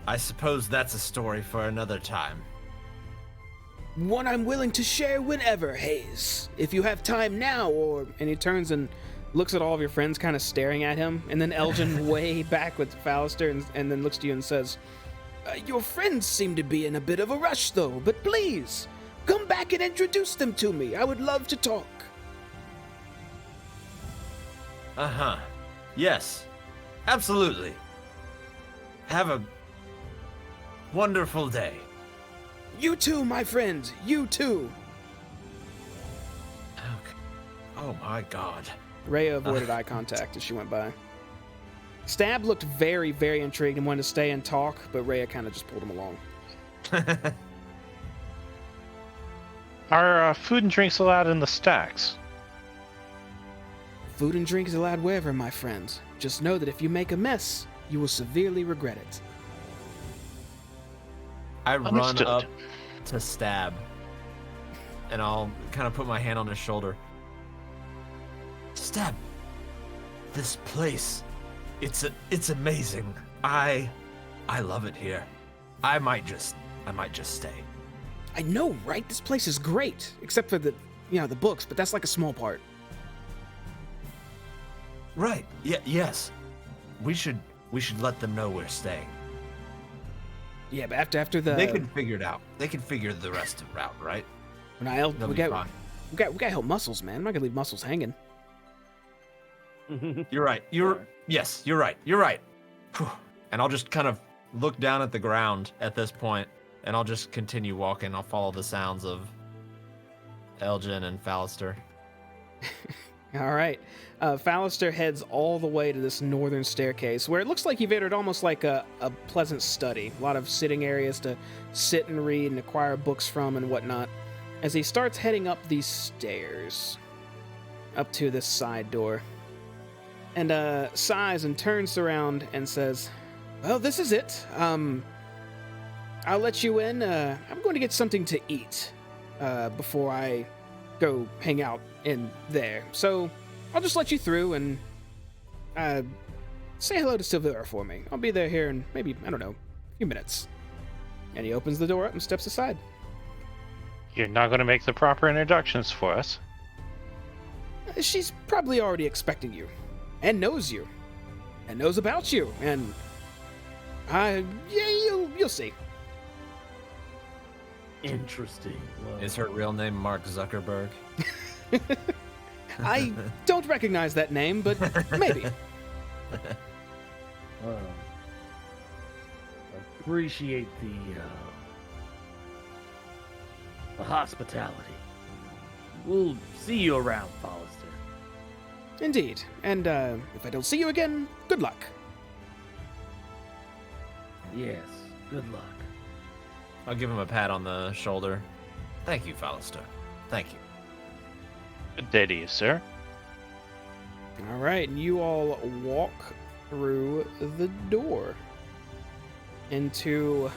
I suppose that's a story for another time. One I'm willing to share whenever, Hayes. If you have time now, or... And he turns and looks at all of your friends kind of staring at him, and then Elgin way back with Fallister, and then looks to you and says, your friends seem to be in a bit of a rush, though, but please, come back and introduce them to me. I would love to talk. Uh-huh. Yes. Absolutely. Have a wonderful day. You too, my friend. You too. Okay. Oh my god. Rhea avoided eye contact as she went by. Stab looked very, very intrigued and wanted to stay and talk, but Rhea kind of just pulled him along. Are food and drinks allowed in the stacks? Food and drink is allowed wherever, my friend. Just know that if you make a mess, you will severely regret it. I run Understood. up to Stab, and I'll kind of put my hand on his shoulder. Stab, this place, it's amazing. I love it here. I might just stay. I know, right? This place is great, except for the books, but that's like a small part. Right. Yeah. Yes. We should let them know we're staying. Yeah, but after the They can figure it out. They can figure the rest of it out, right? They'll They'll we be got fine. we got to help Muscles, man. I'm not gonna leave Muscles hanging. You're right. Yes. You're right. Whew. And I'll just kind of look down at the ground at this point, and I'll just continue walking. I'll follow the sounds of Elgin and Fallister. All right. Fallister heads all the way to this northern staircase, where it looks like you've entered almost like a pleasant study. A lot of sitting areas to sit and read and acquire books from and whatnot. As he starts heading up these stairs, up to this side door, and sighs and turns around and says, well, this is it. I'll let you in. I'm going to get something to eat before I go hang out in there. So I'll just let you through and say hello to Sylvia for me. I'll be there here in maybe, I don't know, a few minutes. And he opens the door up and steps aside. You're not going to make the proper introductions for us. She's probably already expecting you and knows you and knows about you. And yeah, you'll see. Interesting. Well, Is her real name Mark Zuckerberg? I don't recognize that name, but maybe. appreciate the hospitality. We'll see you around, Fallister. Indeed. And if I don't see you again, good luck. Yes, good luck. I'll give him a pat on the shoulder. Thank you, Fallister. Thank you. Good day to you, sir. All right, and you all walk through the door into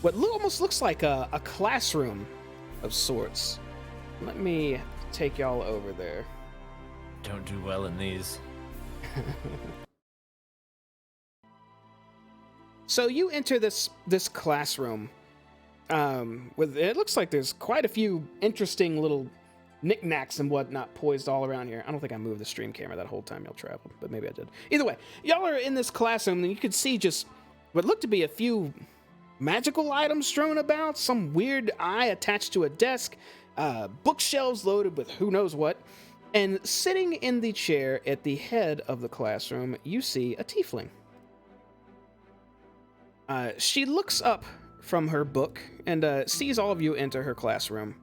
what almost looks like a classroom of sorts. Let me take y'all over there. Don't do well in these. So you enter this classroom. With it looks like there's quite a few interesting little knickknacks and whatnot poised all around here. I don't think I moved the stream camera that whole time y'all traveled, but maybe I did. Either way, y'all are in this classroom, and you can see just what looked to be a few magical items strewn about, some weird eye attached to a desk, bookshelves loaded with who knows what, and sitting in the chair at the head of the classroom, you see a tiefling. She looks up from her book and sees all of you enter her classroom,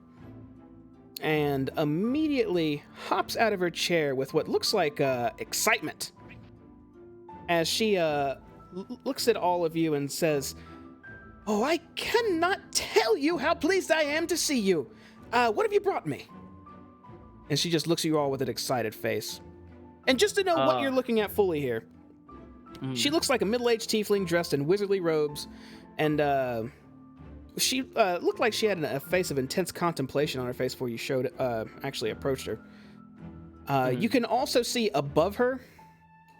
and immediately hops out of her chair with what looks like excitement as she looks at all of you and says, "Oh, I cannot tell you how pleased I am to see you. What have you brought me?" And she just looks at you all with an excited face. And just to know what you're looking at fully here, she Mm. looks like a middle-aged tiefling dressed in wizardly robes, and she looked like she had a face of intense contemplation on her face before you actually approached her. You can also see above her,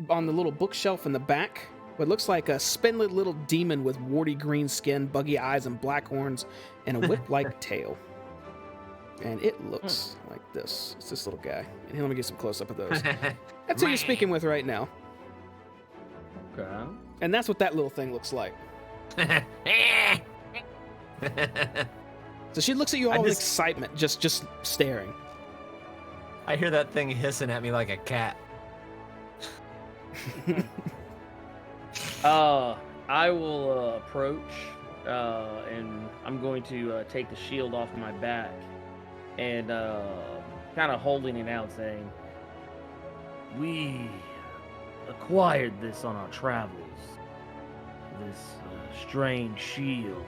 on the little bookshelf in the back, what looks like a spindly little demon with warty green skin, buggy eyes, and black horns, and a whip-like tail. And it looks like this. It's this little guy. And here, let me get some close-up of those. That's who you're speaking with right now. Okay. And that's what that little thing looks like. So she looks at you all with excitement, just staring. I hear that thing hissing at me like a cat. I will approach, and I'm going to take the shield off my back, and kind of holding it out, saying, "We acquired this on our travels. This strange shield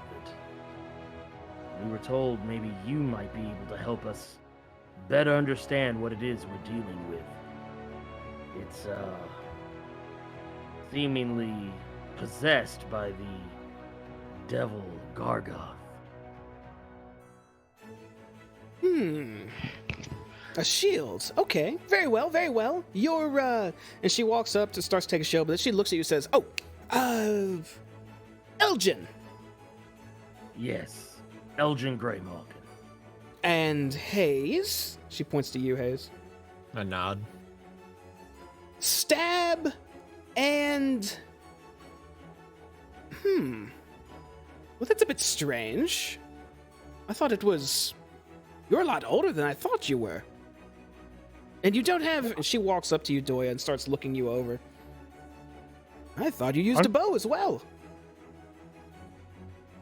that we were told maybe you might be able to help us better understand what it is we're dealing with. It's seemingly possessed by the devil Gargoth." A shield. Okay. Very well, very well. You're, And she walks up to starts to take a shield, but then she looks at you and says, Elgin. Yes, Elgin Greymalkin. And Hayes. She points to you, Hayes. A nod. Stab and... Well, that's a bit strange. I thought it was... You're a lot older than I thought you were. And you don't have... And she walks up to you, Doya, and starts looking you over. I thought you used a bow as well.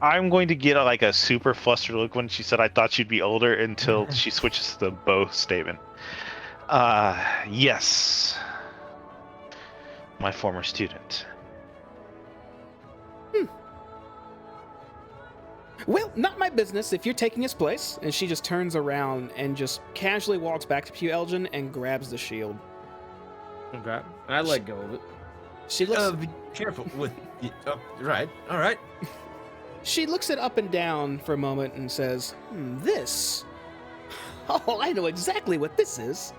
I'm going to get a super flustered look when she said I thought she'd be older until she switches to the bow statement. Yes. My former student. Well, not my business if you're taking his place. And she just turns around and just casually walks back to Pew Elgin and grabs the shield. Okay. I let go of it. She looks... Be careful with... right, all right. She looks it up and down for a moment and says, this? Oh, I know exactly what this is.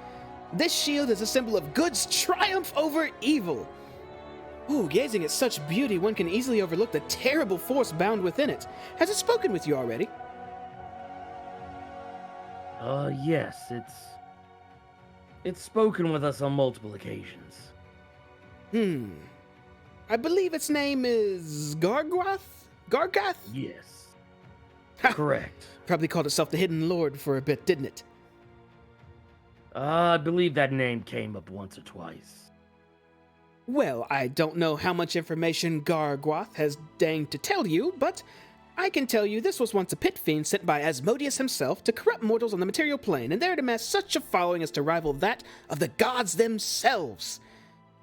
This shield is a symbol of good's triumph over evil. Ooh, gazing at such beauty, one can easily overlook the terrible force bound within it. Has it spoken with you already? Yes, it's spoken with us on multiple occasions. I believe its name is Gargoth? Gargoth? Yes. Correct. Probably called itself the Hidden Lord for a bit, didn't it? I believe that name came up once or twice. Well, I don't know how much information Gargoth has deigned to tell you, but I can tell you this was once a pit fiend sent by Asmodeus himself to corrupt mortals on the material plane, and there to amass such a following as to rival that of the gods themselves.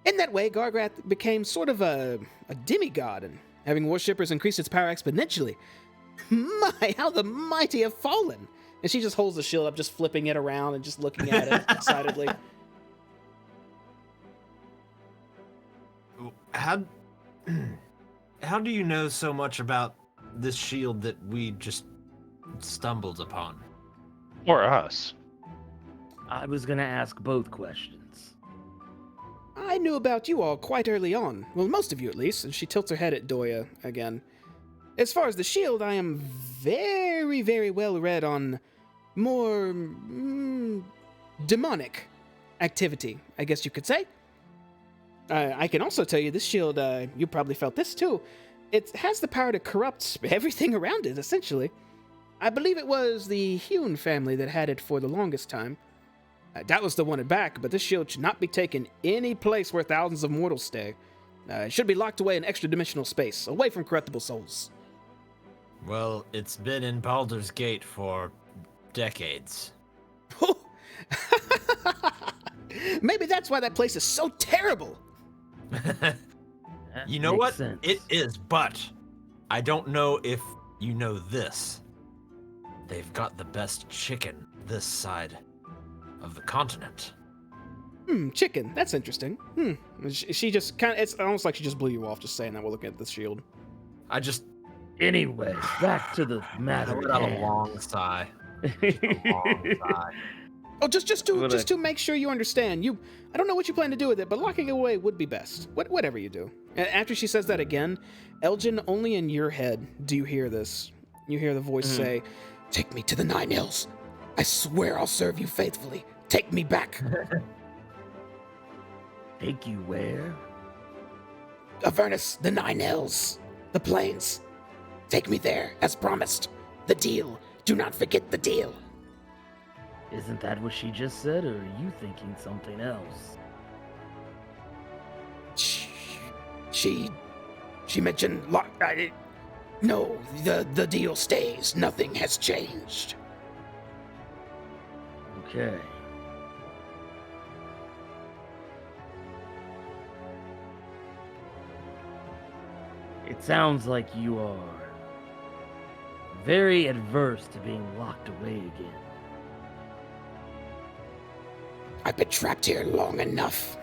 In that way, Gargoth became sort of a demigod, and having worshippers increased its power exponentially. My, how the mighty have fallen! And she just holds the shield up, just flipping it around and just looking at it excitedly. How do you know so much about this shield that we just stumbled upon? Or us. I was gonna ask both questions. I knew about you all quite early on. Well, most of you at least, and she tilts her head at Doya again. As far as the shield, I am very, very well read on more demonic activity, I guess you could say. I can also tell you this shield, you probably felt this too. It has the power to corrupt everything around it, essentially. I believe it was the Hune family that had it for the longest time. That was the one it back, but this shield should not be taken any place where thousands of mortals stay. It should be locked away in extra-dimensional space, away from corruptible souls. Well, it's been in Baldur's Gate for decades. Maybe that's why that place is so terrible. You know Makes what? sense. It is, but I don't know if you know this. They've got the best chicken this side of the continent. Chicken. That's interesting. She just kind of, it's almost like she just blew you off just saying that while looking at the shield. I just Anyway, back to the I matter let at out a hand. long sigh. Just a long sigh. Oh, just to make sure you understand. I don't know what you plan to do with it, but locking it away would be best. Whatever you do. And after she says that again, Elgin, only in your head do you hear this. You hear the voice say, Take me to the Nine Hills. I swear I'll serve you faithfully. Take me back. Take you where? Avernus, the Nine Hills, the plains. Take me there, as promised. The deal. Do not forget the deal. Isn't that what she just said, or are you thinking something else? She mentioned. No, the deal stays. Nothing has changed. Okay. It sounds like you are very adverse to being locked away again. I've been trapped here long enough.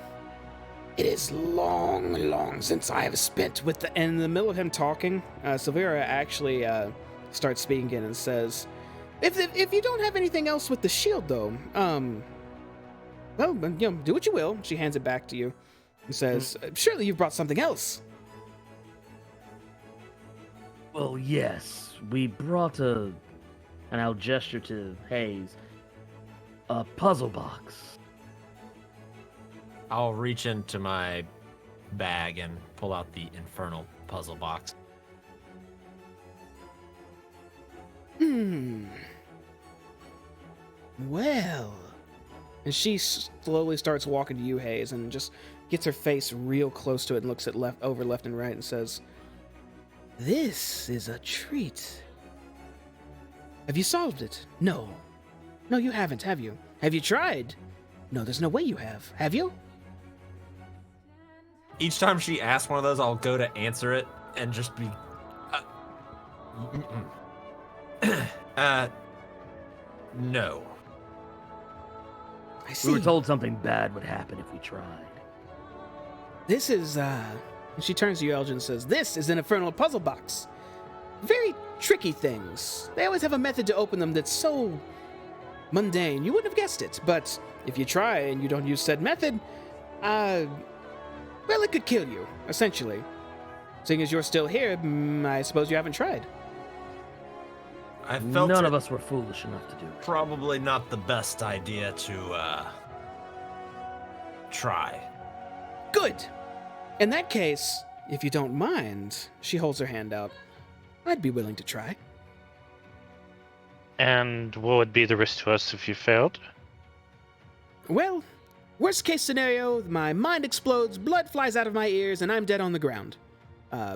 It is long since I have spent with the. in the middle of him talking, Silvera actually starts speaking again and says, if you don't have anything else with the shield, though, well, do what you will. She hands it back to you and says, surely you've brought something else. Well, yes, we brought and I'll gesture to Hayes, a puzzle box. I'll reach into my bag and pull out the infernal puzzle box. Well. And she slowly starts walking to you, Hayes, and just gets her face real close to it and looks at left and right and says, This is a treat. Have you solved it? No. No, you haven't, have you? Have you tried? No, there's no way you have. Have you? Each time she asks one of those, I'll go to answer it and just be, no. I see. We were told something bad would happen if we tried. This is, and she turns to you, Elgin, and says, This is an infernal puzzle box. Very tricky things. They always have a method to open them that's so mundane. You wouldn't have guessed it, but if you try and you don't use said method, well, it could kill you, essentially. Seeing as you're still here, I suppose you haven't tried. I felt None it of us were foolish enough to do it. probably not the best idea to, try. Good. In that case, if you don't mind, she holds her hand out. I'd be willing to try. And what would be the risk to us if you failed? Well, worst case scenario, my mind explodes, blood flies out of my ears, and I'm dead on the ground.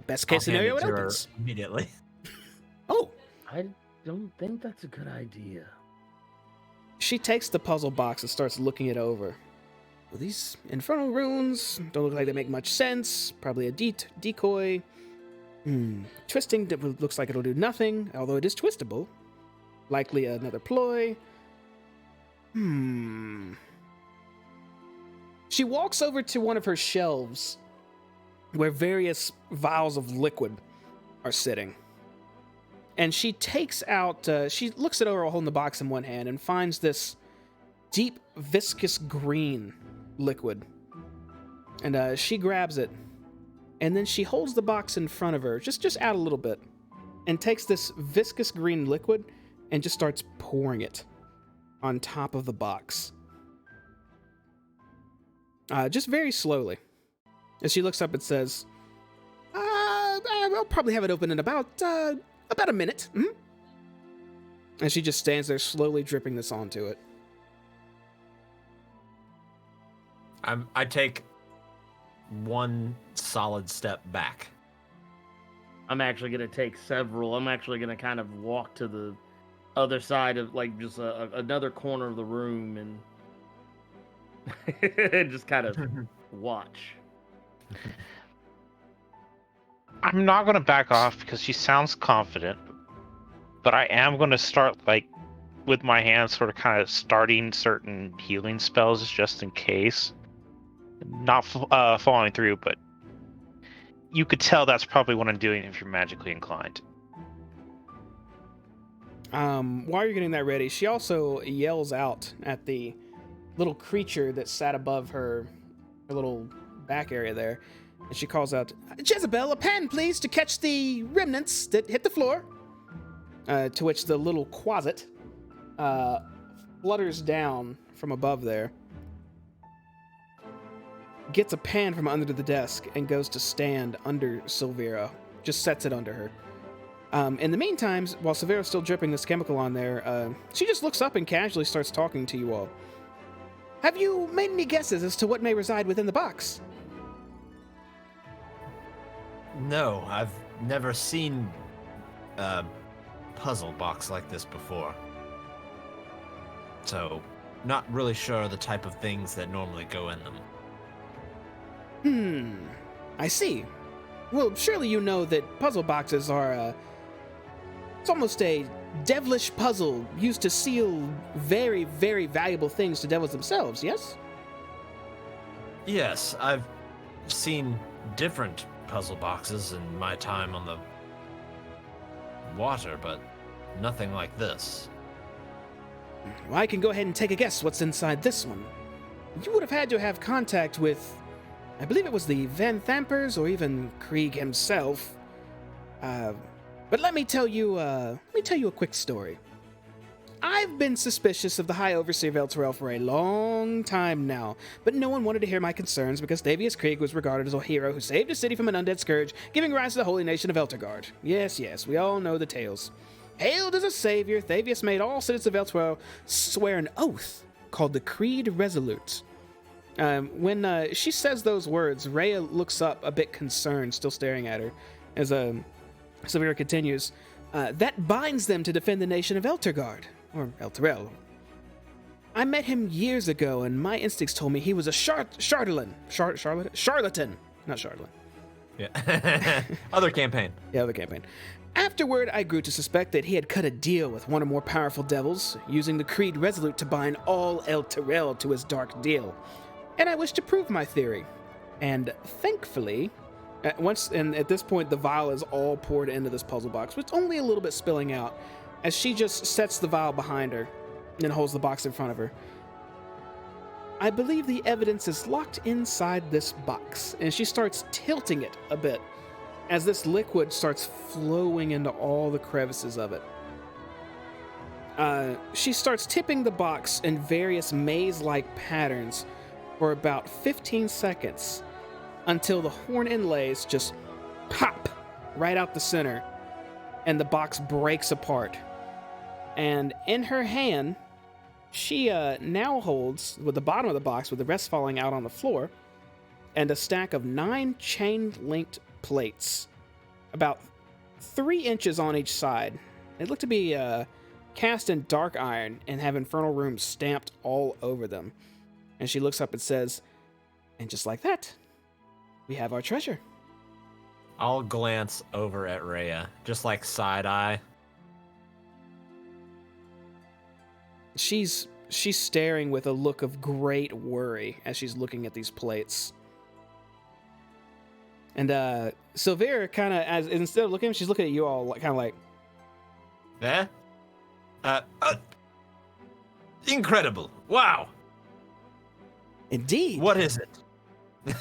Best case I'll hand scenario, it it to her opens. immediately. Oh, I don't think that's a good idea. she takes the puzzle box and starts looking it over. Well, these infernal runes don't look like they make much sense. Probably a decoy. Twisting looks like it'll do nothing, although it is twistable. Likely another ploy. She walks over to one of her shelves where various vials of liquid are sitting. And she takes out, she looks it over holding the box in one hand and finds this deep, viscous green liquid. And she grabs it. And then she holds the box in front of her, just out a little bit, and takes this viscous green liquid and just starts pouring it on top of the box. Just very slowly. As she looks up and says, I'll probably have it open in about a minute. And she just stands there slowly dripping this onto it. I take one solid step back. I'm actually going to take several. I'm actually going to kind of walk to the other side of, like, just another corner of the room and just kind of watch. I'm not going to back off because she sounds confident, but I am going to start, like, with my hands sort of kind of starting certain healing spells just in case. not following through, but you could tell that's probably what I'm doing if you're magically inclined. While you're getting that ready, she also yells out at the little creature that sat above her little back area there, and she calls out, "Jezebel, a pan, please, to catch the remnants that hit the floor." To which the little quasit flutters down from above there, gets a pan from under the desk, and goes to stand under Silvera. Just sets it under her. In the meantime, while Silvera's still dripping this chemical on there, she just looks up and casually starts talking to you all. "Have you made any guesses as to what may reside within the box?" No, I've never seen a puzzle box like this before. So, not really sure the type of things that normally go in them. I see. Well, surely you know that puzzle boxes are, it's almost a devilish puzzle used to seal very, very valuable things to devils themselves, yes? Yes, I've seen different puzzle boxes in my time on the water, but nothing like this. Well, I can go ahead and take a guess what's inside this one. You would have had to have contact with, I believe it was the Van Thampers or even Krieg himself. But let me tell you a quick story. I've been suspicious of the High Overseer of Elturel for a long time now, but no one wanted to hear my concerns because Thavius Krieg was regarded as a hero who saved his city from an undead scourge, giving rise to the holy nation of Eltergard. Yes, we all know the tales. Hailed as a savior, Thavius made all citizens of Elturel swear an oath called the Creed Resolute. When she says those words, Rhea looks up a bit concerned, still staring at her, as Silvera continues, that binds them to defend the nation of Eltergard, or Elturel. I met him years ago, and my instincts told me he was a charlatan, not charlatan. Yeah. Other campaign. Yeah, other campaign. Afterward, I grew to suspect that he had cut a deal with one or more powerful devils, using the Creed Resolute to bind all Elturel to his dark deal. And I wished to prove my theory. And thankfully, at this point, the vial is all poured into this puzzle box, with only a little bit spilling out, as she just sets the vial behind her and holds the box in front of her. I believe the evidence is locked inside this box, and she starts tilting it a bit as this liquid starts flowing into all the crevices of it. She starts tipping the box in various maze-like patterns for about 15 seconds until the horn inlays just pop right out the center and the box breaks apart. And in her hand, she now holds, with the bottom of the box with the rest falling out on the floor, and a stack of 9 chain-linked plates, about 3 inches on each side. They look to be cast in dark iron and have infernal runes stamped all over them. And she looks up and says, "And just like that, we have our treasure." I'll glance over at Rhea, just like side eye. She's staring with a look of great worry as she's looking at these plates. And Silvera kind of, as instead of looking at him, she's looking at you all kind of like, Eh? Incredible. Wow. "Indeed. What is it?"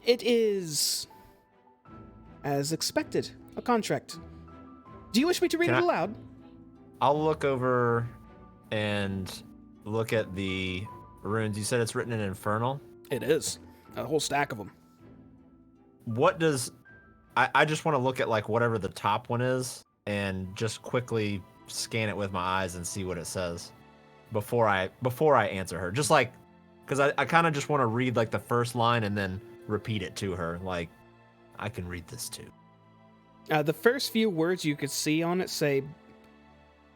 It is, as expected, a contract. Do you wish me to read it aloud?" I'll look over and look at the runes. You said it's written in Infernal? It is. A whole stack of them. What does... I just want to look at like whatever the top one is and just quickly scan it with my eyes and see what it says before I answer her. Just like, because I kind of just want to read like the first line and then repeat it to her. Like, I can read this too. The first few words you could see on it say,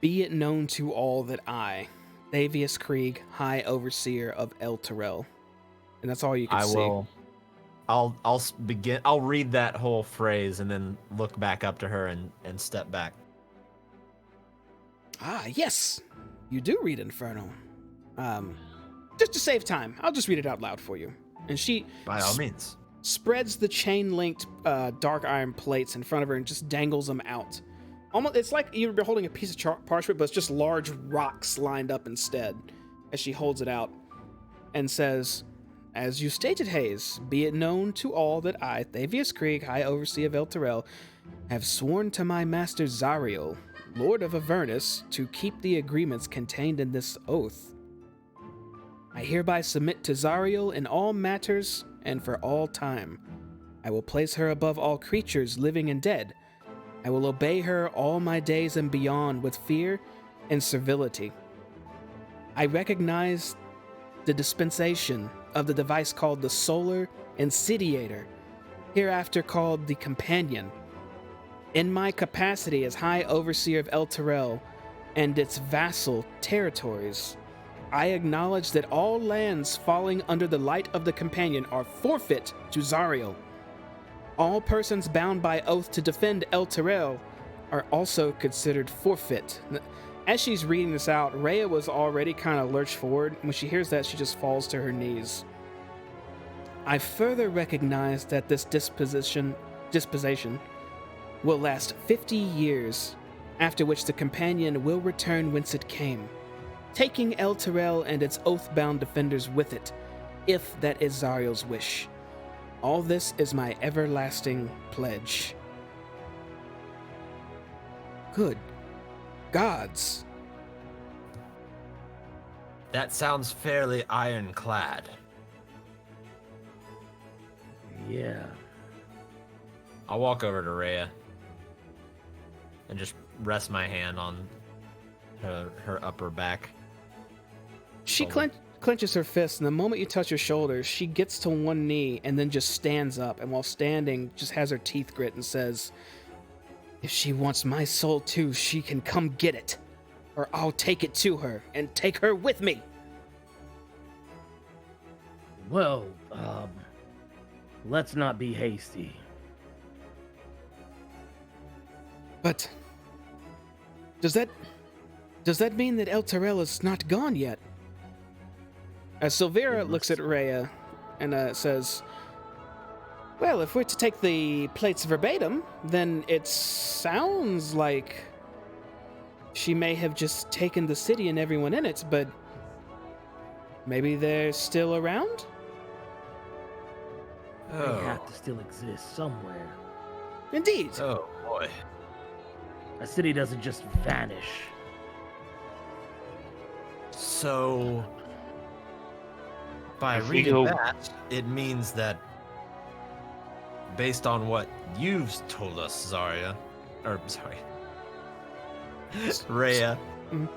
"Be it known to all that I, Thavius Krieg, High Overseer of Elturel." And that's all you can see. I'll read that whole phrase and then look back up to her and step back. "Ah, yes, you do read Infernal. Just to save time, I'll just read it out loud for you. And she By all means. spreads the chain-linked dark iron plates in front of her and just dangles them out. Almost, it's like you're holding a piece of parchment, but it's just large rocks lined up instead. As she holds it out and says, "As you stated, Hayes, be it known to all that I, Thavius Krieg, High Overseer of El Terrell, have sworn to my master Zariel, Lord of Avernus, to keep the agreements contained in this oath. I hereby submit to Zariel in all matters and for all time. I will place her above all creatures, living and dead. I will obey her all my days and beyond with fear and servility. I recognize the dispensation of the device called the Solar Insidiator, hereafter called the Companion. In my capacity as High Overseer of El Terrell and its vassal territories, I acknowledge that all lands falling under the light of the Companion are forfeit to Zariel. All persons bound by oath to defend El Terrell are also considered forfeit." As she's reading this out, Rhea was already kind of lurched forward. When she hears that, she just falls to her knees. "I further recognize that this disposition will last 50 years, after which the Companion will return whence it came, taking El Terrell and its oath-bound defenders with it, if that is Zariel's wish. All this is my everlasting pledge." Good gods. That sounds fairly ironclad. Yeah. I'll walk over to Rhea and just rest my hand on her upper back. She Shoulder. clenches her fist, and the moment you touch her shoulders, she gets to one knee and then just stands up, and while standing, just has her teeth grit and says, "If she wants my soul too, she can come get it, or I'll take it to her and take her with me." Well, let's not be hasty. But does that mean that El Terrell is not gone yet? As Silvera looks at Rhea and says, "Well, if we're to take the plates verbatim, then it sounds like she may have just taken the city and everyone in it, but maybe they're still around?" They have to still exist somewhere. Indeed. Oh boy. A city doesn't just vanish. So, by If we reading go- that, it means that, based on what you've told us, Rhea, Mhm.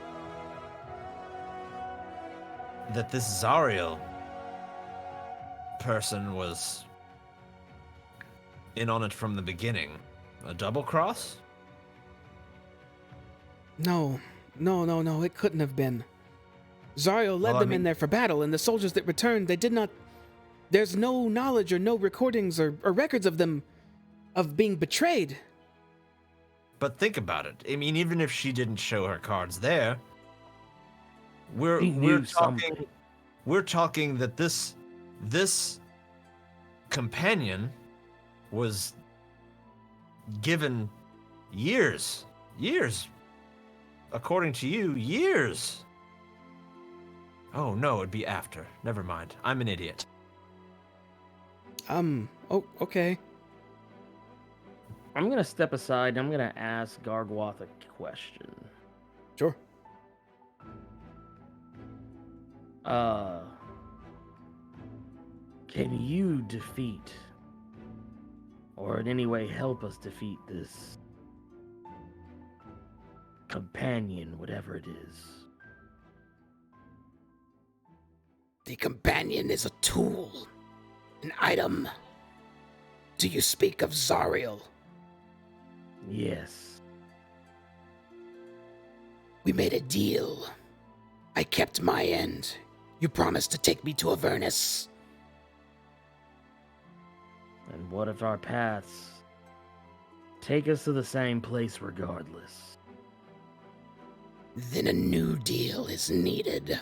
that this Zariel person was in on it from the beginning. A double cross? No, it couldn't have been. Zariel led Well, I them in mean- there for battle, and the soldiers that returned, they did not... There's no knowledge or no recordings or records of them of being betrayed. But think about it. I mean, even if she didn't show her cards there, we're He knew talking something. we're talking that this companion was given years, according to you, years. Oh no, it'd be after. Never mind. I'm an idiot. Oh, okay. I'm gonna step aside and I'm gonna ask Gargwath a question. Sure. Can you defeat, or in any way help us defeat this companion, whatever it is? The companion is a tool, an item. Do you speak of Zariel? Yes. We made a deal. I kept my end. You promised to take me to Avernus. And what if our paths take us to the same place regardless? Then a new deal is needed.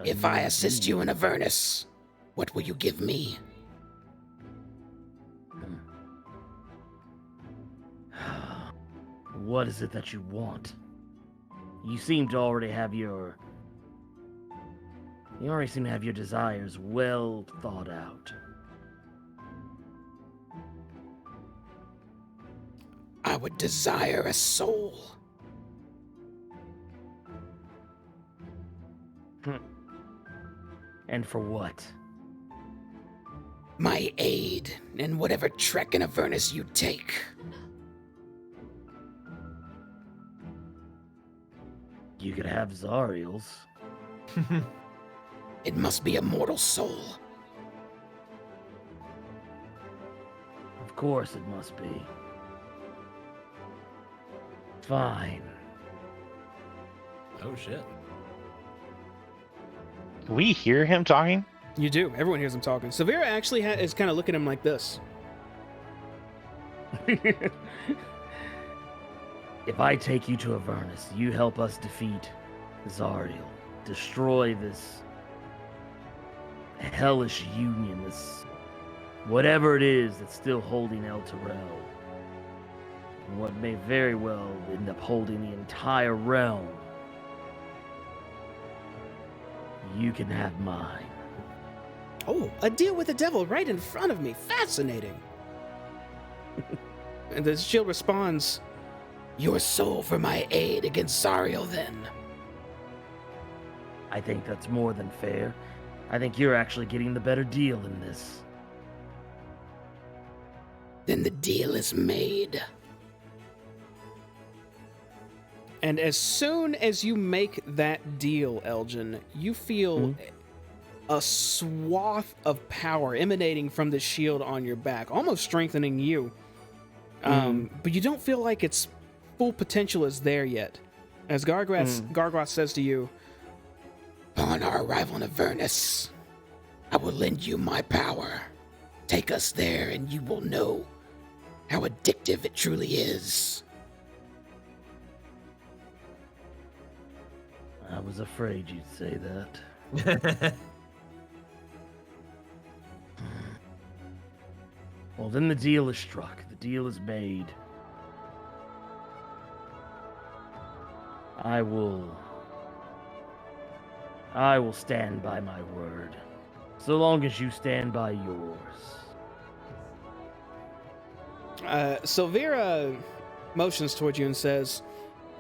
If I assist you in Avernus, what will you give me? What is it that you want? You seem to already have your... You already seem to have your desires well thought out. I would desire a soul. And for what? My aid in whatever trek in Avernus you take. You could have Zariel's. It must be a mortal soul. Of course it must be. Fine. Oh shit. Can we hear him talking? You do. Everyone hears him talking. Severa actually is kind of looking at him like this. If I take you to Avernus, you help us defeat Zariel, destroy this hellish union, this whatever it is that's still holding El Terrell, and what may very well end up holding the entire realm. You can have mine. Oh, a deal with the devil right in front of me. Fascinating. And the shield responds, Your soul for my aid against Zariel, then. I think that's more than fair. I think you're actually getting the better deal in this. Then the deal is made. and as soon as you make that deal, Elgin, you feel a swath of power emanating from the shield on your back, almost strengthening you. But you don't feel like its full potential is there yet. As Gargoth says to you, Upon our arrival in Avernus, I will lend you my power. Take us there and you will know how addictive it truly is. I was afraid you'd say that. Well, then the deal is struck. The deal is made. I will stand by my word, so long as you stand by yours. Silvera motions towards you and says,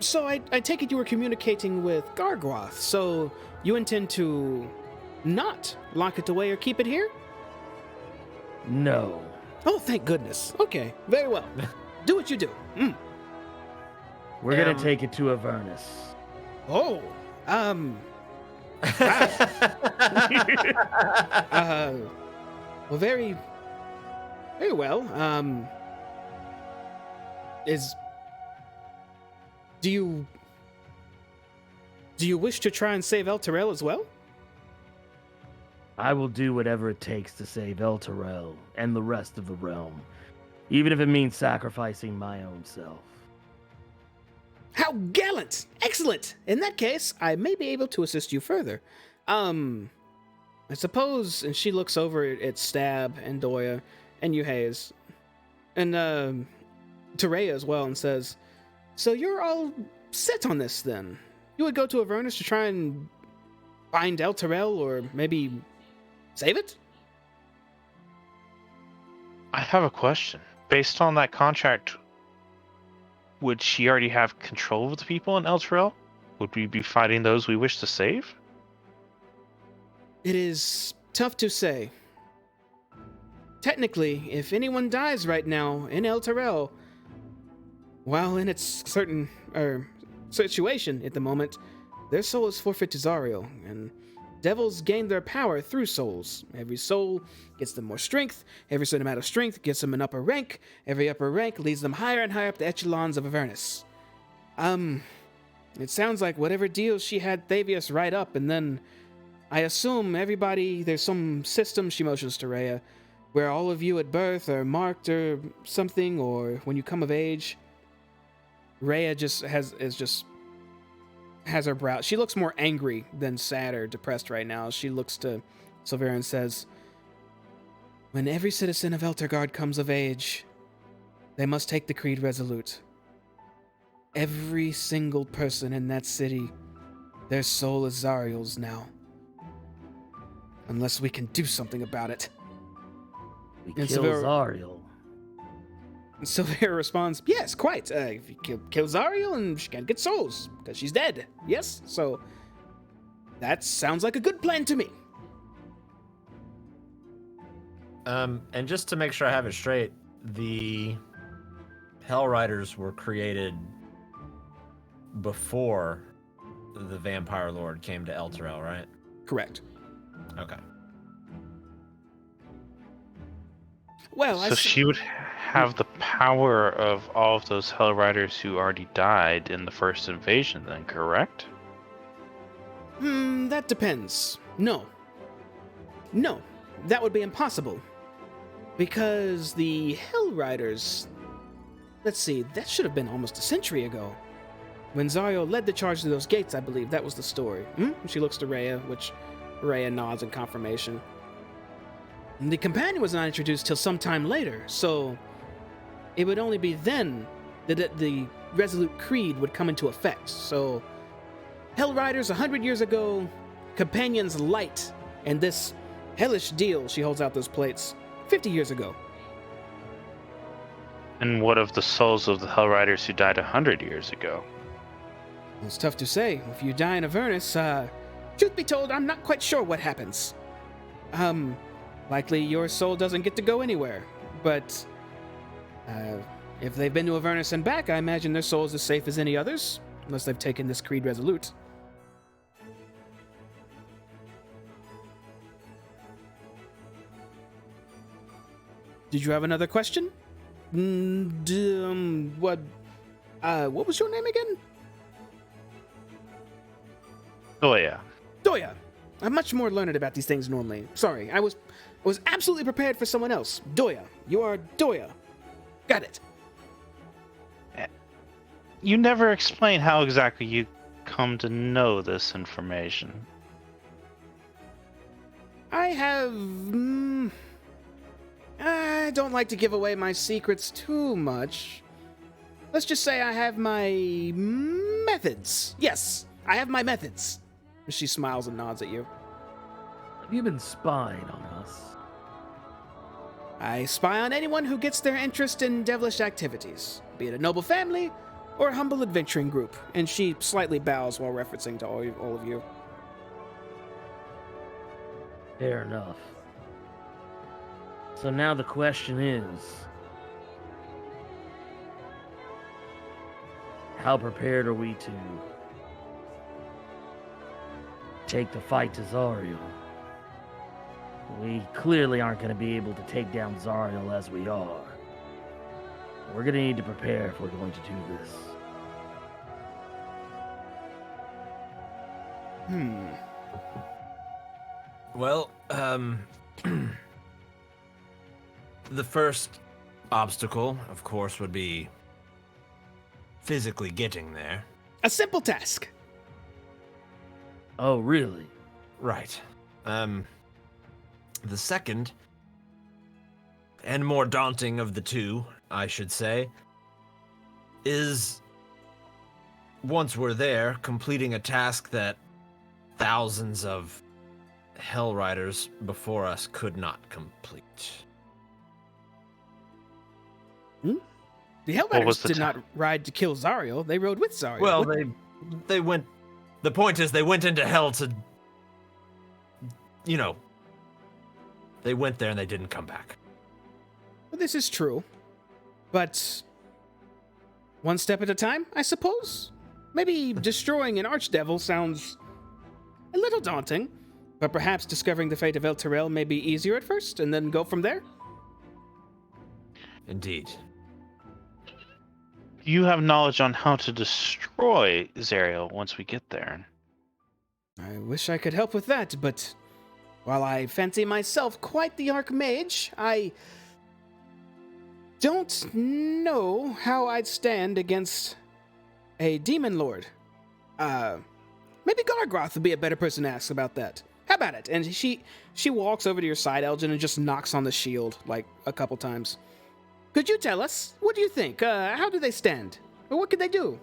so I take it you were communicating with Gargoth, so you intend to not lock it away or keep it here? No. Oh, thank goodness. Okay, very well. Do what you do. We're gonna take it to Avernus. Oh, wow. Well, very well. Do you wish to try and save El Terrell as well? I will do whatever it takes to save El Terrell and the rest of the realm, even if it means sacrificing my own self. How gallant! Excellent! In that case, I may be able to assist you further. I suppose, and she looks over at Stab and Doya and Yuhaze, and Tereya as well, and says, so you're all set on this then? You would go to Avernus to try and find El Terrell, or maybe save it? I have a question. Based on that contract, would she already have control of the people in El Terrell? Would we be fighting those we wish to save? It is tough to say. Technically, if anyone dies right now in El Terrell, while in its certain situation at the moment, their soul is forfeit to Zariel, and devils gain their power through souls. Every soul gets them more strength. Every certain amount of strength gets them an upper rank. Every upper rank leads them higher and higher up the echelons of Avernus. It sounds like whatever deals she had Thavius write up, and then I assume everybody, there's some system, she motions to Rhea, where all of you at birth are marked or something, or when you come of age. Rhea is just has her brow. She looks more angry than sad or depressed right now. She looks to Silvera and says, "When every citizen of Eltergard comes of age, they must take the creed resolute. Every single person in that city, their soul is Zariel's now. Unless we can do something about it." We And kill Severo- Zariel. And Silvera responds, "Yes, quite. If you kill Zariel, and she can't get souls, because she's dead. Yes, so that sounds like a good plan to me." And just to make sure I have it straight, the Hell Riders were created before the Vampire Lord came to Elturel, right? Correct. Okay. Well, So she would have the power of all of those Hell Riders who already died in the first invasion, then, correct? That depends. No, that would be impossible. Because the Hell Riders... Let's see, that should have been almost a century ago. When Zariel led the charge to those gates, I believe that was the story. She looks to Rhea, which Rhea nods in confirmation. And the companion was not introduced till some time later, so it would only be then that the Resolute Creed would come into effect. So, Hell Riders 100 years ago, Companions Light, and this hellish deal, she holds out those plates, 50 years ago. And what of the souls of the Hell Riders who died 100 years ago? Well, it's tough to say. If you die in Avernus, truth be told, I'm not quite sure what happens. Likely your soul doesn't get to go anywhere. But, if they've been to Avernus and back, I imagine their soul's as safe as any others, unless they've taken this creed resolute. Did you have another question? What was your name again? Oh, yeah. Doya. I'm much more learned about these things normally. Sorry, I was absolutely prepared for someone else. Doya. You are Doya. Got it. You never explain how exactly you come to know this information. I have... I don't like to give away my secrets too much. Let's just say I have my methods. Yes, I have my methods. She smiles and nods at you. Have you been spying on us? I spy on anyone who gets their interest in devilish activities, be it a noble family or a humble adventuring group, and she slightly bows while referencing to all of you. Fair enough. So now the question is, how prepared are we to take the fight to Zariel? We clearly aren't going to be able to take down Zariel as we are. We're going to need to prepare if we're going to do this. Well, the first obstacle, of course, would be physically getting there. A simple task. Oh, really? Right. The second, and more daunting of the two, I should say, is once we're there, completing a task that thousands of Hell Riders before us could not complete. The Hell What Riders was the did not ride to kill Zariel. They rode with Zariel. Well, they went. The point is, they went into hell to. They went there and they didn't come back. Well, this is true. But one step at a time, I suppose? Maybe destroying an archdevil sounds a little daunting, but perhaps discovering the fate of Elturel may be easier at first, and then go from there? Indeed. You have knowledge on how to destroy Zariel once we get there. I wish I could help with that, but while I fancy myself quite the Archmage, I don't know how I'd stand against a Demon Lord. Maybe Gargroth would be a better person to ask about that. How about it? And she walks over to your side, Elgin, and just knocks on the shield like a couple times. Could you tell us? What do you think? How do they stand? Or what could they do?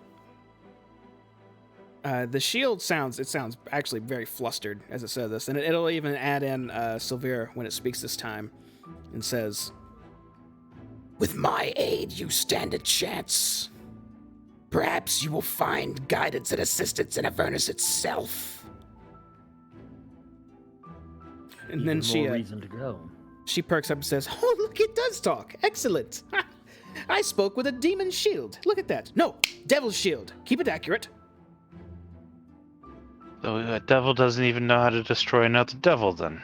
The shield sounds actually very flustered as it says this, and it'll even add in Silvera when it speaks this time, and says, With my aid, you stand a chance. Perhaps you will find guidance and assistance in Avernus itself. and then she reason to go. she perks up and says, "Oh, look, it does talk. Excellent. I spoke with a demon shield. Look at that. No, devil's shield. Keep it accurate." So a devil doesn't even know how to destroy another devil, then.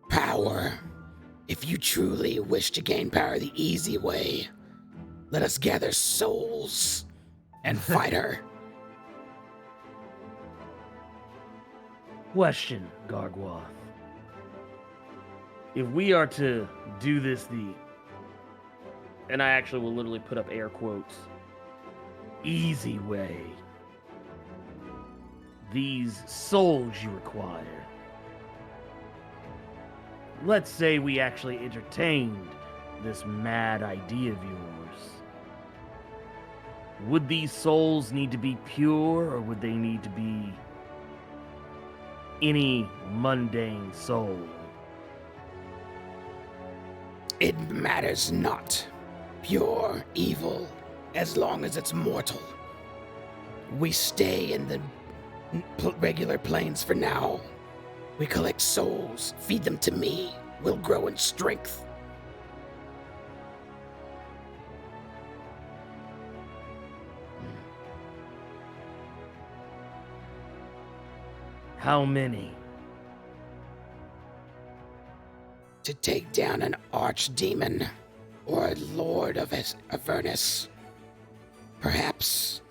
Power. If you truly wish to gain power the easy way, let us gather souls and fight her. Question, Gargoth. If we are to do this and I actually will literally put up air quotes, easy way, these souls you require, let's say we actually entertained this mad idea of yours, would these souls need to be pure, or would they need to be any mundane soul? It matters not. Pure evil, as long as it's mortal. We stay in the regular planes for now. We collect souls, feed them to me. We'll grow in strength. How many? To take down an archdemon or a lord of Avernus. Perhaps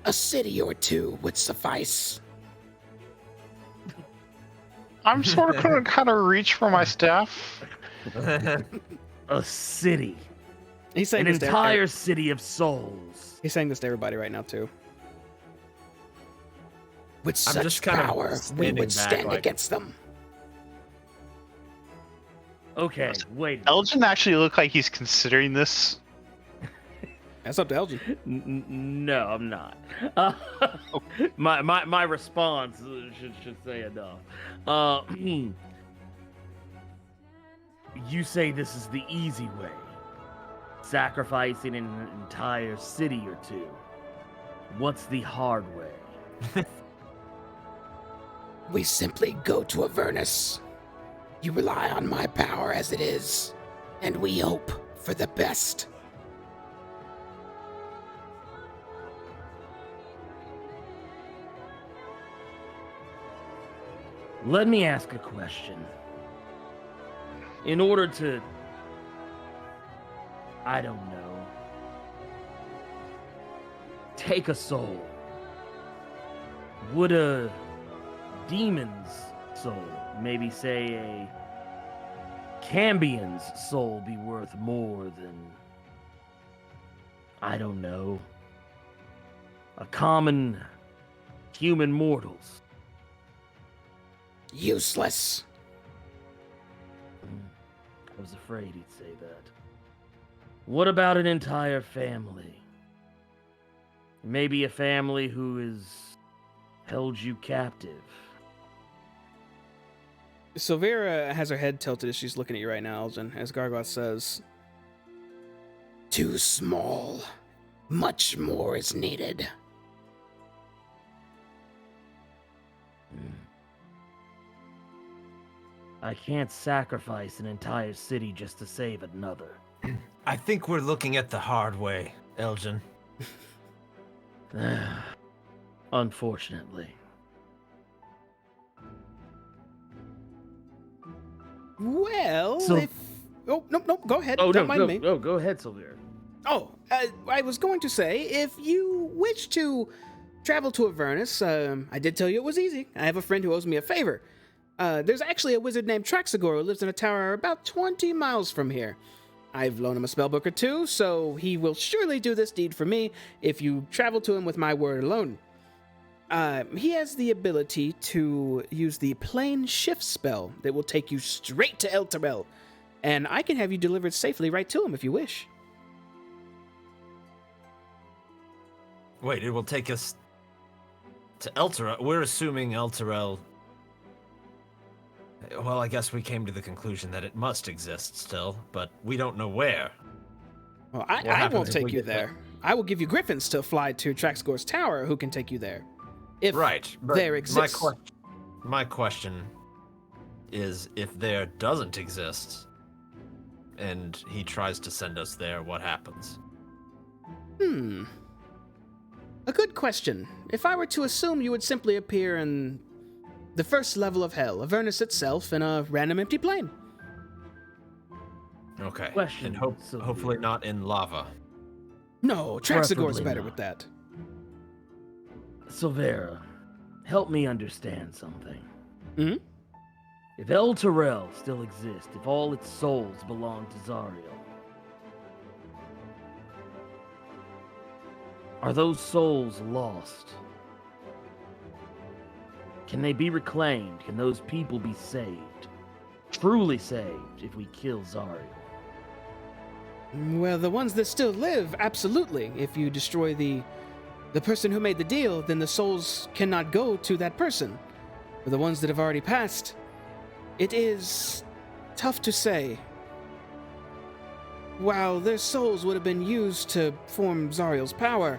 a city or two would suffice. I'm sort of going to kind of reach for my staff. A city. He's saying An this to entire city of souls. He's saying this to everybody right now too. With I'm such just kind of power, we standing would back, stand like- against them. Okay, wait. Elgin actually looked like he's considering this. That's up to Elgin. No, I'm not. My response should say enough. You say this is the easy way, sacrificing an entire city or two. What's the hard way? We simply go to Avernus. You rely on my power as it is, and we hope for the best. Let me ask a question. In order to, I don't know, take a soul, would a demon's soul, maybe say a Cambion's soul, be worth more than, I don't know, a common human mortal's? Useless. I was afraid he'd say that. What about an entire family? Maybe a family who has held you captive. Silvera has her head tilted as she's looking at you right now, Elgin, as Gargoth says, Too small. Much more is needed. I can't sacrifice an entire city just to save another. I think we're looking at the hard way, Elgin. Unfortunately. well, So- if... Oh, nope, go ahead. Oh, Don't no, mind me. go ahead, Sylvia. Oh, I was going to say, if you wish to travel to Avernus, I did tell you it was easy. I have a friend who owes me a favor. There's actually a wizard named Traxagor who lives in a tower about 20 miles from here. I've loaned him a spellbook or two, so he will surely do this deed for me if you travel to him with my word alone. He has the ability to use the Plane Shift spell that will take you straight to Elturel, and I can have you delivered safely right to him if you wish. Wait, it will take us to Elturel. We're assuming Elturel. Well, I guess we came to the conclusion that it must exist still, but we don't know where. Well, What I happens won't if take we you get there. I will give you griffins to fly to Traxgore's tower who can take you there. If Right, but there exists. My question is, if there doesn't exist, and he tries to send us there, what happens? A good question. If I were to assume you would simply appear in the first level of hell, Avernus itself, in a random empty plane. Okay. Question, And Sylvia. hopefully not in lava. No, Traxgore's Preferably better not. with that. Silvera, help me understand something. Hmm? If Elturel still exists, if all its souls belong to Zariel, are those souls lost? Can they be reclaimed? Can those people be saved? Truly saved if we kill Zariel? Well, the ones that still live, absolutely. If you destroy the person who made the deal, then the souls cannot go to that person. For the ones that have already passed, it is tough to say. While their souls would have been used to form Zariel's power,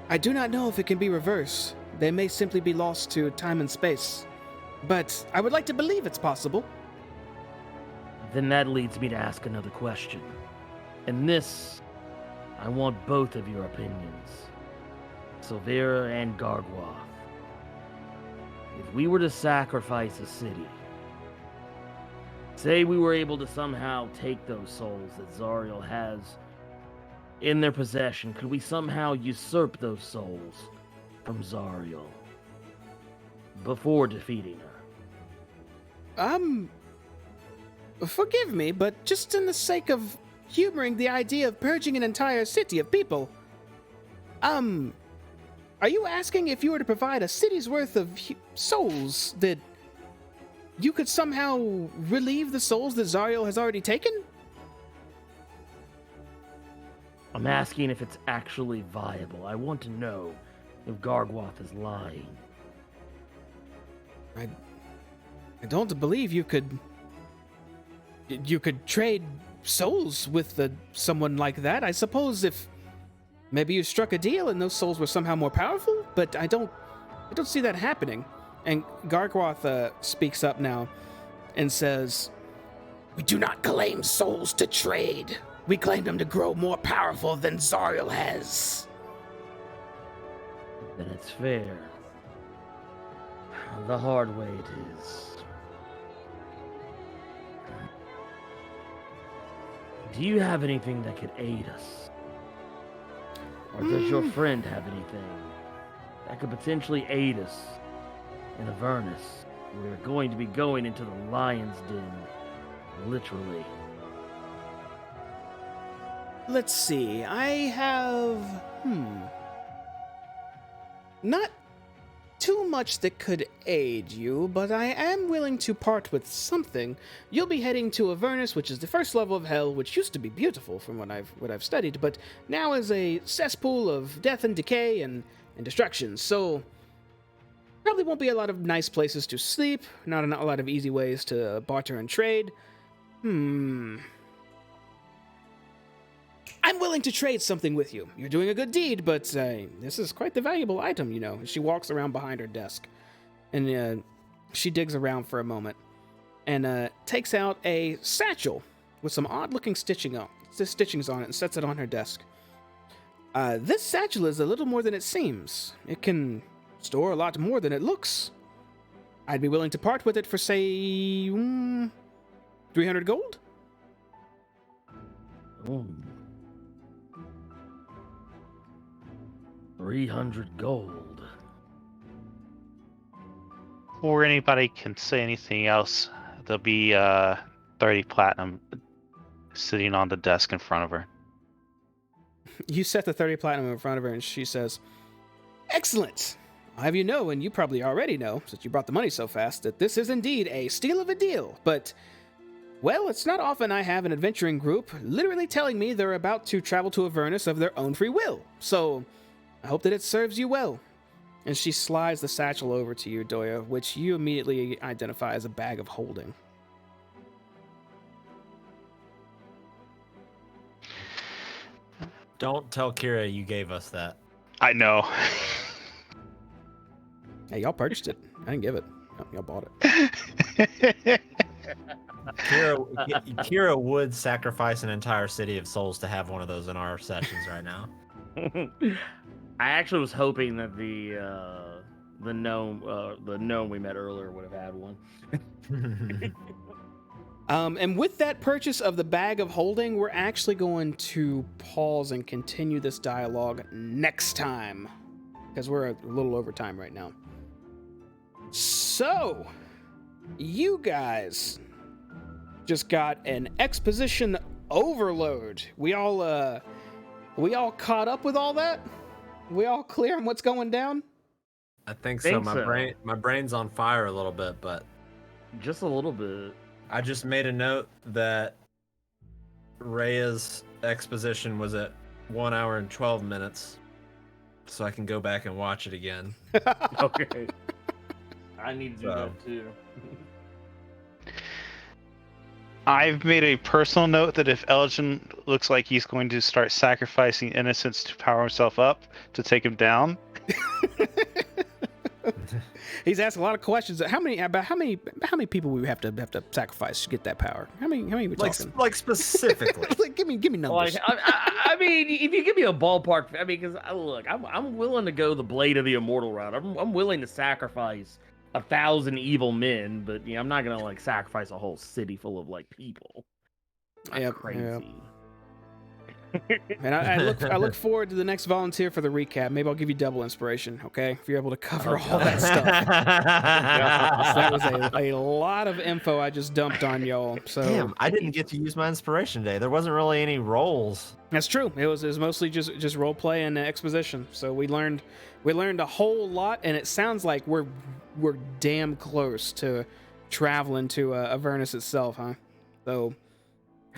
I do not know if it can be reversed. They may simply be lost to time and space. But I would like to believe it's possible. Then that leads me to ask another question. And this, I want both of your opinions. Silvera and Gargwath. If we were to sacrifice a city, say we were able to somehow take those souls that Zariel has in their possession, could we somehow usurp those souls from Zariel before defeating her? Forgive me, but just in the sake of humoring the idea of purging an entire city of people, are you asking if you were to provide a city's worth of souls that you could somehow relieve the souls that Zariel has already taken? I'm asking if it's actually viable. I want to know if Gargwath is lying. I don't believe you could trade souls with someone like that. I suppose if maybe you struck a deal and those souls were somehow more powerful, but I don't see that happening. And Gargwath speaks up now and says, We do not claim souls to trade. We claim them to grow more powerful than Zariel has. Then it's fair. The hard way it is. Do you have anything that could aid us? Or does your friend have anything that could potentially aid us in Avernus? We're going to be going into the lion's den, literally. let's see. I have not too much that could aid you, but I am willing to part with something. You'll be heading to Avernus, which is the first level of hell, which used to be beautiful from what I've studied, but now is a cesspool of death and decay and destruction. So probably won't be a lot of nice places to sleep, not a lot of easy ways to barter and trade. I'm willing to trade something with you. You're doing a good deed, but this is quite the valuable item, you know. She walks around behind her desk, and she digs around for a moment, and takes out a satchel with some odd-looking stitchings on it, and sets it on her desk. This satchel is a little more than it seems. It can store a lot more than it looks. I'd be willing to part with it for, say, 300 gold? Ooh. 300 gold. Before anybody can say anything else, there'll be 30 platinum sitting on the desk in front of her. You set the 30 platinum in front of her, and she says, "Excellent. I'll have you know, and you probably already know, since you brought the money so fast, that this is indeed a steal of a deal. But, well, it's not often I have an adventuring group literally telling me they're about to travel to Avernus of their own free will. So, I hope that it serves you well." And she slides the satchel over to you, Doya, which you immediately identify as a bag of holding. Don't tell Kira you gave us that. I know. Hey, y'all purchased it. I didn't give it. No, y'all bought it. Kira would sacrifice an entire city of souls to have one of those in our sessions right now. I actually was hoping that the gnome we met earlier would have had one. And with that purchase of the bag of holding, we're actually going to pause and continue this dialogue next time, because we're a little over time right now. So, you guys just got an exposition overload. We all caught up with all that? We all clear on what's going down? I think so. My brain's on fire a little bit, but just a little bit. I just made a note that Rhea's exposition was at 1 hour and 12 minutes, so I can go back and watch it again. Okay. I need to do that too. I've made a personal note that if Elgin looks like he's going to start sacrificing innocents to power himself up to take him down. He's asked a lot of questions. How many people we have to sacrifice to get that power? How many are we talking? Like specifically. Like, give me numbers. Like, I mean, if you give me a ballpark, I mean, because look, I'm willing to go the Blade of the Immortal route. I'm willing to sacrifice 1,000 evil men, but I'm not gonna like sacrifice a whole city full of like people. That's crazy. Yep. And I look forward to the next volunteer for the recap. Maybe I'll give you double inspiration, okay? If you're able to cover all that stuff. That was a lot of info I just dumped on y'all. So damn, I didn't get to use my inspiration today. There wasn't really any rolls. That's true. It was mostly just role play and exposition. So we learned a whole lot, and it sounds like we're damn close to traveling to Avernus itself, huh? So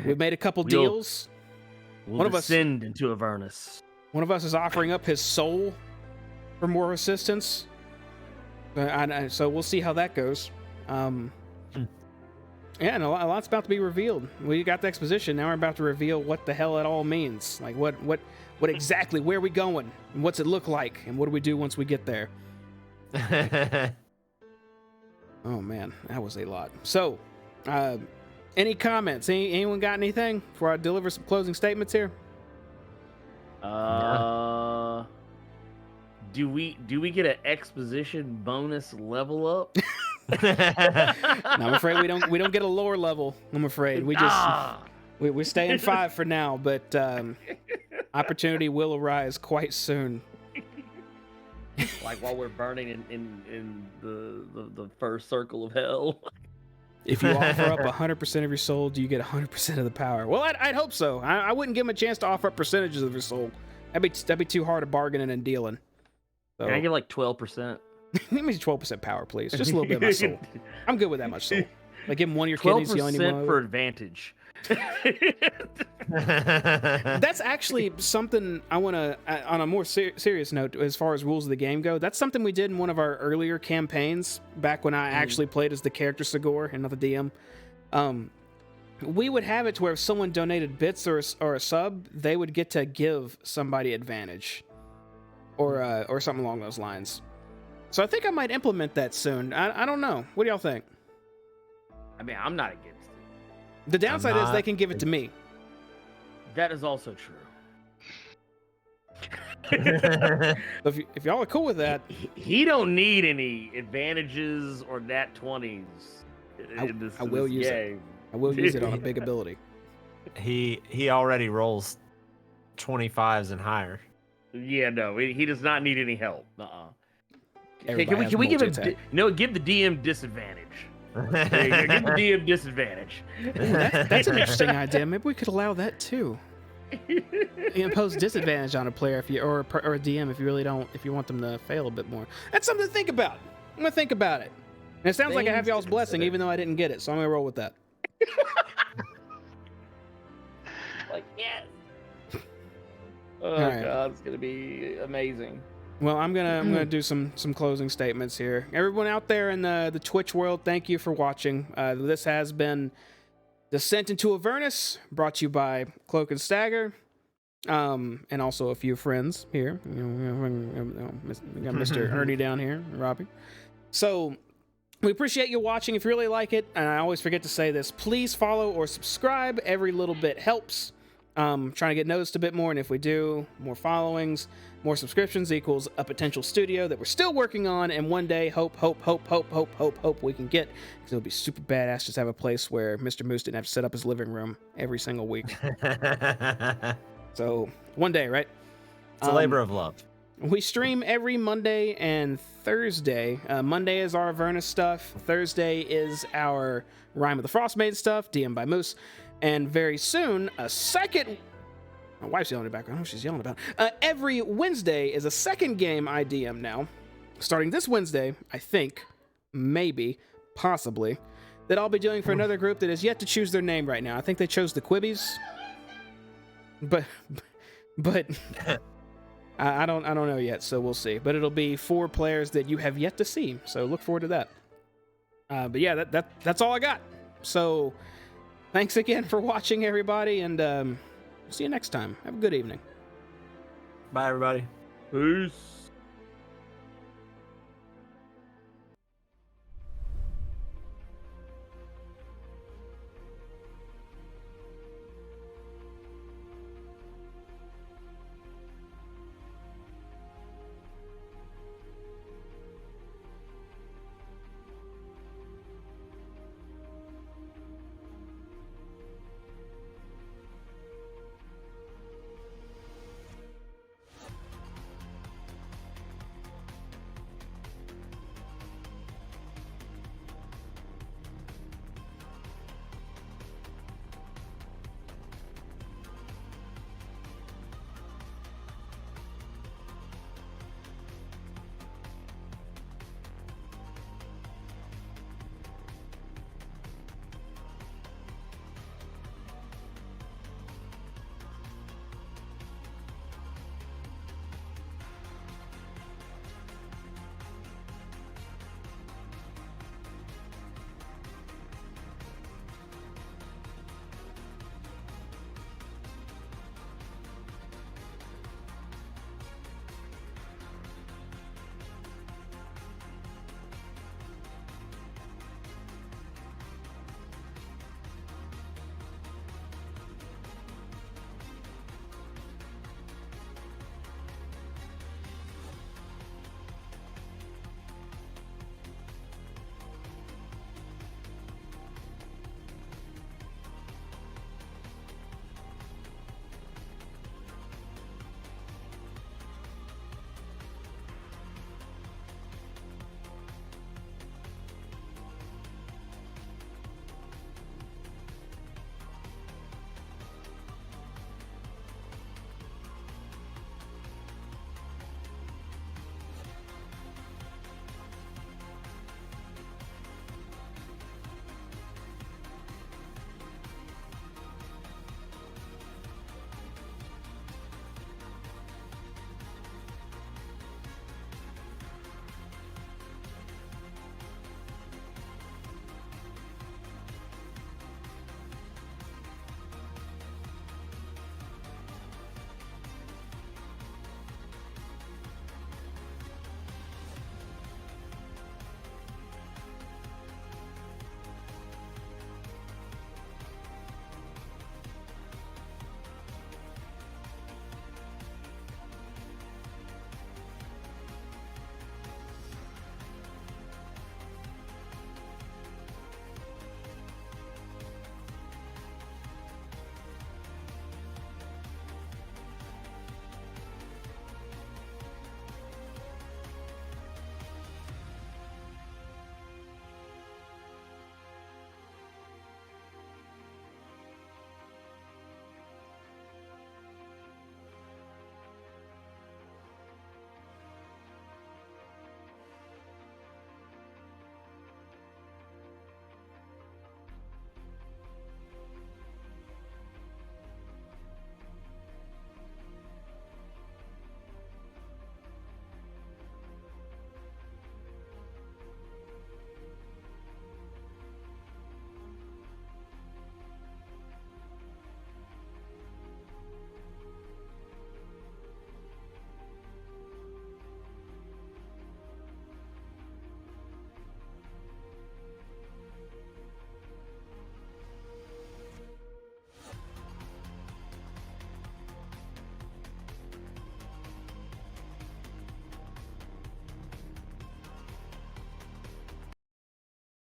we've made a couple deals. We'll descend into Avernus. One of us is offering up his soul for more assistance. So we'll see how that goes. Yeah, and a lot's about to be revealed. We got the exposition. Now we're about to reveal what the hell it all means. Like what exactly, where are we going? And what's it look like? And what do we do once we get there? Oh man, that was a lot. So, any comments? Anyone got anything before I deliver some closing statements here? Do we get an exposition bonus level up? No, I'm afraid we don't get a lower level. I'm afraid we just we stay in 5 for now, but opportunity will arise quite soon. Like while we're burning in the first circle of hell. If you offer up 100% of your soul, do you get 100% of the power? Well, I'd hope so. I wouldn't give him a chance to offer up percentages of your soul. That'd be too hard of bargaining and dealing. So, can I get like 12%? Give me 12% power, please. Just a little bit of my soul. I'm good with that much soul. Like, give him one of your kidneys. 12% for advantage. That's actually something I want to, on a more serious note, as far as rules of the game go, that's something we did in one of our earlier campaigns, back when I actually played as the character Sigor and not the DM. We would have it to where if someone donated bits or a sub, they would get to give somebody advantage. Or something along those lines. So I think I might implement that soon. I don't know. What do y'all think? I mean, I'm not against it. The downside is they can give it to me. That is also true. So if y'all are cool with that, he don't need any advantages or nat 20s. I will use it. I will use it on a big ability. He already rolls 25s and higher. Yeah, no, he does not need any help. Can Everybody we give him? multi-attack. Give the DM disadvantage. There you go. Get the DM disadvantage. Ooh, that's an interesting idea. Maybe we could allow that too. You impose disadvantage on a player if you or a DM if you really don't, if you want them to fail a bit more. That's something to think about. I'm gonna think about it. And it sounds like I have Things to y'all's blessing, consider. even though I didn't get it. So I'm gonna roll with that. Like, yes. Oh right. god, it's gonna be amazing. Well, I'm gonna do some closing statements here. Everyone out there in the Twitch world, thank you for watching. This has been Descent into Avernus, brought to you by Cloak and Stagger, and also a few friends here. We got Mr. Ernie down here, Robbie. So we appreciate you watching. If you really like it, and I always forget to say this, please follow or subscribe. Every little bit helps. Trying to get noticed a bit more, and if we do, more followings, more subscriptions equals a potential studio that we're still working on, and one day hope we can get, because it'll be super badass just to have a place where Mr. Moose didn't have to set up his living room every single week. So one day, right? It's a labor of love. We stream every Monday and Thursday. Monday is our Avernus stuff. Thursday is our Rime of the Frostmaiden stuff, DM by Moose. And very soon, a second... My wife's yelling in the background. I don't know what she's yelling about. Every Wednesday is a second game I DM now. Starting this Wednesday, I think, maybe, possibly, that I'll be doing for another group that is yet to choose their name right now. I think they chose the Quibbies. But I don't know yet, so we'll see. But it'll be 4 players that you have yet to see, so look forward to that. But yeah, that's all I got. So thanks again for watching, everybody, and see you next time. Have a good evening. Bye, everybody. Peace.